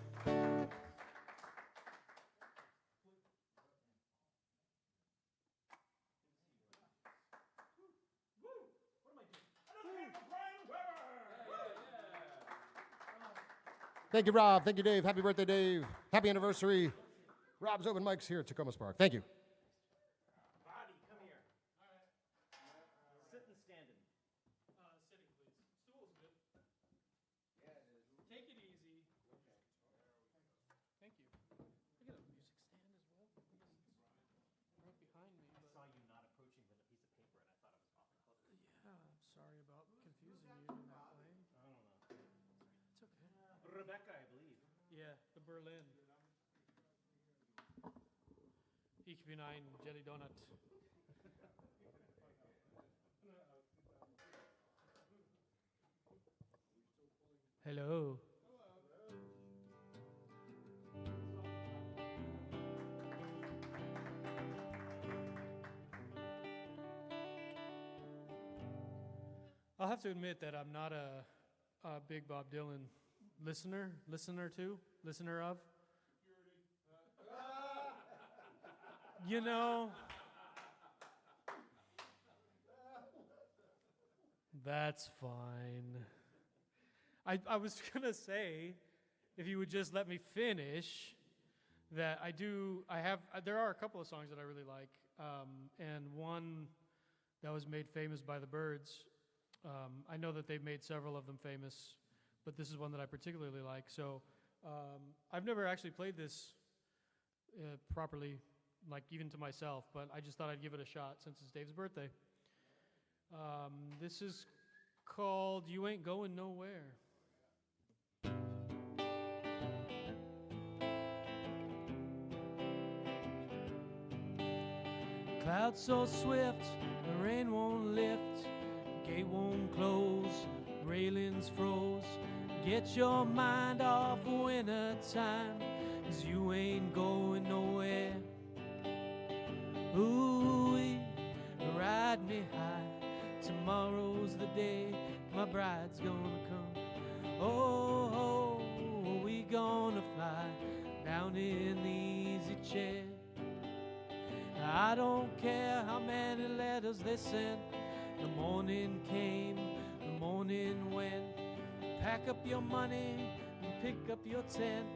Thank you, Rob. Thank you, Dave. Happy birthday, Dave. Happy anniversary. Rob's Open Mics here at Takoma Spark. Thank you. Bobby, come here. Sitting, standing. Sitting, please. Stool's good. Take it easy. Thank you. I got a music stand as well. Right behind me. I saw you not approaching with a piece of paper, and I thought it was awfully close. Yeah, I'm sorry about confusing you in that way. I don't know. It's okay. Rebecca, I believe. Yeah, the Berlin. Ich bin ein Jelly Donut. Hello. I'll have to admit that I'm not a big Bob Dylan listener of. You know, that's fine. I was gonna say, if you would just let me finish, that there are a couple of songs that I really like, and one that was made famous by the Byrds. I know that they've made several of them famous, but this is one that I particularly like. So I've never actually played this properly, like even to myself, but I just thought I'd give it a shot since it's Dave's birthday. This is called You Ain't Going Nowhere. Clouds so swift, the rain won't lift, gate won't close, railings froze. Get your mind off winter time, 'cause you ain't going nowhere. Ooh, ride me high, tomorrow's the day my bride's gonna come. Oh, we gonna fly down in the easy chair. I don't care how many letters they sent. The morning came, the morning went. Pack up your money and pick up your tent,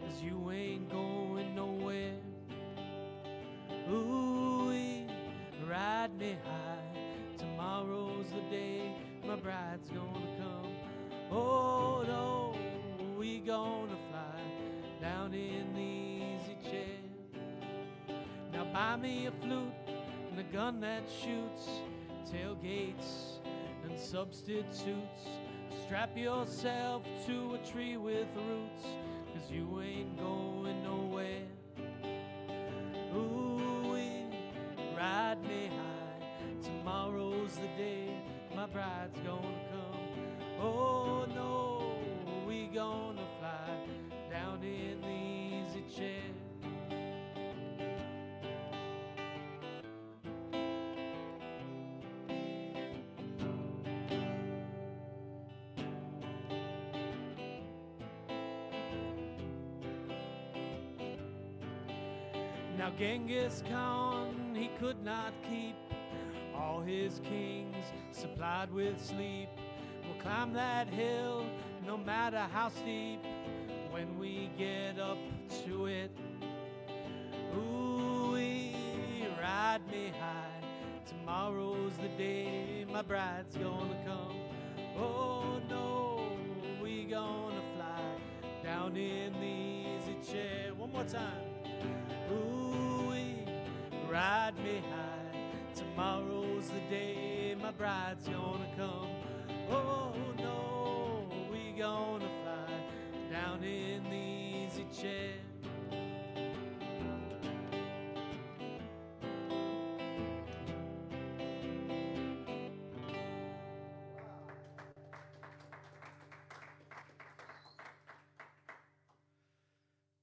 'cause you ain't going nowhere. Ooh, ride me high, tomorrow's the day my bride's gonna come. Oh no, we gonna fly down in the easy chair. Now buy me a flute and a gun that shoots, tailgates and substitutes. Strap yourself to a tree with roots, 'cause you ain't going nowhere. Ooh, ride me high, tomorrow's the day my bride's gonna come. Oh no, we gonna fly down in the easy chair. Now Genghis Khan, he could not keep all his kings supplied with sleep. We'll climb that hill no matter how steep when we get up to it. Ooh, ride me high, tomorrow's the day my bride's gonna come. Oh no, we gonna fly down in the easy chair. One more time. Ooh, ride me high, tomorrow's the day my bride's gonna come. Oh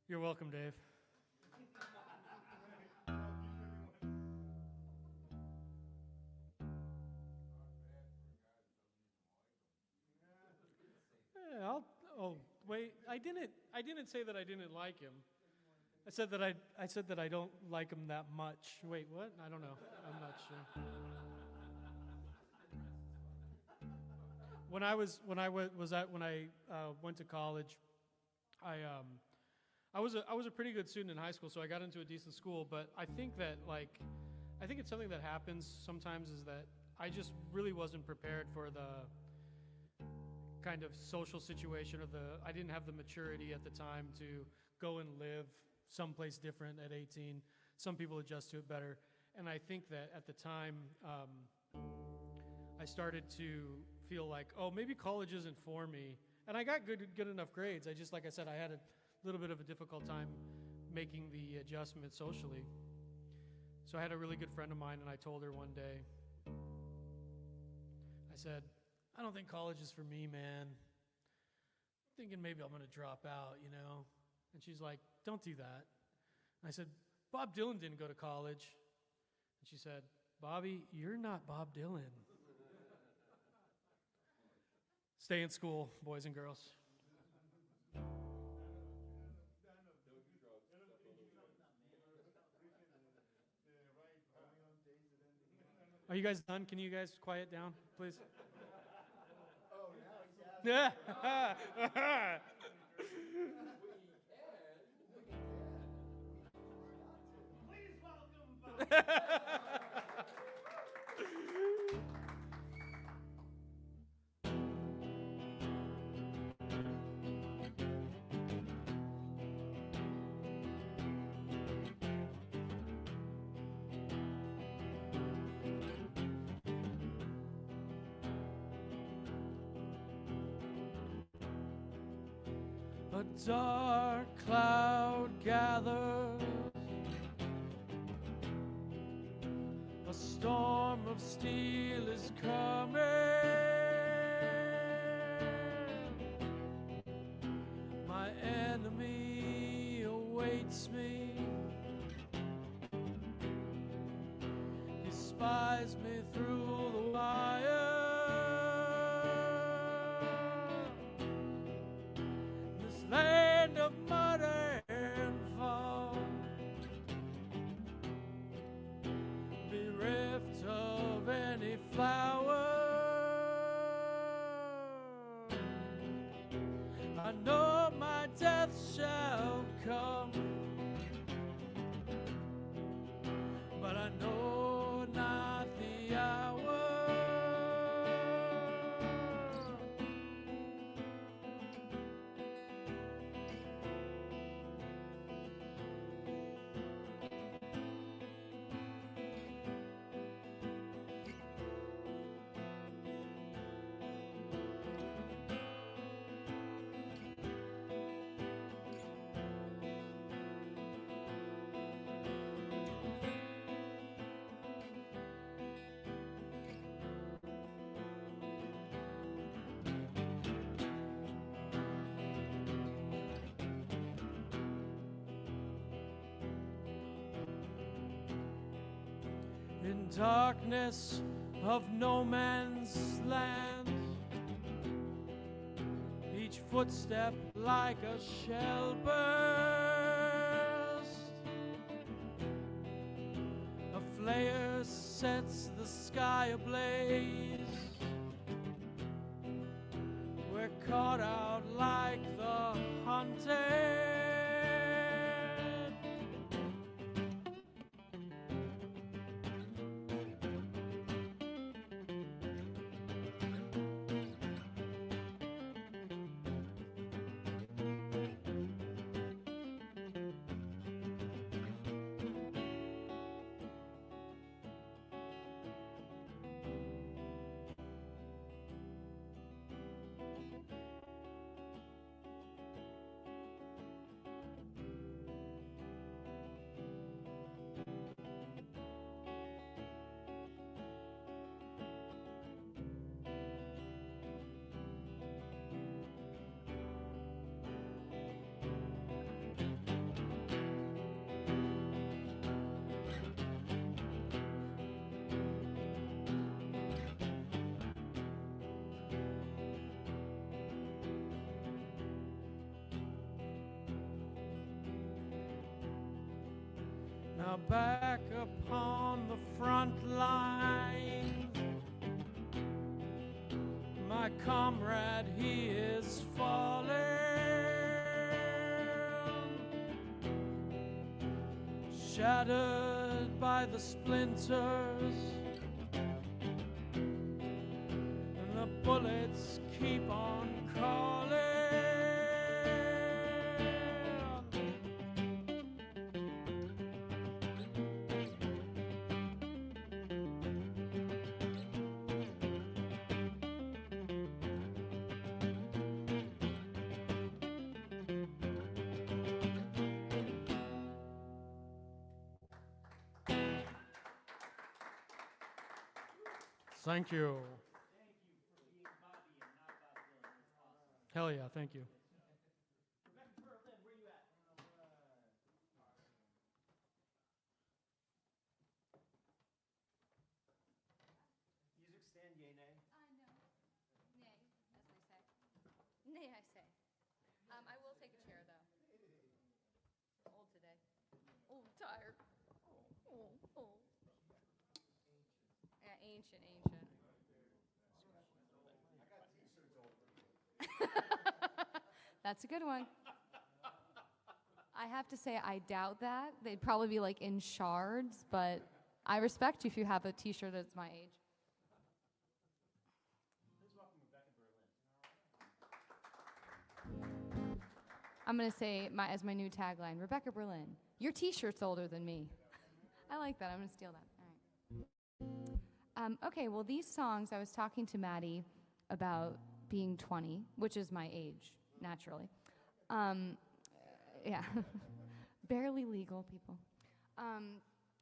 You're welcome, Dave. Yeah, oh wait, I didn't say that I didn't like him. I said that I don't like him that much. Wait, what? I don't know. I'm not sure. When I went to college, I was a pretty good student in high school, so I got into a decent school. But I think it's something that happens sometimes is that I just really wasn't prepared for the kind of social situation, I didn't have the maturity at the time to go and live someplace different at 18. Some people adjust to it better. And I think that at the time, I started to feel like, oh, maybe college isn't for me. And I got good enough grades. I just, like I said, I had a little bit of a difficult time making the adjustment socially. So I had a really good friend of mine, and I told her one day, I said, I don't think college is for me, man. Thinking maybe I'm going to drop out, you know? And she's like, don't do that. And I said, Bob Dylan didn't go to college. And she said, Bobby, you're not Bob Dylan. Stay in school, boys and girls. Are you guys done? Can you guys quiet down, please? Yeah. A dark cloud gathers, a storm of steel is coming. My enemy awaits me. He spies me through the wire. Land of mud and fall, bereft of any flower. I know my death shall come, but I know not the hour. In darkness of no man's land, each footstep like a shell burst. A flare sets the sky ablaze. We're caught out like the hunted. Now back upon the front line, my comrade, he is falling, shattered by the splinters, and the bullets keep on calling. Thank you. Hell yeah, thank you. Music stand, yay, nay? No. Nay, as they say. Nay, I say. I will take a chair, though. Old today. Oh, tired. Oh. Yeah, ancient. That's a good one. I have to say, I doubt that. They'd probably be like in shards, but I respect you if you have a t-shirt that's my age. I'm going to say as my new tagline, Rebecca Berlin, your t-shirt's older than me. I like that. I'm going to steal that. All right. Okay, well, these songs, I was talking to Maddie about being 20, which is my age, naturally. Yeah. Barely legal, people.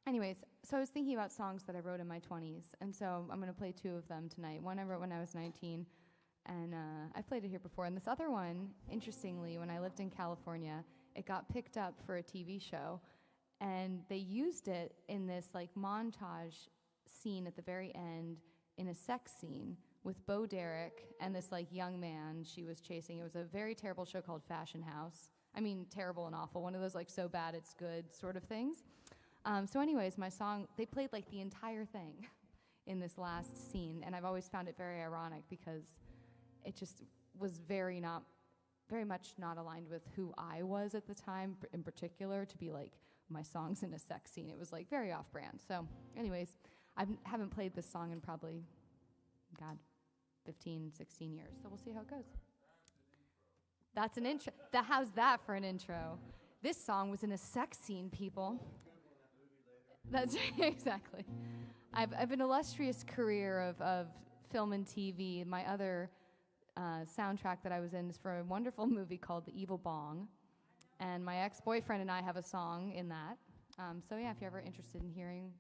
Anyways, so I was thinking about songs that I wrote in my 20s, and so I'm going to play two of them tonight. One I wrote when I was 19, and I've played it here before. And this other one, interestingly, when I lived in California, it got picked up for a TV show, and they used it in this like montage scene at the very end in a sex scene with Bo Derek and this like young man she was chasing. It was a very terrible show called Fashion House. I mean, terrible and awful. One of those like so bad it's good sort of things. So anyways, my song, they played like the entire thing in this last scene, and I've always found it very ironic because it just was very much not aligned with who I was at the time in particular, to be like my songs in a sex scene. It was like very off-brand. So anyways, I haven't played this song in probably, 15, 16 years. So we'll see how it goes. That's an intro. How's that for an intro? This song was in a sex scene, people. That's exactly. I've an illustrious career of film and TV. My other soundtrack that I was in is for a wonderful movie called The Evil Bong. And my ex-boyfriend and I have a song in that. So yeah, if you're ever interested in hearing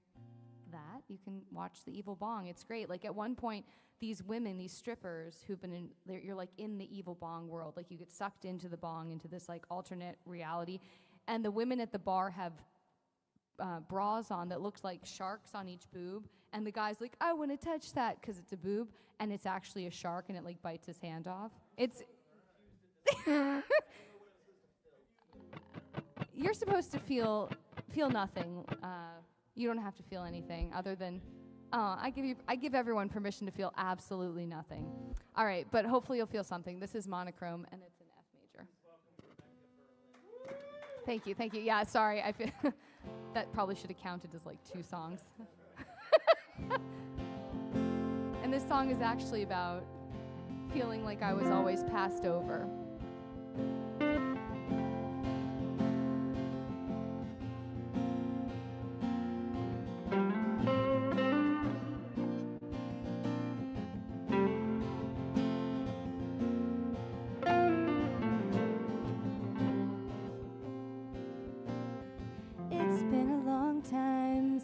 that, you can watch The Evil Bong. It's great. Like at one point, these women, these strippers who've been in, you're like in the evil bong world. Like you get sucked into the bong, into this like alternate reality. And the women at the bar have bras on that looks like sharks on each boob. And the guy's like, I want to touch that because it's a boob. And it's actually a shark and it like bites his hand off. It's... You're supposed to feel nothing. You don't have to feel anything other than, I give everyone permission to feel absolutely nothing. All right, but hopefully you'll feel something. This is monochrome, and it's an F major. Thank you. Yeah, sorry, I feel that probably should have counted as like 2 songs. And this song is actually about feeling like I was always passed over.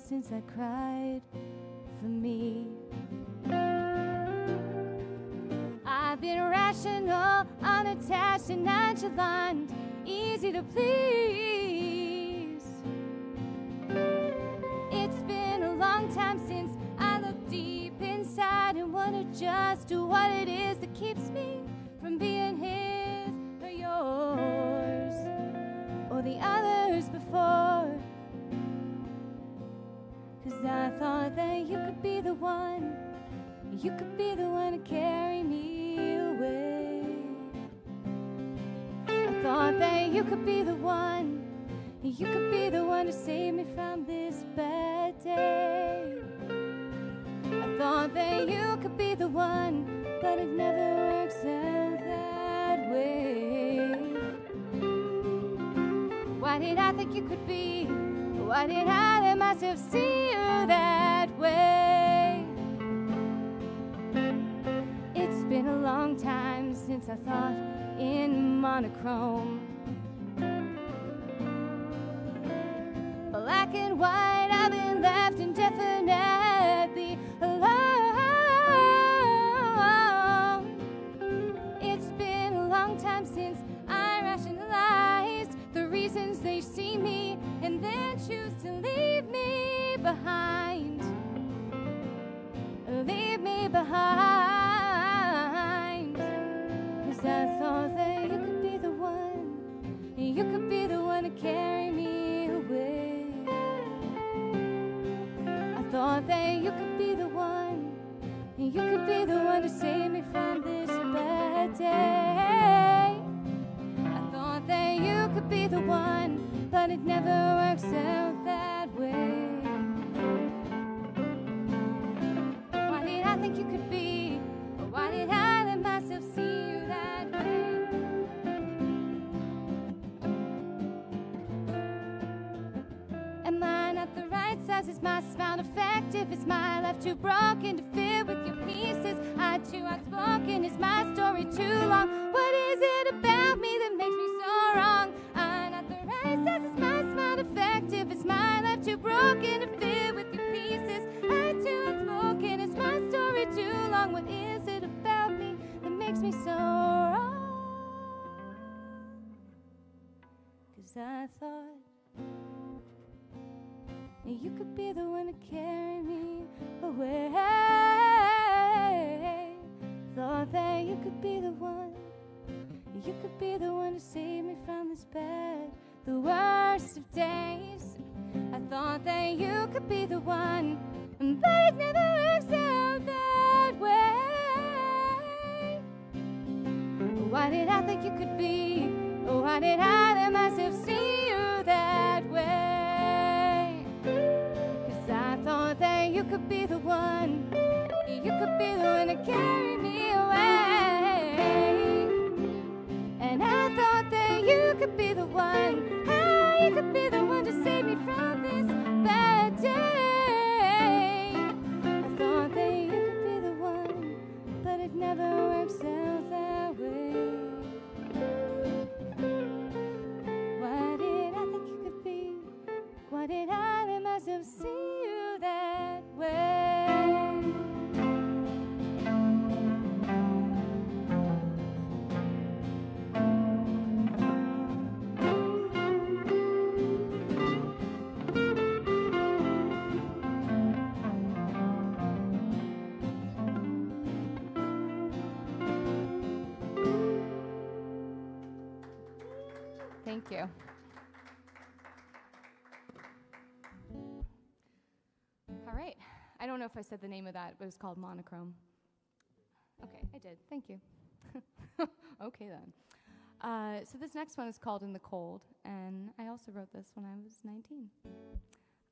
Since I cried for me, I've been rational, unattached and nonchalant, easy to please. It's been a long time since I looked deep inside and wanted just to what it is that keeps me from being his or yours or the others before. 'Cause I thought that you could be the one. You could be the one to carry me away. I thought that you could be the one. You could be the one to save me from this bad day. I thought that you could be the one, but it never works out that way. Why did I think you could be? Why did I let myself see you that way? It's been a long time since I thought in monochrome. Black and white, I've been left indefinitely alone. It's been a long time since I rationalized the reasons they see me and then choose to leave me behind. Leave me behind. 'Cause I thought that you could be the one. You could be the one to carry me away. I thought that you could be the one. You could be the one to save me from this bad day. I thought that you could be the one, but it never works out that way. Why did I think you could be? Why did I let myself see you that way? Am I not the right size? Is my smile effective? Is my life too broken to fit with your pieces? I too outspoken? Is my story too long? What is it about me that makes me so wrong? I'm not the right size. Is my smile effective? Is my life too broken to fit with your pieces? I too outspoken? Is my story too long? What is it about me that makes me so wrong? 'Cause I thought you could be the one to carry me away. Thought that you could be the one. You could be the one to save me from this bad, the worst of days. I thought that you could be the one, but it never works out that way. Why did I think you could be? Why did I let myself see you that way? 'Cause I thought that you could be the one. You could be the one to carry me away. And I thought that you could be the one. You could be the one to save me from this bad day. I thought that you could be the one, but it never works out that way. Why did I think you could be? Why did I let myself see you that way? Thank you. All right. I don't know if I said the name of that, but it was called Monochrome. Okay, I did. Thank you. Okay, then. So this next one is called In the Cold, and I also wrote this when I was 19.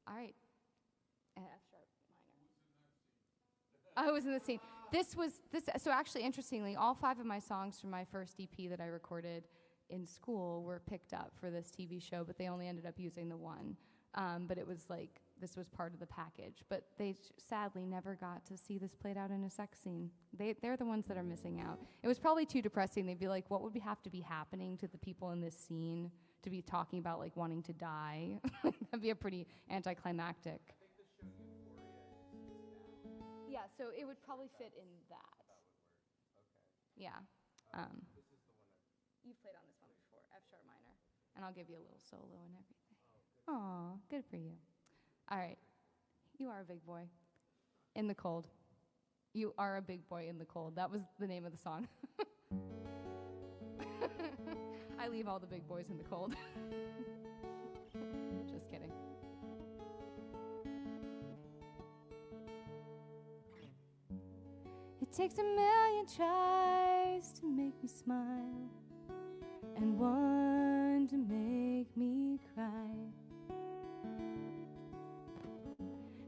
All right. F sharp minor. I was in the scene. So actually, interestingly, all 5 of my songs from my first EP that I recorded in school were picked up for this TV show, but they only ended up using the one. But it was like, this was part of the package. But they sadly never got to see this played out in a sex scene. They're the ones that are missing out. It was probably too depressing. They'd be like, what would have to be happening to the people in this scene to be talking about like wanting to die? That'd be a pretty anticlimactic. Yeah, so it would probably fit in that. Okay. Yeah. You've played on this one before, F sharp minor. And I'll give you a little solo and everything. Aw, good for you. All right. You are a big boy. In the Cold. You are a big boy in the cold. That was the name of the song. I leave all the big boys in the cold. Just kidding. It takes a million tries to make me smile, and one to make me cry.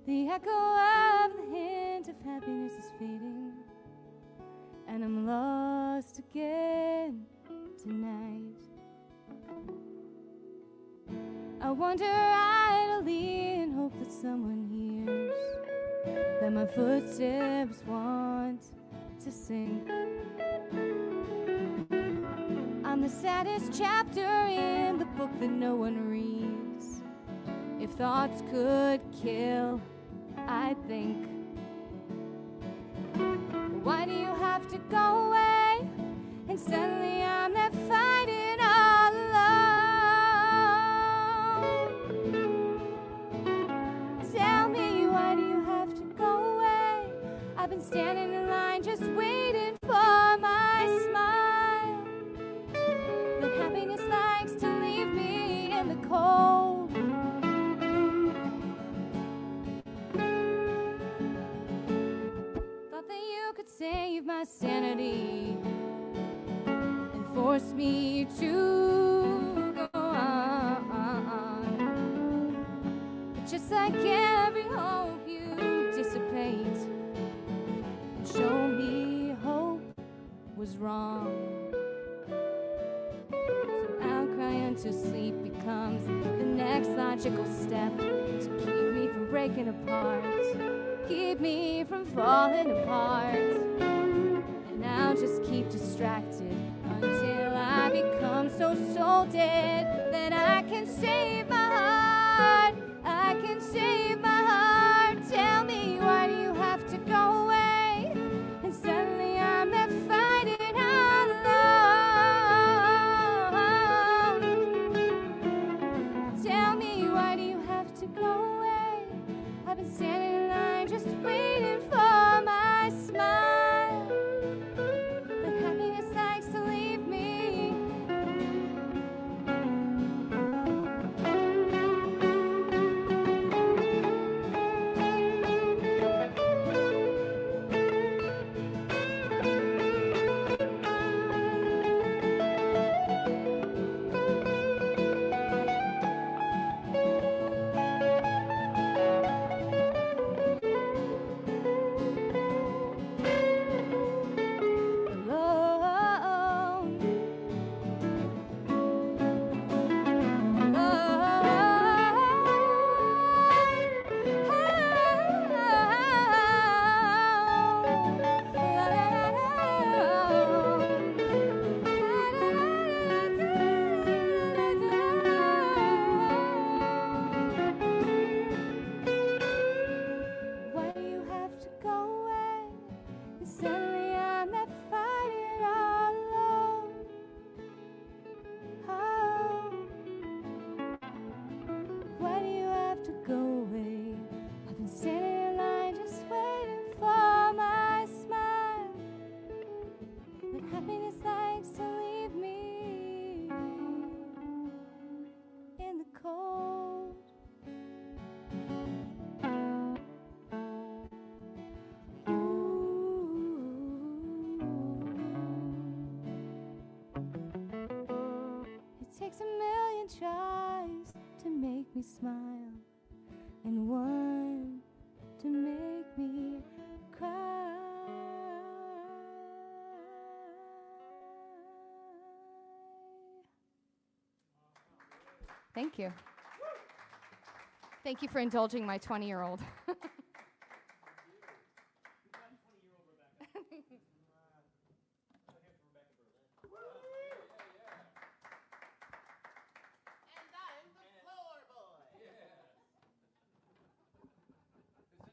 The echo of the hint of happiness is fading, and I'm lost again tonight. I wander idly and hope that someone hears that my footsteps want to sink. I'm the saddest chapter in the book that no one reads. If thoughts could kill, I think. Why do you have to go away? And suddenly I'm left fighting all alone. Tell me, why do you have to go away? I've been standing in line just waiting for my smile. But happiness likes to leave me in the cold. Save my sanity and force me to go on. But just like every hope, you dissipate and show me hope was wrong. So I'll cry until sleep becomes the next logical step to keep me from breaking apart, keep me from falling apart. And I'll just keep distracted until I become so soul dead that I can save my heart. I can save my heart. Tell me, why do you have to go away? And suddenly I'm left fighting all alone. Tell me, why do you have to go away? I've been standing in line just waiting for my smile. But happiness likes to leave me. Why do you have to go away? And suddenly I'm left fighting all alone. Oh. Why do you have to go away? I've been standing in line just waiting for my smile. But happiness likes to leave me in the cold. It takes a million tries to make me smile, and one to make me cry. Thank you. Thank you for indulging my 20-year-old. Is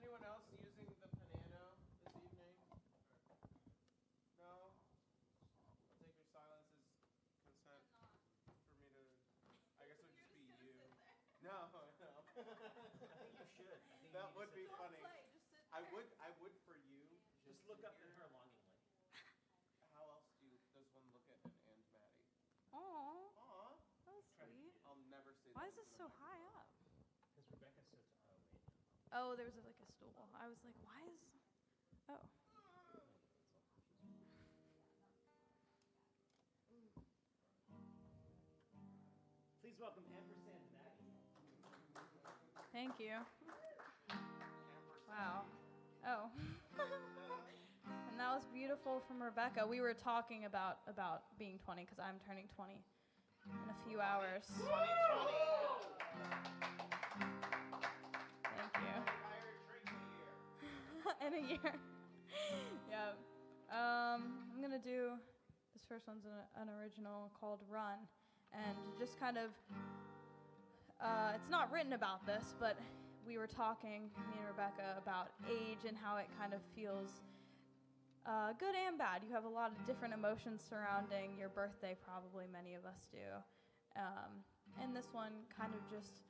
anyone else using the piano this evening? No? I'll take your silence as consent for me to. I guess it would just be you. No, no. I think you should. That would be funny. I would for you. Just look up at her longingly. How else does one look at an Aunt Maddie? Aw, Aw. that was sweet. I'll never say Why that is this into the so high up? Because Rebecca sits. Oh, wait. Oh, there was like a stool. I was like, why is? Oh. welcome ampersand Maggie. Thank you. Wow. Oh. And that was beautiful from Rebecca. We were talking about being 20 because I'm turning 20 in a few hours. Thank you. In a year. Yeah. I'm going to do, this first one's an original called Run. And just kind of, it's not written about this, but we were talking, me and Rebecca, about age and how it kind of feels good and bad. You have a lot of different emotions surrounding your birthday, probably many of us do. And this one kind of just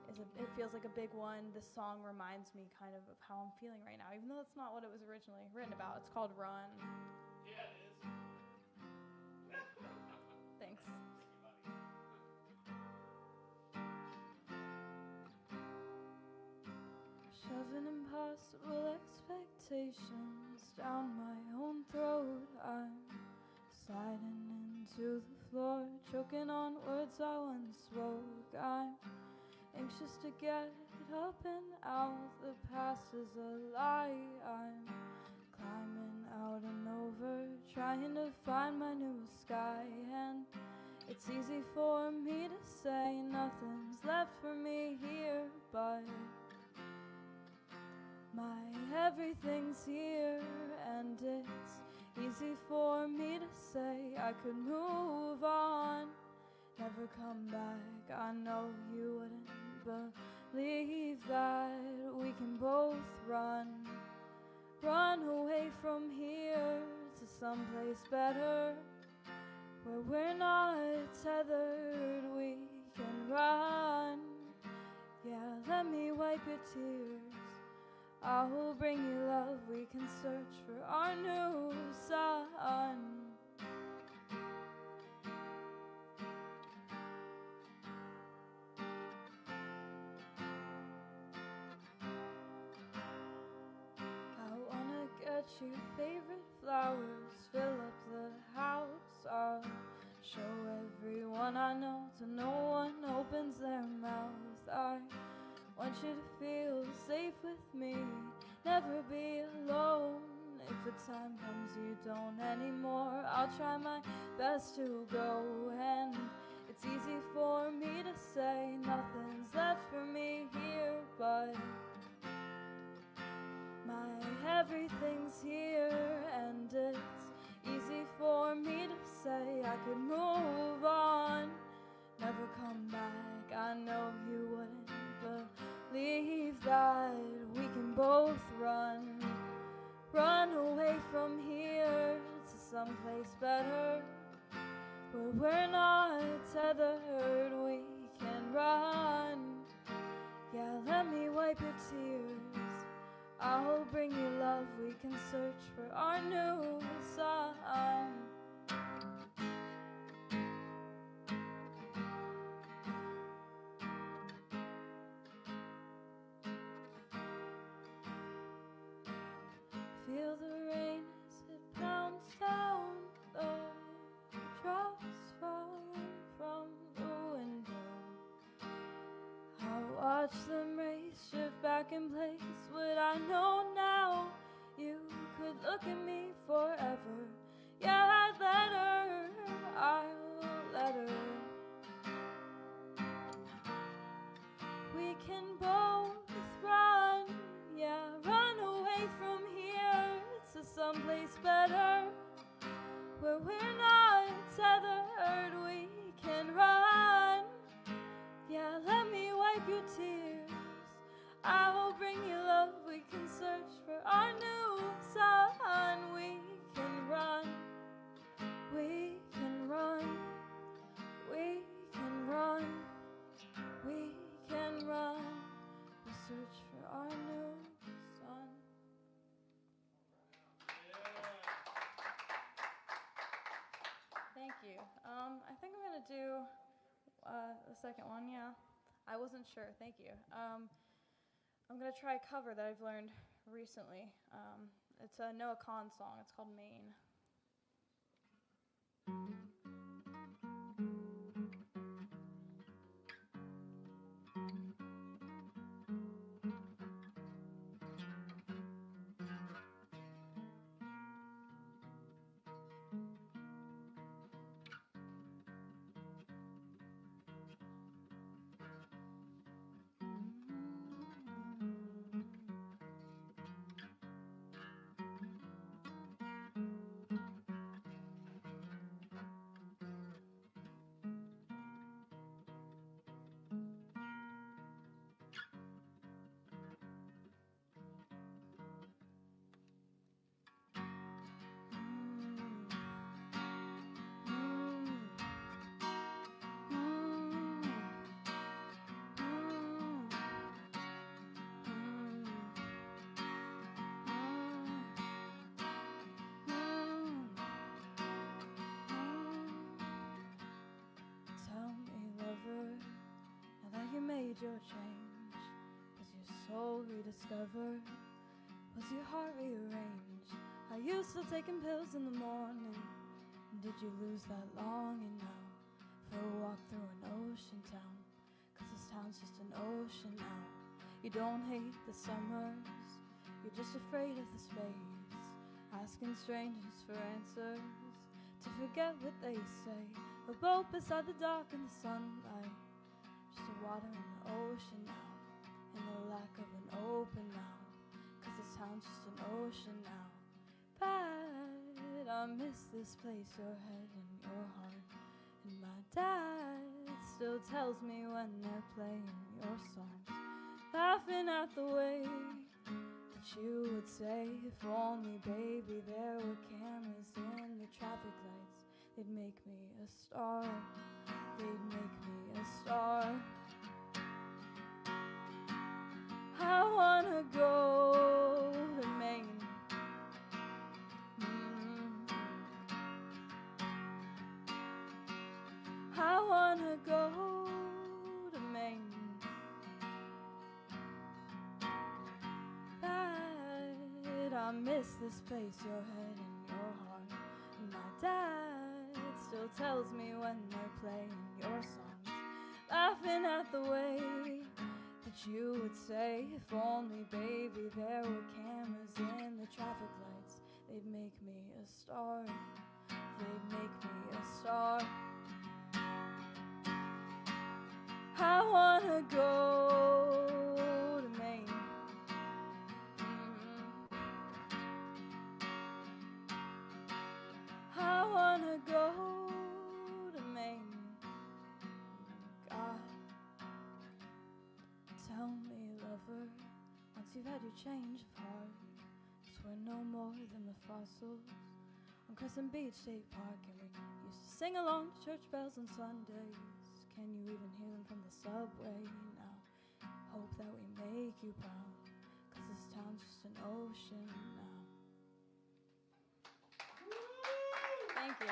it feels like a big one. This song reminds me kind of how I'm feeling right now, even though that's not what it was originally written about. It's called Run. Yeah, it is. Thanks. Shoving impossible expectations down my own throat. I'm sliding into the floor, choking on words I once spoke. I'm anxious to get up and out. The past is a lie. I'm climbing out and over, trying to find my new sky. And it's easy for me to say nothing's left for me here, but my everything's here. And it's easy for me to say I could move on, never come back. I know you wouldn't believe that we can both run away from here to someplace better, where we're not tethered. We can run. Yeah, let me wipe your tears. I will bring you love. We can search for our new sun. Your favorite flowers, fill up the house. I'll show everyone I know till no one opens their mouth. I want you to feel safe with me, never be alone. If the time comes you don't anymore, I'll try my best to go. And it's easy for me to say nothing's left for me here, but my everything's here. And it's easy for me to say I could move on, never come back. I know you wouldn't believe that we can both run away from here to someplace better, where we're not tethered. We can run. Yeah, let me wipe your tears. I'll bring you love. We can search for our new sun. Feel the rain as it pounds down, the drops falling from the window. I'll watch them race, shift back in place. Would I know now you could look at me forever? Yeah, I'd let her, I'll let her. We can both run, yeah, run away from here to someplace better, where we're not tethered. We can run. Yeah, let me wipe your tears. I will bring you love. We can search for our new sun. We can run. We can run. We can run. We can run. We search for our new sun. Thank you. I think I'm gonna do the second one. Yeah, I wasn't sure. Thank you. I'm gonna try a cover that I've learned recently. It's a Noah Kahn song. It's called Maine. made your change? Was your soul rediscovered? Was your heart rearranged? Are you still taking pills in the morning? Did you lose that longing now for a walk through an ocean town? 'Cause this town's just an ocean now. You don't hate the summers, you're just afraid of the space, asking strangers for answers to forget what they say. A boat beside the dock in the sunlight, just a water in the ocean now, and the lack of an open now, 'cause this town's just an ocean now. But I miss this place, your head and your heart, and my dad still tells me when they're playing your songs, laughing at the way that you would say, if only, baby, there were cameras in the traffic lights, they'd make me a star, they'd make me a star. I wanna go to Maine. I wanna go to Maine. But I miss this place, your head and your heart, and my dad still tells me when they're playing your songs, laughing at the way that you would say, if only, baby, there were cameras in the traffic lights, they'd make me a star, they'd make me a star. I wanna go to Maine. I wanna go to Maine. God, tell me, lover, once you've had your change of heart, 'cause we're no more than the fossils on Crescent Beach State Park, and we used to sing along to church bells on Sundays. Can you even hear them from the subway now? Hope that we make you proud, 'cause this town's just an ocean now. Thank you.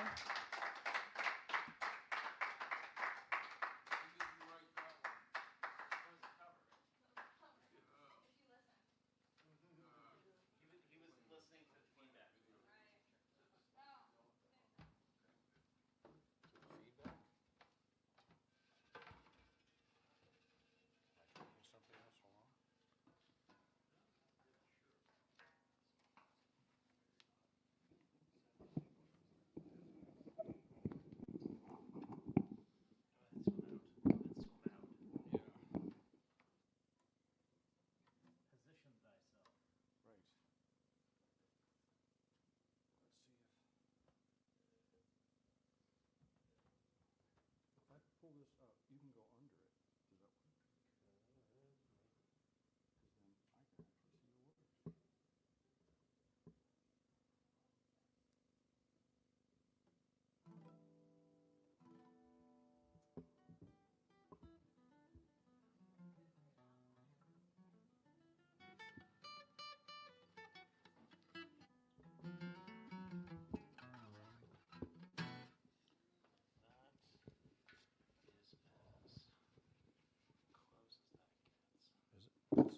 Pull this up, you can go under it. Does that work? Because then I can actually see the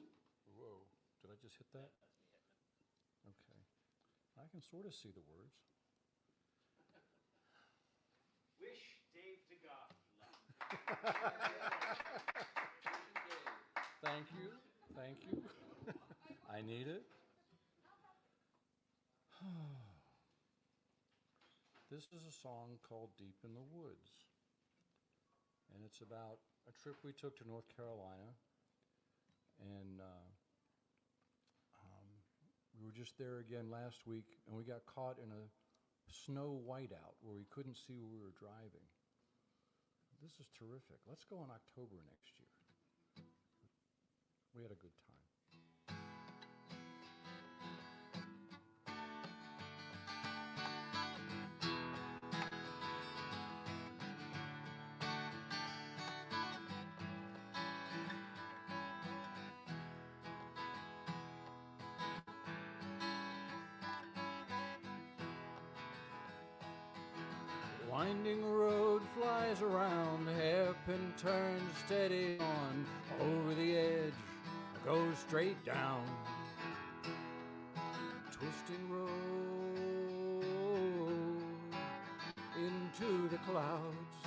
words. Whoa, did I just hit that? Okay. I can sort of see the words. Wish Dave to God luck. Thank you, thank you. I need it. This is a song called Deep in the Woods. And it's about a trip we took to North Carolina. And we were just there again last week, and we got caught in a snow whiteout where we couldn't see where we were driving. This is terrific. Let's go in October next year. We had a good time. Winding road flies around, hairpin turns steady on, over the edge, goes straight down. Twisting road into the clouds.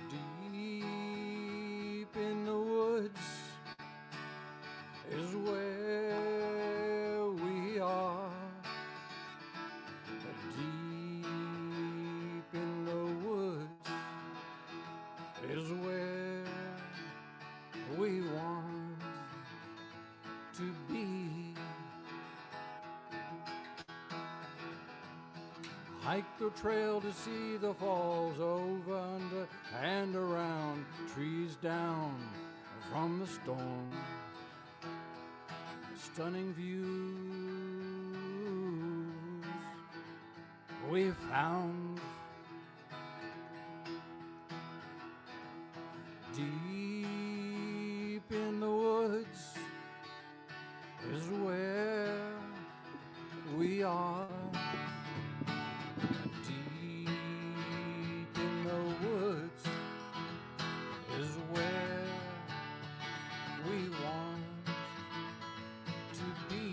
Deep in the woods is where we are. Deep in the woods is where we want to be. Hike the trail to see the falls, over, under, and around, trees down from the storm. Stunning views we found. Deep in the woods is where we are. Deep in the woods is where we want to be.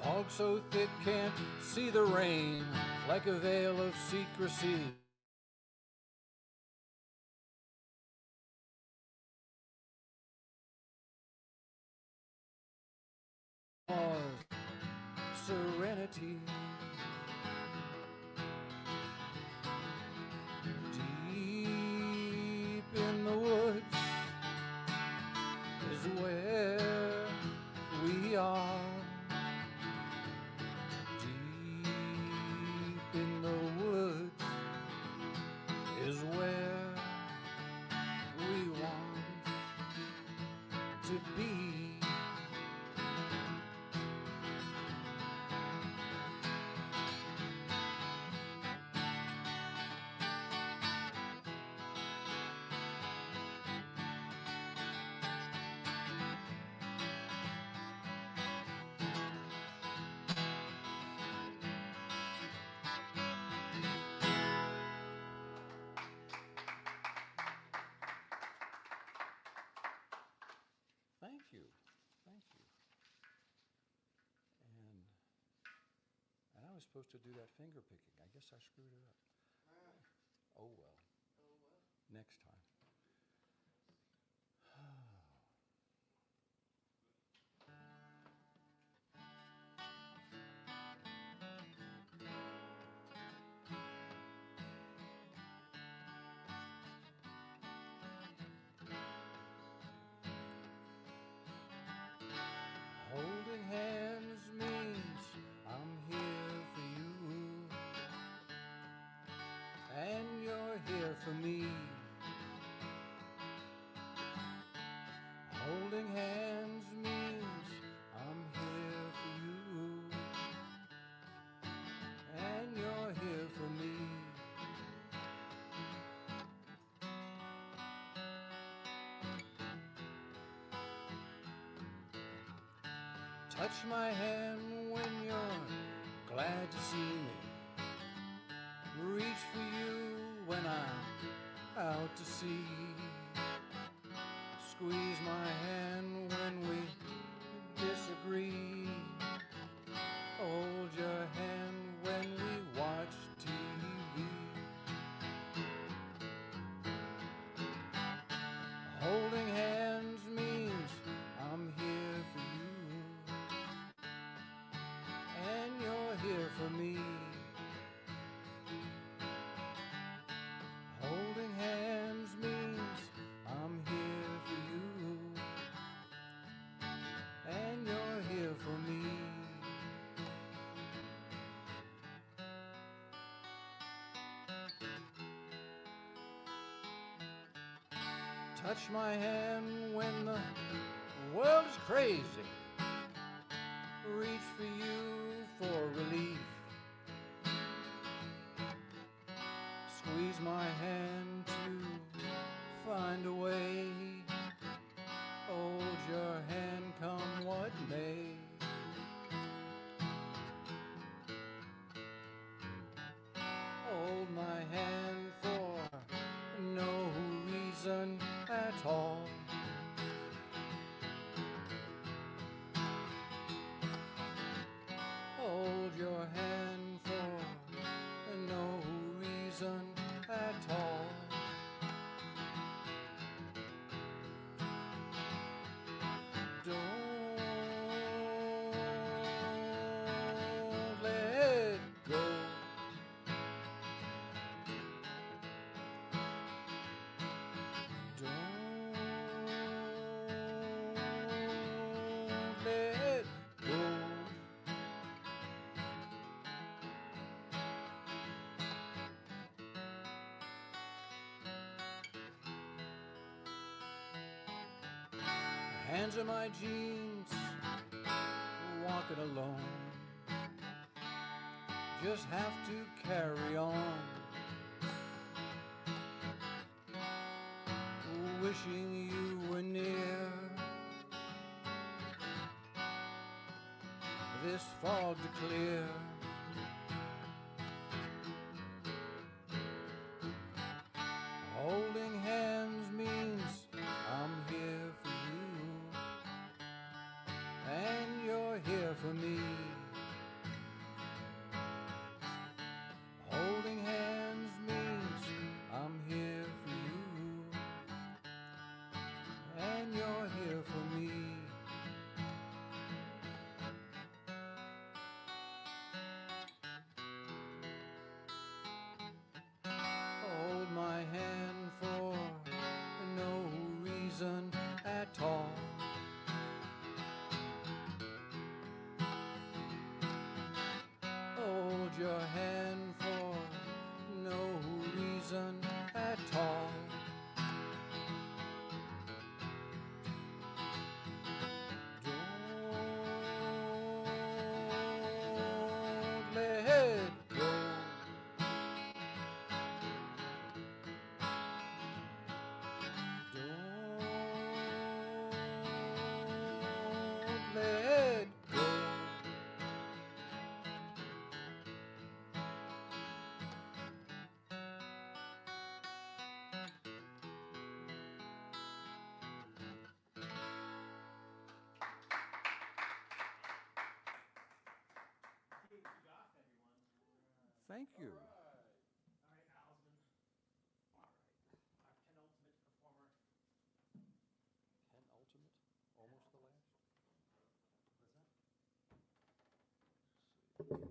Fog so thick can't see the rain, like a veil of secrecy. Serenity. Deep in the woods is where we are. Deep in the woods is where we want to be. Thank you. Thank you. And I was supposed to do that finger picking. I guess I screwed it up. Oh well. Next time. Holding hands means I'm here for you, and you're here for me. Holding hands means I'm here for you, and you're here for me. Touch my hand when you're glad to see me. Reach for you when I'm out to sea. Squeeze my hand when we disagree. Hold your hand when we watch TV. Holding hands means I'm here for you, and you're here for me. Holding hands means I'm here for you, touch my hand when the world is crazy. Reach for you for relief. Squeeze my hand to find a way. Hold your hand, come what may. Hold my hand for no reason at all. Hold your hand for no reason at all. Don't let go. Don't let go. Hands are my jeans, walking alone. Just have to carry on. Wishing you were near. This fog to clear. Holding hands means I'm here for you, and you're here for me. Holding hands means I'm here for you, and you're here for me. Hold my hand for no reason at all. Hold your hand for no reason at all. Don't let go. Don't let go. Thank you. Penultimate? Almost the last? What is that?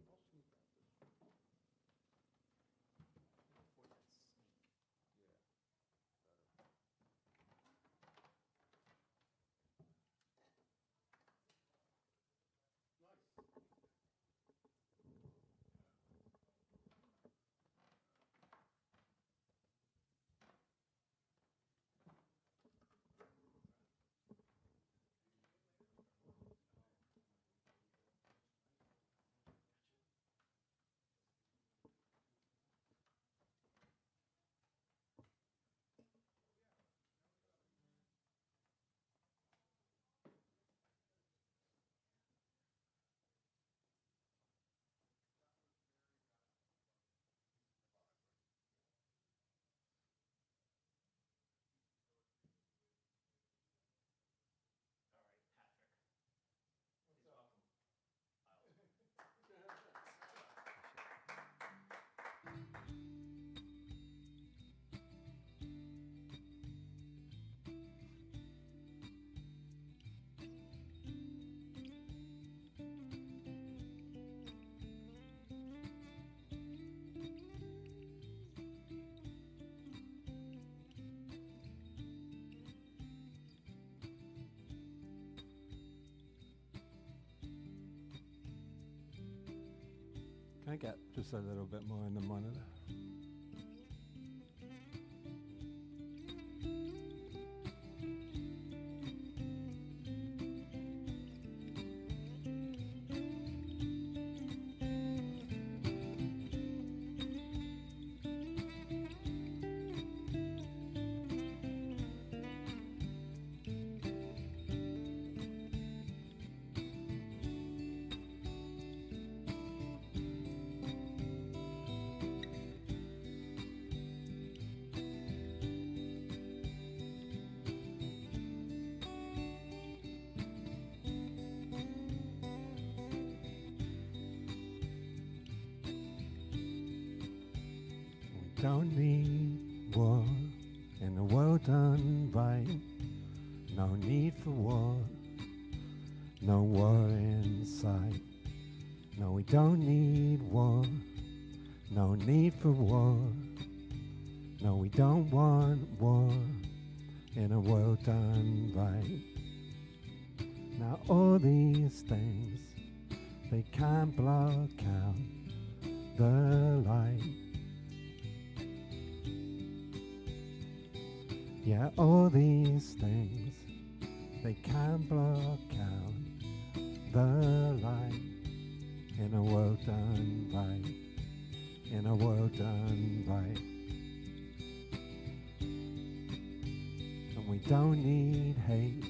Can I get just a little bit more in the monitor? don't need war in a world done right. No need for war, no war in sight. No, we don't need war, no need for war. No, we don't want war in a world done right. Now all these things, they can't block out the light. Yeah, all these things, they can't block out the light in a world done right, in a world done right. And we don't need hate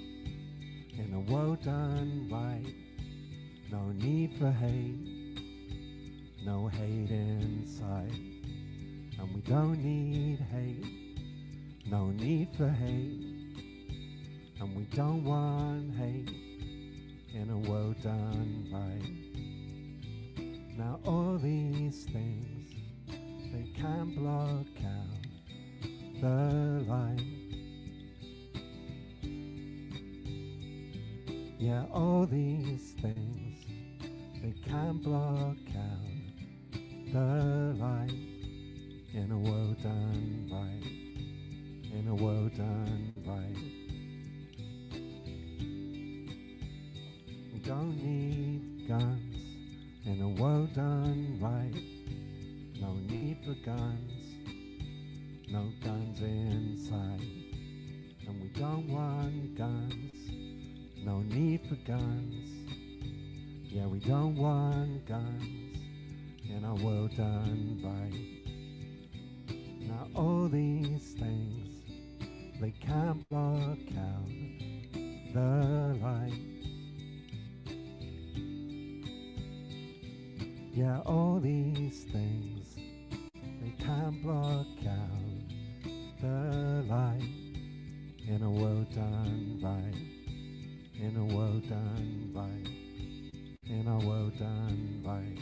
in a world done right. No need for hate, no hate inside. And we don't need hate, no need for hate. And we don't want hate in a world done right. Now all these things, they can't block out the light. Yeah, all these things, they can't block out the light in a world done right, in a world done right. We don't need guns in a world done right. No need for guns, no guns inside. And we don't want guns, no need for guns. Yeah, we don't want guns in our world done right. Now all these things, they can't block out the light. Yeah, all these things, they can't block out the light in a world done right, in a world done right, in a world done right.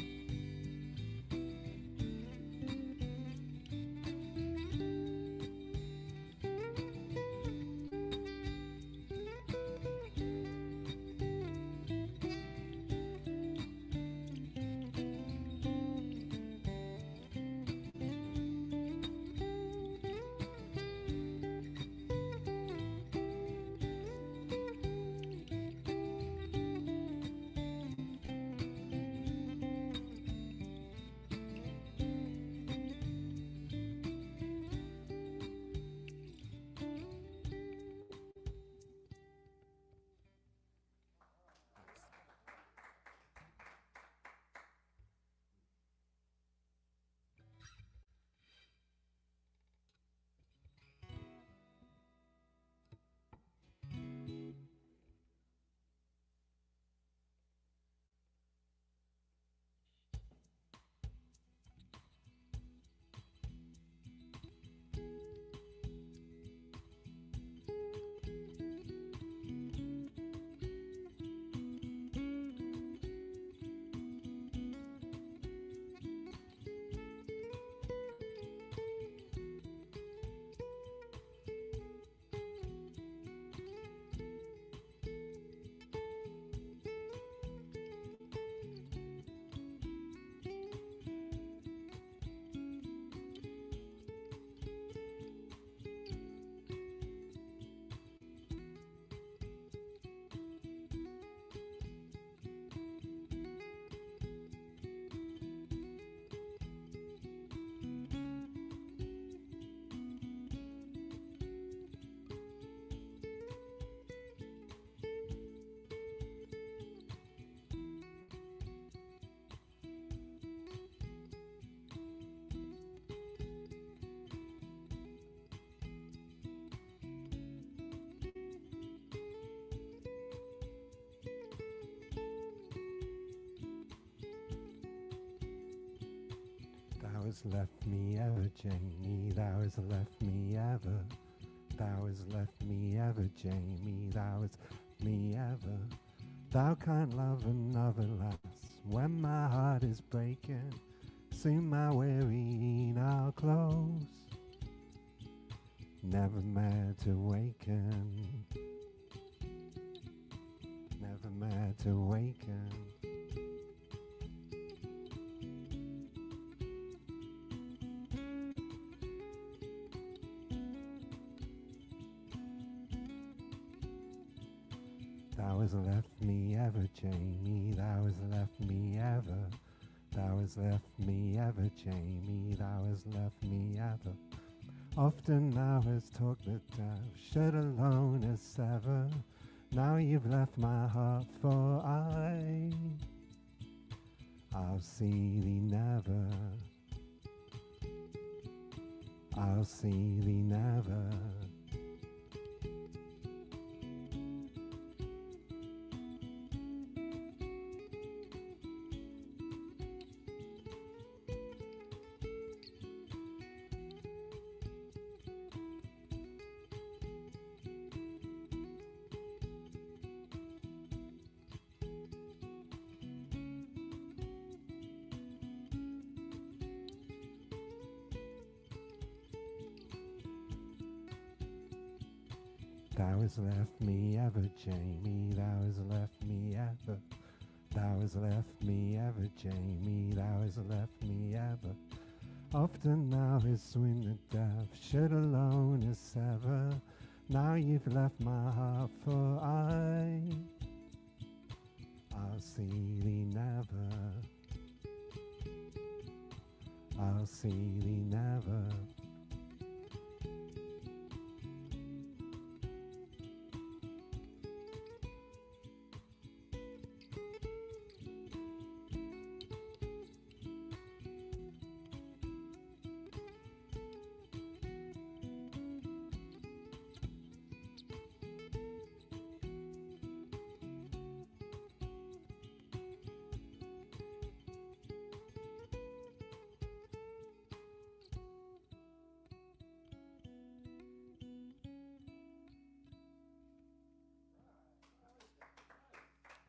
Thou hast left me ever, Jamie, thou hast left me ever. Thou hast left me ever, Jamie, thou hast me ever. Thou can't love another lass when my heart is breaking. soon my wearing our clothes. Never mad to waken, never mad to waken. Thou hast left me ever, Jamie, thou hast left me ever. Thou hast left me ever, Jamie, thou hast left me ever. Often thou hast talked the dove, shut alone as ever. Now you've left my heart, for I'll see thee never. I'll see thee never. Thou hast left me ever, Jamie, thou hast left me ever. Thou hast left me ever, Jamie, thou hast left me ever. Often thou hast swooned to death, shut alone as ever. Now you've left my heart, for I'll see thee never. I'll see thee never.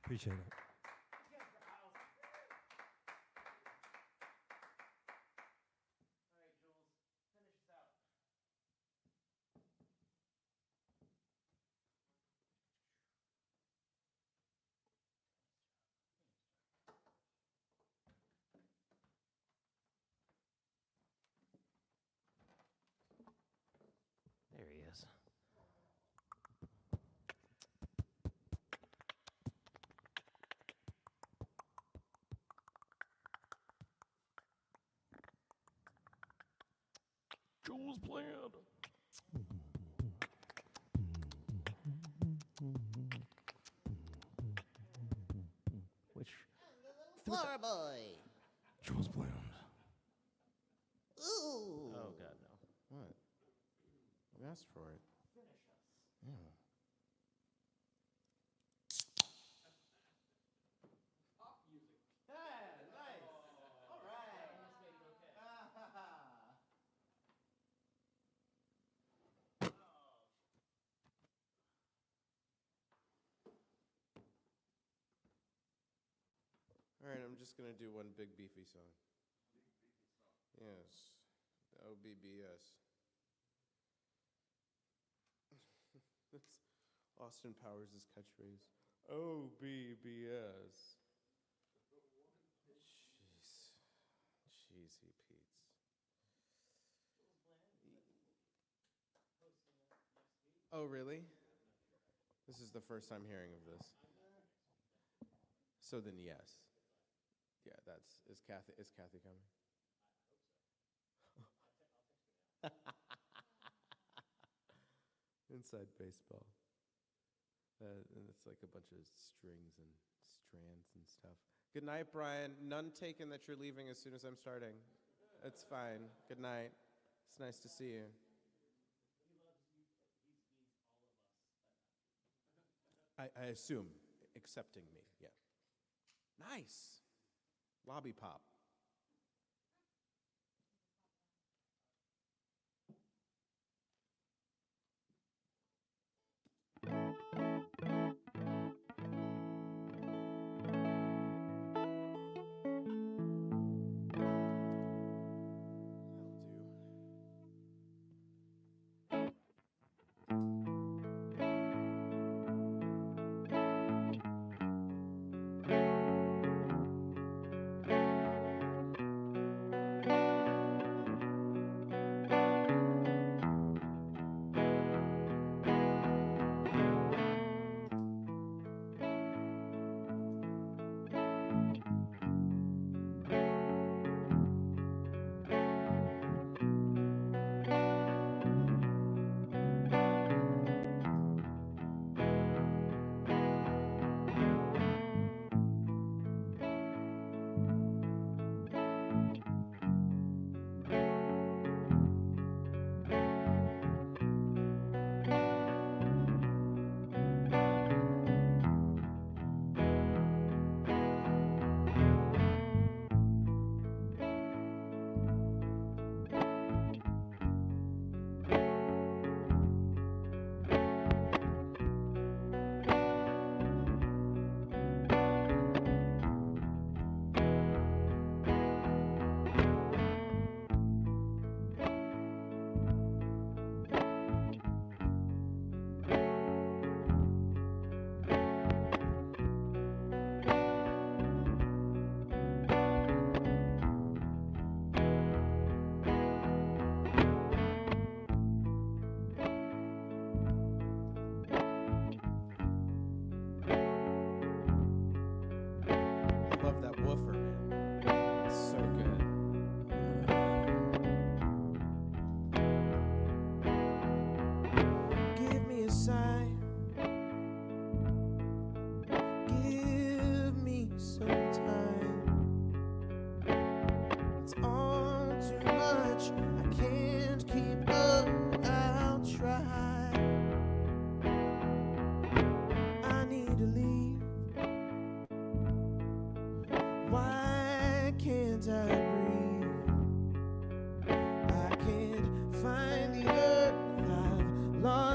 Appreciate it. There he is. Jules playing. Which? Floor boy. Jules playing. Ooh. Oh, God, no. What? You asked for it. Yeah. All right, I'm just gonna do one big beefy song. Yes, OBBS. That's Austin Powers' catchphrase. OBBS. Jeez, cheesy Pete's. Oh, really? This is the first time hearing of this. So then, yes. Yeah, is Kathy coming? Inside baseball. And it's like a bunch of strings and strands and stuff. Good night, Brian. None taken that you're leaving as soon as I'm starting. It's fine. Good night. It's nice to see you. I assume, accepting me, yeah. Nice. Lobby pop.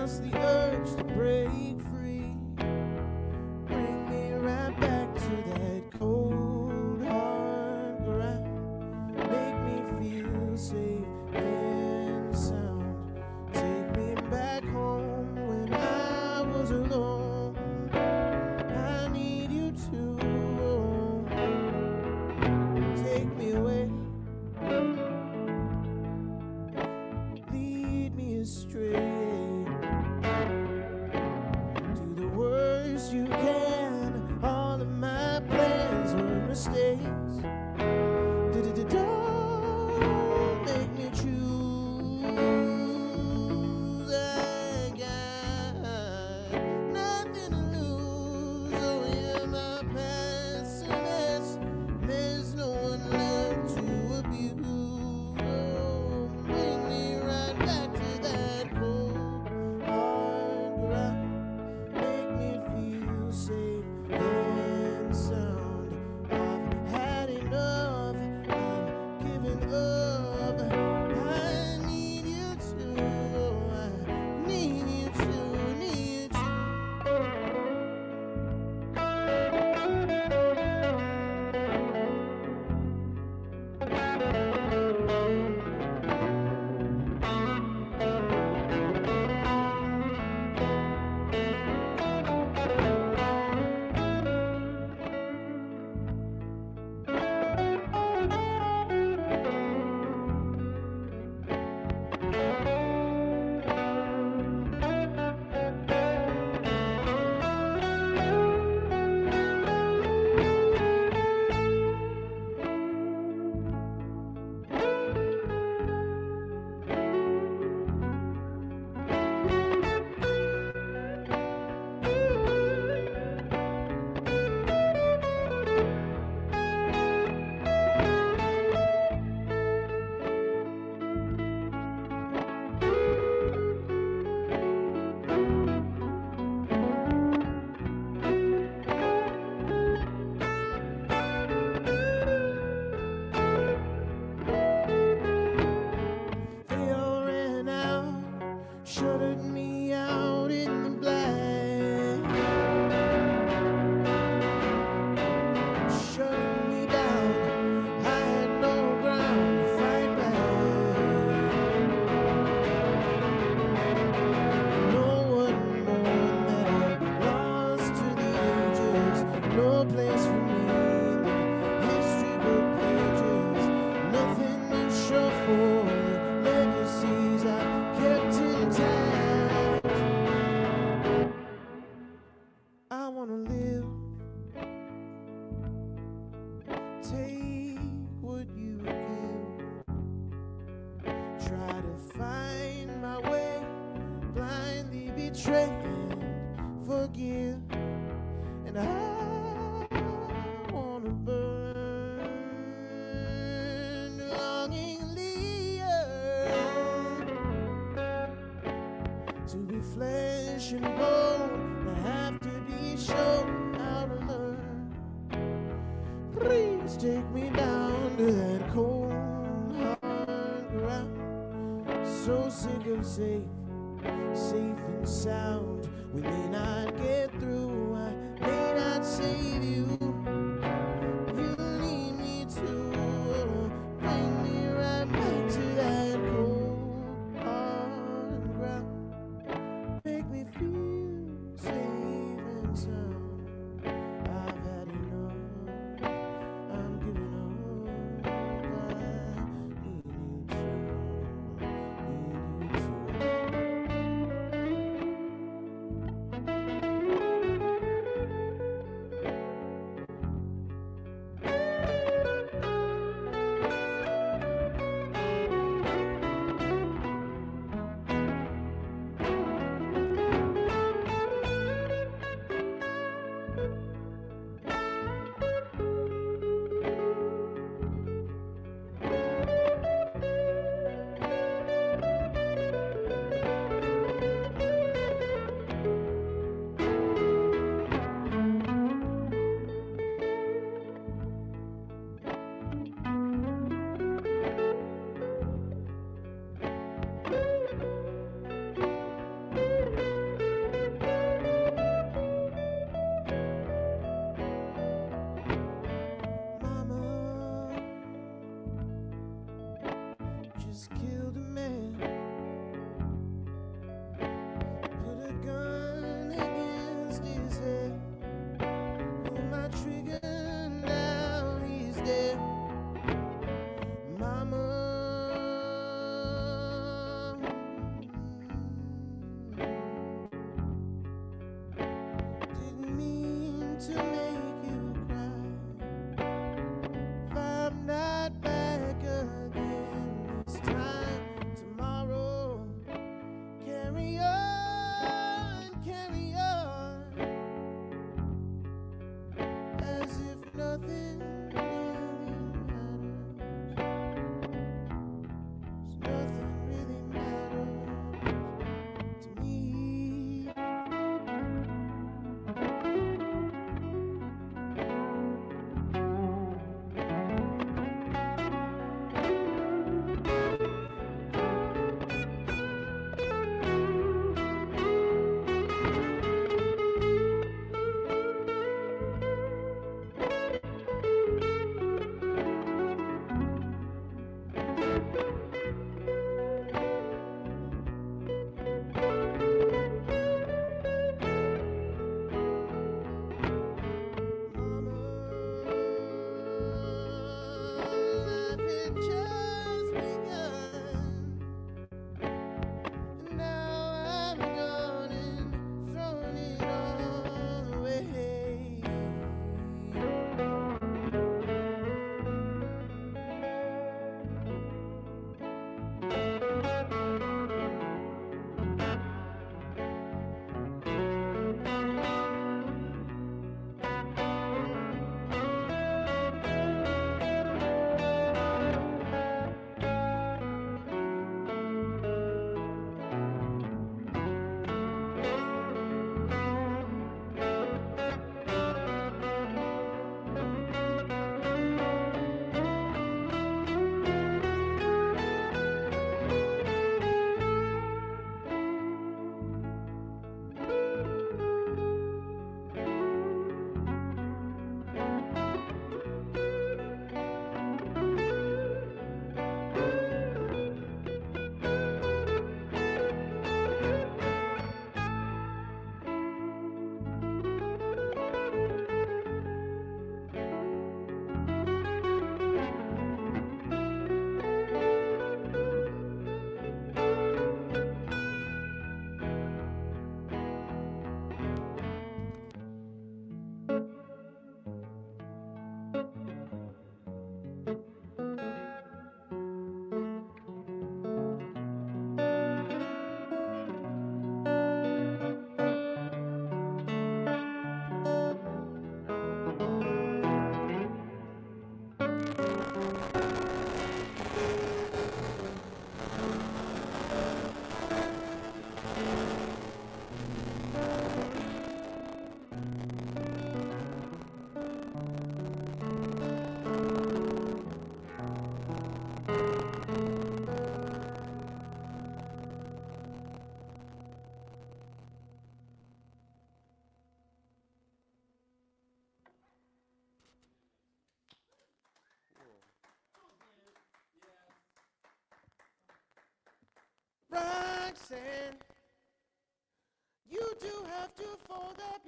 just the urge to break free. Bring me right back to that cold, hard ground. Make me feel safe and sound. Take me back home when I was alone. I need you to take me away. Lead me astray to the worst you can. All of my plans were mistakes. Don't make me choose. I got nothing to lose. Oh yeah, my past a mess. There's no one left to abuse. Oh, bring me right back to that cold, hard ground. Make me feel safe and sound. I've had enough. I'm giving up. I need you to. I need you to. Need you to. They all ran out, shuttered me out in the black, shutting me down. I had no ground to fight back. No one more that I'm lost to the ages. No place for me in the history book pages. Nothing to show for the legacies I've kept intact. I wanna live. Take what you give. Try to find my way. Blindly betray and forgive. And I wanna burn longingly to be flesh and bone. I have to be shown how to learn. Please take me down to that cold, hard ground. So sick of safe and sound. We may not get through. I may not save you. You lead me to bring me right back to that cold, hard ground. Make me feel safe and sound. I've had enough. I'm giving up. I need you to. Need you to. saying? You do have to fold up